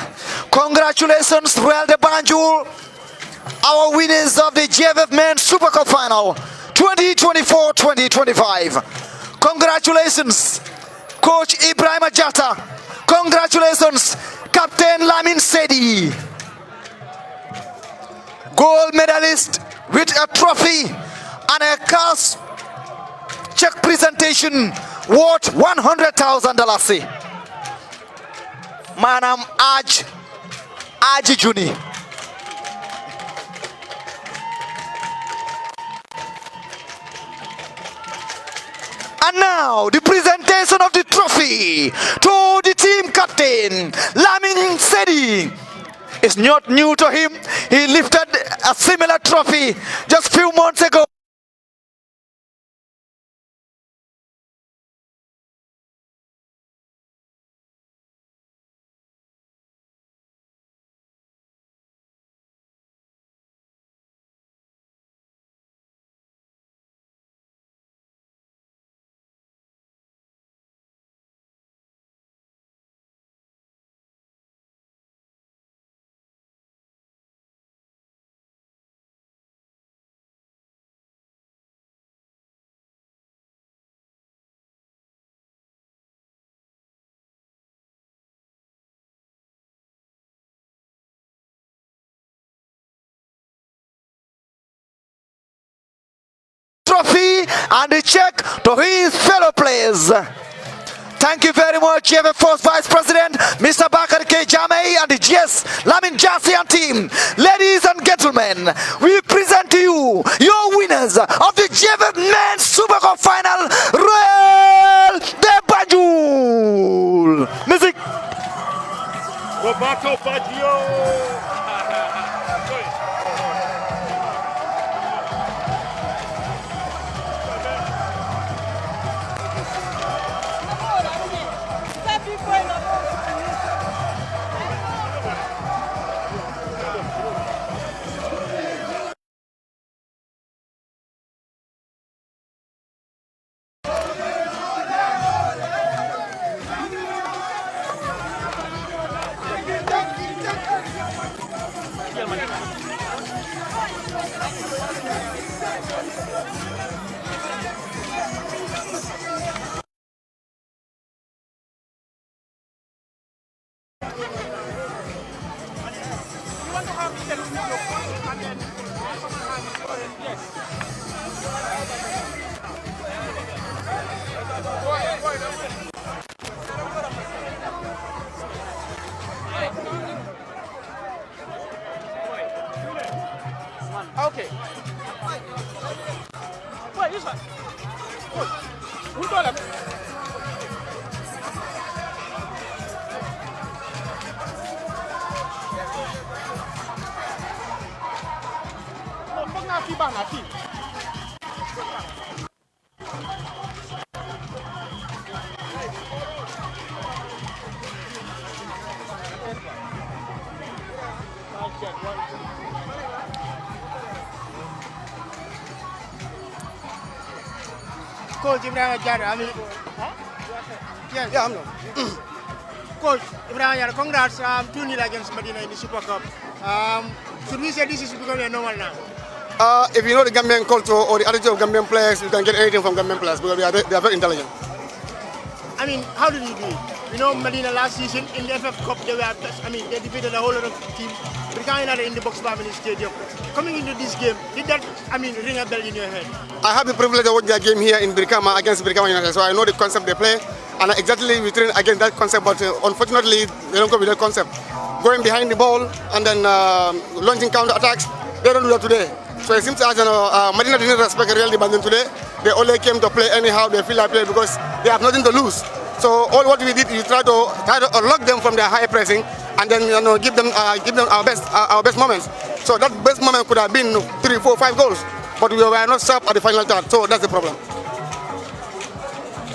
Congratulations Real de Banjul, our winners of the GFF Men's Super Cup Final 2024-2025. Congratulations coach Ibrahima Jata. Congratulations Captain Lamin Sedi, gold medalist with a trophy and a cash check presentation worth $100,000. Manam Aji Juni. And now the presentation of the trophy to the team captain Lamin Sedi. It's not new to him. He lifted a similar trophy just a few months ago. Trophy and the check to his fellow players. Thank you very much, GFF First Vice President, Mr. Bakar K. Jamei and the GS Lamin Jasi and team. Ladies and gentlemen, we present to you your winners of the GFF Men's Super Cup Final, Real de Banjul. Music. Roberto Baggio. Yes. Okay. Wait, this one. Who got him? No, fuck na fi bang na fi. Coach Ibrahim Jara, I mean, yes. Yeah, I'm not. Coach Ibrahim Jara, congrats, 2-0 against Medina in the Super Cup. Should we say this is becoming a normal now? If you know the Gambian culture or the attitude of Gambian players, you can get anything from Gambian players because they are very intelligent. I mean, how did you do it? You know, Medina last season in the FF Cup, they defeated a whole lot of teams. Becoming in the box Family Stadium. Coming into this game, did that, ring a bell in your head? I have the privilege of watching their game here in Brikama against Brikama United, so I know the concept they play, and exactly we train against that concept, but unfortunately, they don't go with that concept. Going behind the ball and then launching counter attacks, they don't do that today. So it seems as Medina didn't respect Real Banjul today. They only came to play anyhow they feel like play because they have nothing to lose. So all what we did is try to unlock them from their high pressing and then give them our best moments. So that best moment could have been 3, 4, 5 goals, but we were not sharp at the final third. So that's the problem.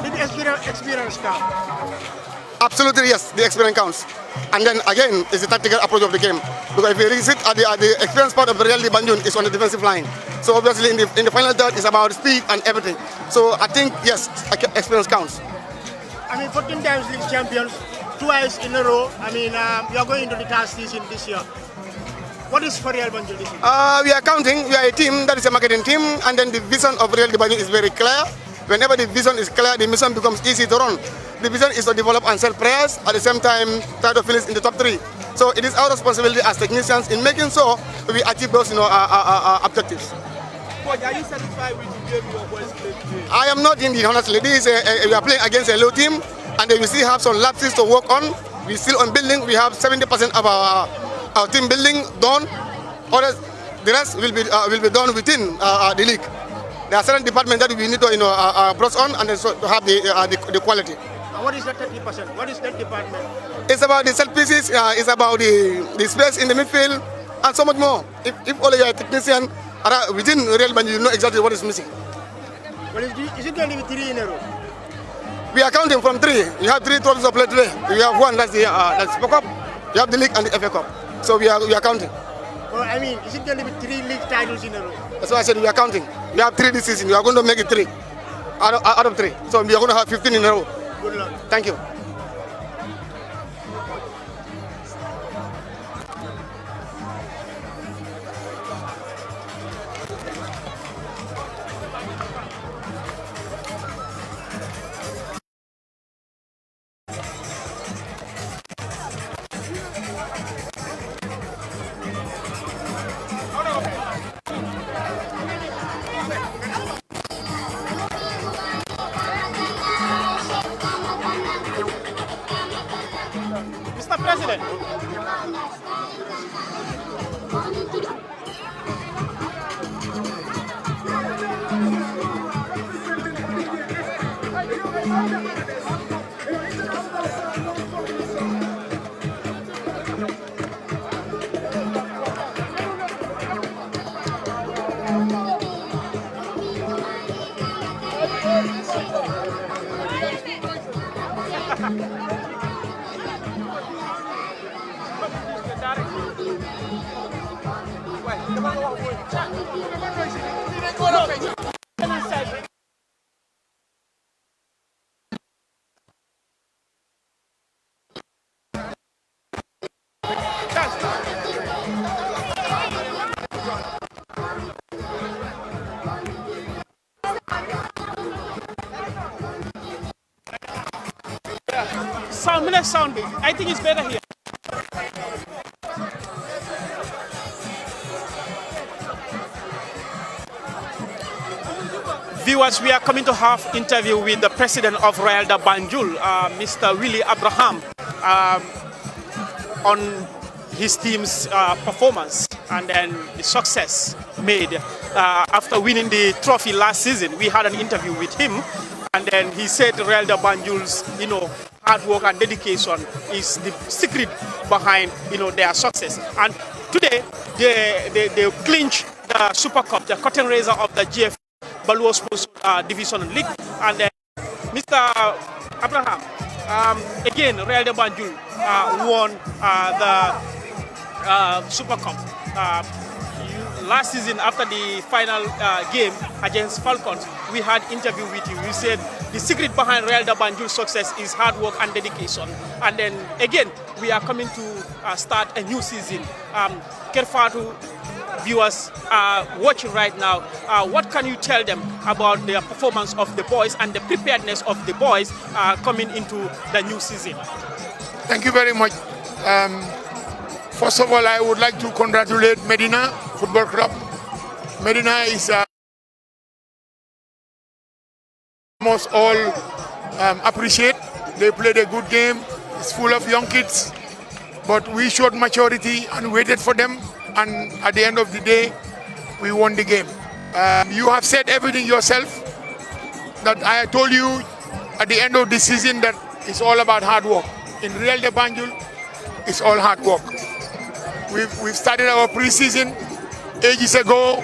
Did the experience count? Absolutely yes, the experience counts. And then again, it's the tactical approach of the game. Because if you really sit at the experience part of Real Banjul is on the defensive line. So obviously in the final third it's about speed and everything. So I think yes, experience counts. 14 times league champions, twice in a row. You are going into the third season this year. What is for Real Banjul this year? We are counting. We are a team that is a marketing team, and then the vision of Real Banjul is very clear. Whenever the vision is clear, the mission becomes easy to run. The vision is to develop and sell players, at the same time try to finish in the top 3. So it is our responsibility as technicians in making sure we achieve those objectives. Coach, are you satisfied with the game your boys played today? I am not indeed, honestly. We are playing against a low team, and we still have some lapses to work on. We still on building. We have 70% of our team building done. Others, the rest will be done within the league. There are certain departments that we need to brush on and then to have the quality. What is that 30%? What is that department? It's about the set pieces. It's about the space in the midfield and so much more. If only you are a technician within Real Banjul, you know exactly what is missing. Well, is it going to be 3 in a row? We are counting from 3. You have 3 trophies to play today. You have 1, that's the Super Cup. You have the league and the FA Cup. So we are counting. Well, is it going to be 3 league titles in a row? That's why I said we are counting. We have 3 this season. We are going to make it 3 out of 3. So we are going to have 15 in a row. Good luck. Thank you. Mr. President. Sound. I think it's better here. Viewers, we are coming to have interview with the president of Real Banjul, Mr. Willie Abraham, on his team's performance. and then the success made after winning the trophy last season. We had an interview with him, and then he said Real de Banjul's, hard work and dedication is the secret behind, their success. And today, they clinched the Super Cup, the curtain raiser of the GFF Baluwo Sports Division League. And then, Mr. Abraham, again, Real de Banjul won the Super Cup. Last season, after the final game against Falcons, we had interview with you. You said the secret behind Real de Banjul's success is hard work and dedication. And then again, we are coming to start a new season. Kerfatu viewers are watching right now. What can you tell them about the performance of the boys and the preparedness of the boys coming into the new season? Thank you very much. First of all, I would like to congratulate Medina Football Club. Medina is almost all appreciate. They played a good game. It's full of young kids, but we showed maturity and waited for them. And at the end of the day, we won the game. You have said everything yourself. That I told you at the end of the season that it's all about hard work. In Real de Banjul, it's all hard work. We've started our pre-season ages ago,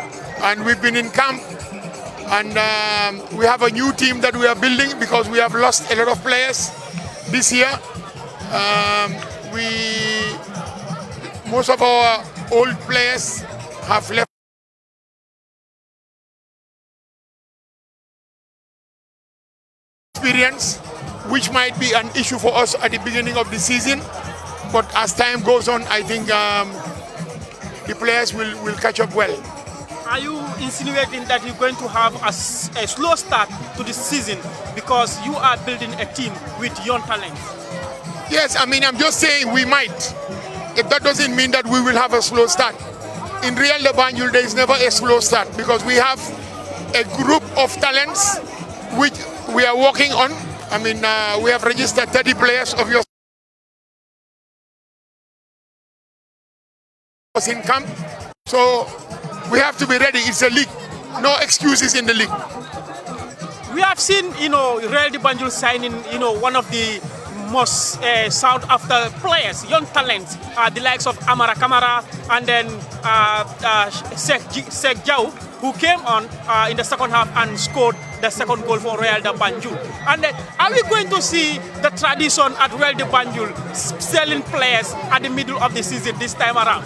and we've been in camp, and we have a new team that we are building because we have lost a lot of players this year. Most of our old players have left. Experience, which might be an issue for us at the beginning of the season. But as time goes on, I think the players will catch up well. Are you insinuating that you're going to have a slow start to the season because you are building a team with young talent? Yes, I mean, I'm just saying we might. That doesn't mean that we will have a slow start. In Real de Banjul, there is never a slow start because we have a group of talents which we are working on. I mean, we have registered 30 players of your in camp, so we have to be ready. It's a league, no excuses in the league. We have seen, Real de Banjul signing, one of the most sought after players, young talents, the likes of Amara Kamara and then Sek Jau, who came on in the second half and scored the second goal for Real de Banjul. And are we going to see the tradition at Real de Banjul selling players at the middle of the season this time around?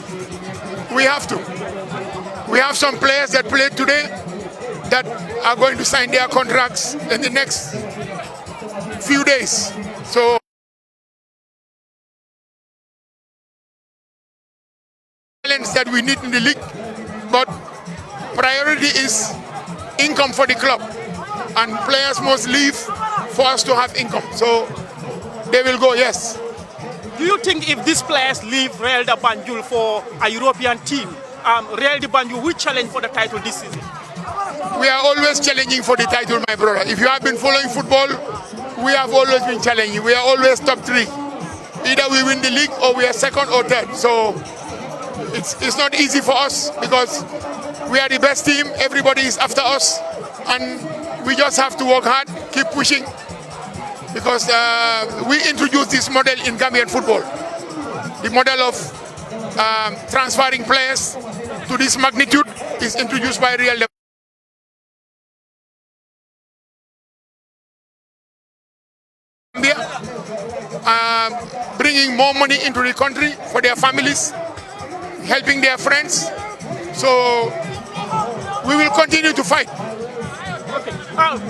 We have to. We have some players that played today that are going to sign their contracts in the next few days. So talents that we need in the league, but priority is income for the club, and players must leave for us to have income. So they will go, yes. Do you think if these players leave Real de Banjul for a European team, Real de Banjul will challenge for the title this season? We are always challenging for the title, my brother. If you have been following football, we have always been challenging. We are always top three. Either we win the league or we are second or third. So it's not easy for us because we are the best team. Everybody is after us, and we just have to work hard, keep pushing, because we introduced this model in Gambian football. The model of transferring players to this magnitude is introduced by Real de Gambia, bringing more money into the country for their families, helping their friends. So we will continue to fight.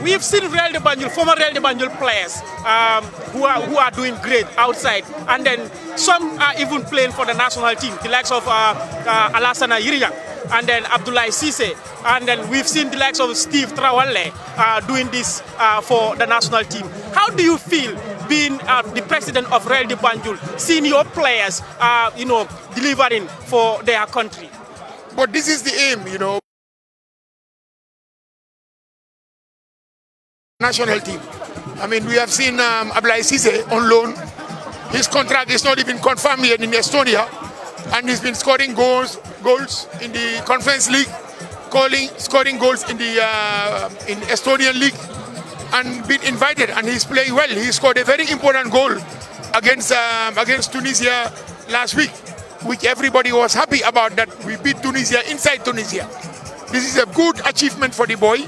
We've seen Real de Banjul, former Real de Banjul players who are doing great outside, and then some are even playing for the national team, the likes of Alassana Yiriang, and then Abdoulaye Cisse, and then we've seen the likes of Steve Traoré doing this for the national team. How do you feel being the president of Real de Banjul, seeing your players, delivering for their country? But this is the aim, national team. I mean, we have seen Abdoulaye Cisse on loan. His contract is not even confirmed yet in Estonia. and he's been scoring goals in the Conference League, scoring goals in the in Estonian League, and been invited, and he's playing well. He scored a very important goal against Tunisia last week, which everybody was happy about, that we beat Tunisia inside Tunisia. This is a good achievement for the boy,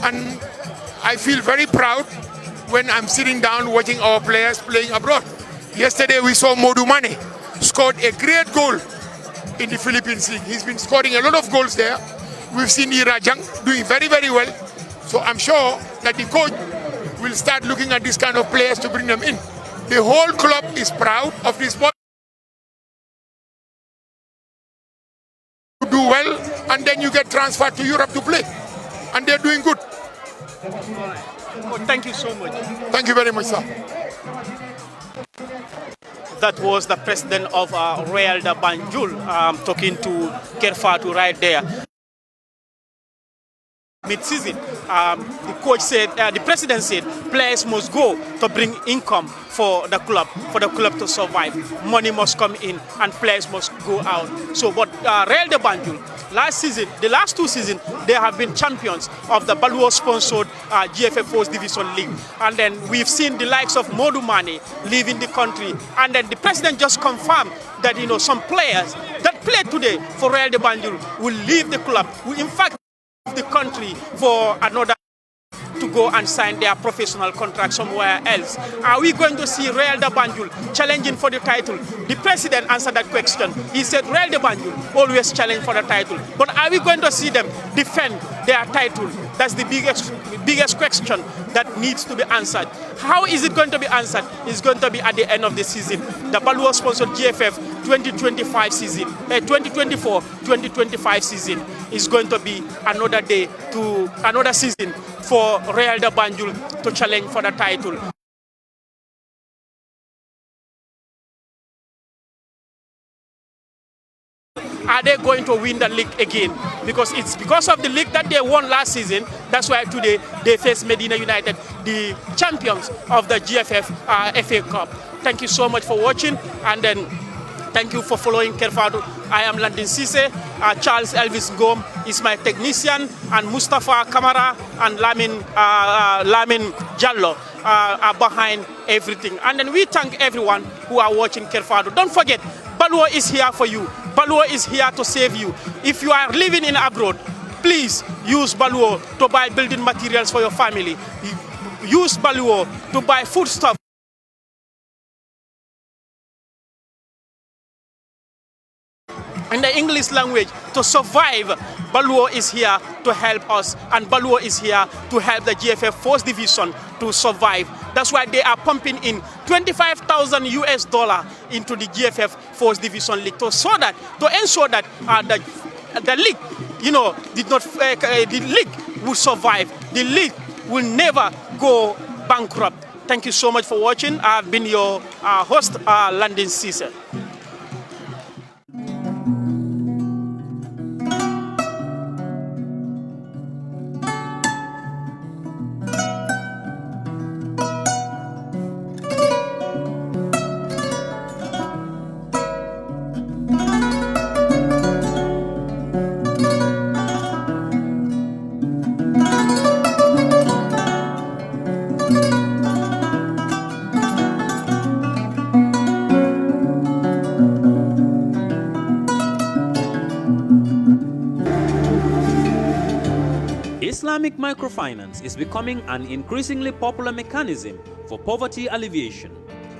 and I feel very proud when I'm sitting down watching our players playing abroad. Yesterday we saw Modu Mane scored a great goal in the Philippines League. He's been scoring a lot of goals there. We've seen Irajang doing very, very well. So I'm sure that the coach will start looking at this kind of players to bring them in. The whole club is proud of this boy. Do well, and then you get transferred to Europe to play, and they're doing good. Oh, thank you so much. Thank you very much, sir. That was the president of Real de Banjul talking to Kerfatu right there. Mid-season, the coach said, the president said, players must go to bring income for the club to survive. Money must come in and players must go out. So, but Real de Banjul, the last two seasons, they have been champions of the Baluwo-sponsored GFF First Division League. And then we've seen the likes of Modu Mane leaving the country. And then the president just confirmed that, you know, some players that play today for Real de Banjul will leave the club. In fact, the country for another to go and sign their professional contract somewhere else. Are we going to see Real de Banjul challenging for the title? The president answered that question. He said Real de Banjul always challenge for the title. But are we going to see them defend their title? That's the biggest question that needs to be answered. How is it going to be answered? It's going to be at the end of the season. The Baluwo-sponsored GFF 2025 season, 2024-2025 season is going to be another season for Real de Banjul to challenge for the title. Are they going to win the league again? Because it's because of the league that they won last season. That's why today they face Medina United, the champions of the GFF FA Cup. Thank you so much for watching, and then thank you for following Kerfado. I am Landin Sise. Charles Elvis Gom is my technician, and Mustafa Kamara and Lamin Jallo are behind everything. And then we thank everyone who are watching Kerfado. Don't forget, Baluwo is here for you. Baluwo is here to save you. If you are living in abroad, please use Baluwo to buy building materials for your family. Use Baluwo to buy foodstuff. In the English language, to survive, Baluwo is here to help us, and Baluwo is here to help the GFF First Division to survive. That's why they are pumping in $25,000 into the GFF First Division League to ensure that the league, you know, the league will survive. The league will never go bankrupt. Thank you so much for watching. I've been your host, Landin Sise. Islamic microfinance is becoming an increasingly popular mechanism for poverty alleviation,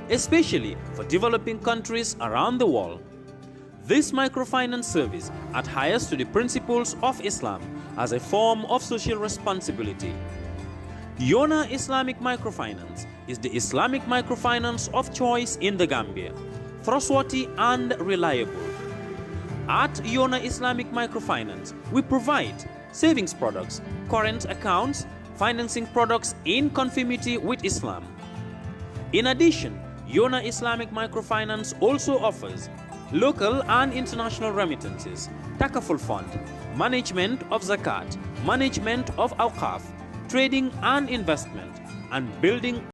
especially for developing countries around the world. This microfinance service adheres to the principles of Islam as a form of social responsibility. Yona Islamic Microfinance is the Islamic microfinance of choice in the Gambia, trustworthy and reliable. At Yona Islamic Microfinance, we provide savings products, current accounts, financing products in conformity with Islam. In addition, Yona Islamic Microfinance also offers local and international remittances, takaful fund, management of zakat, management of awqaf, trading and investment, and building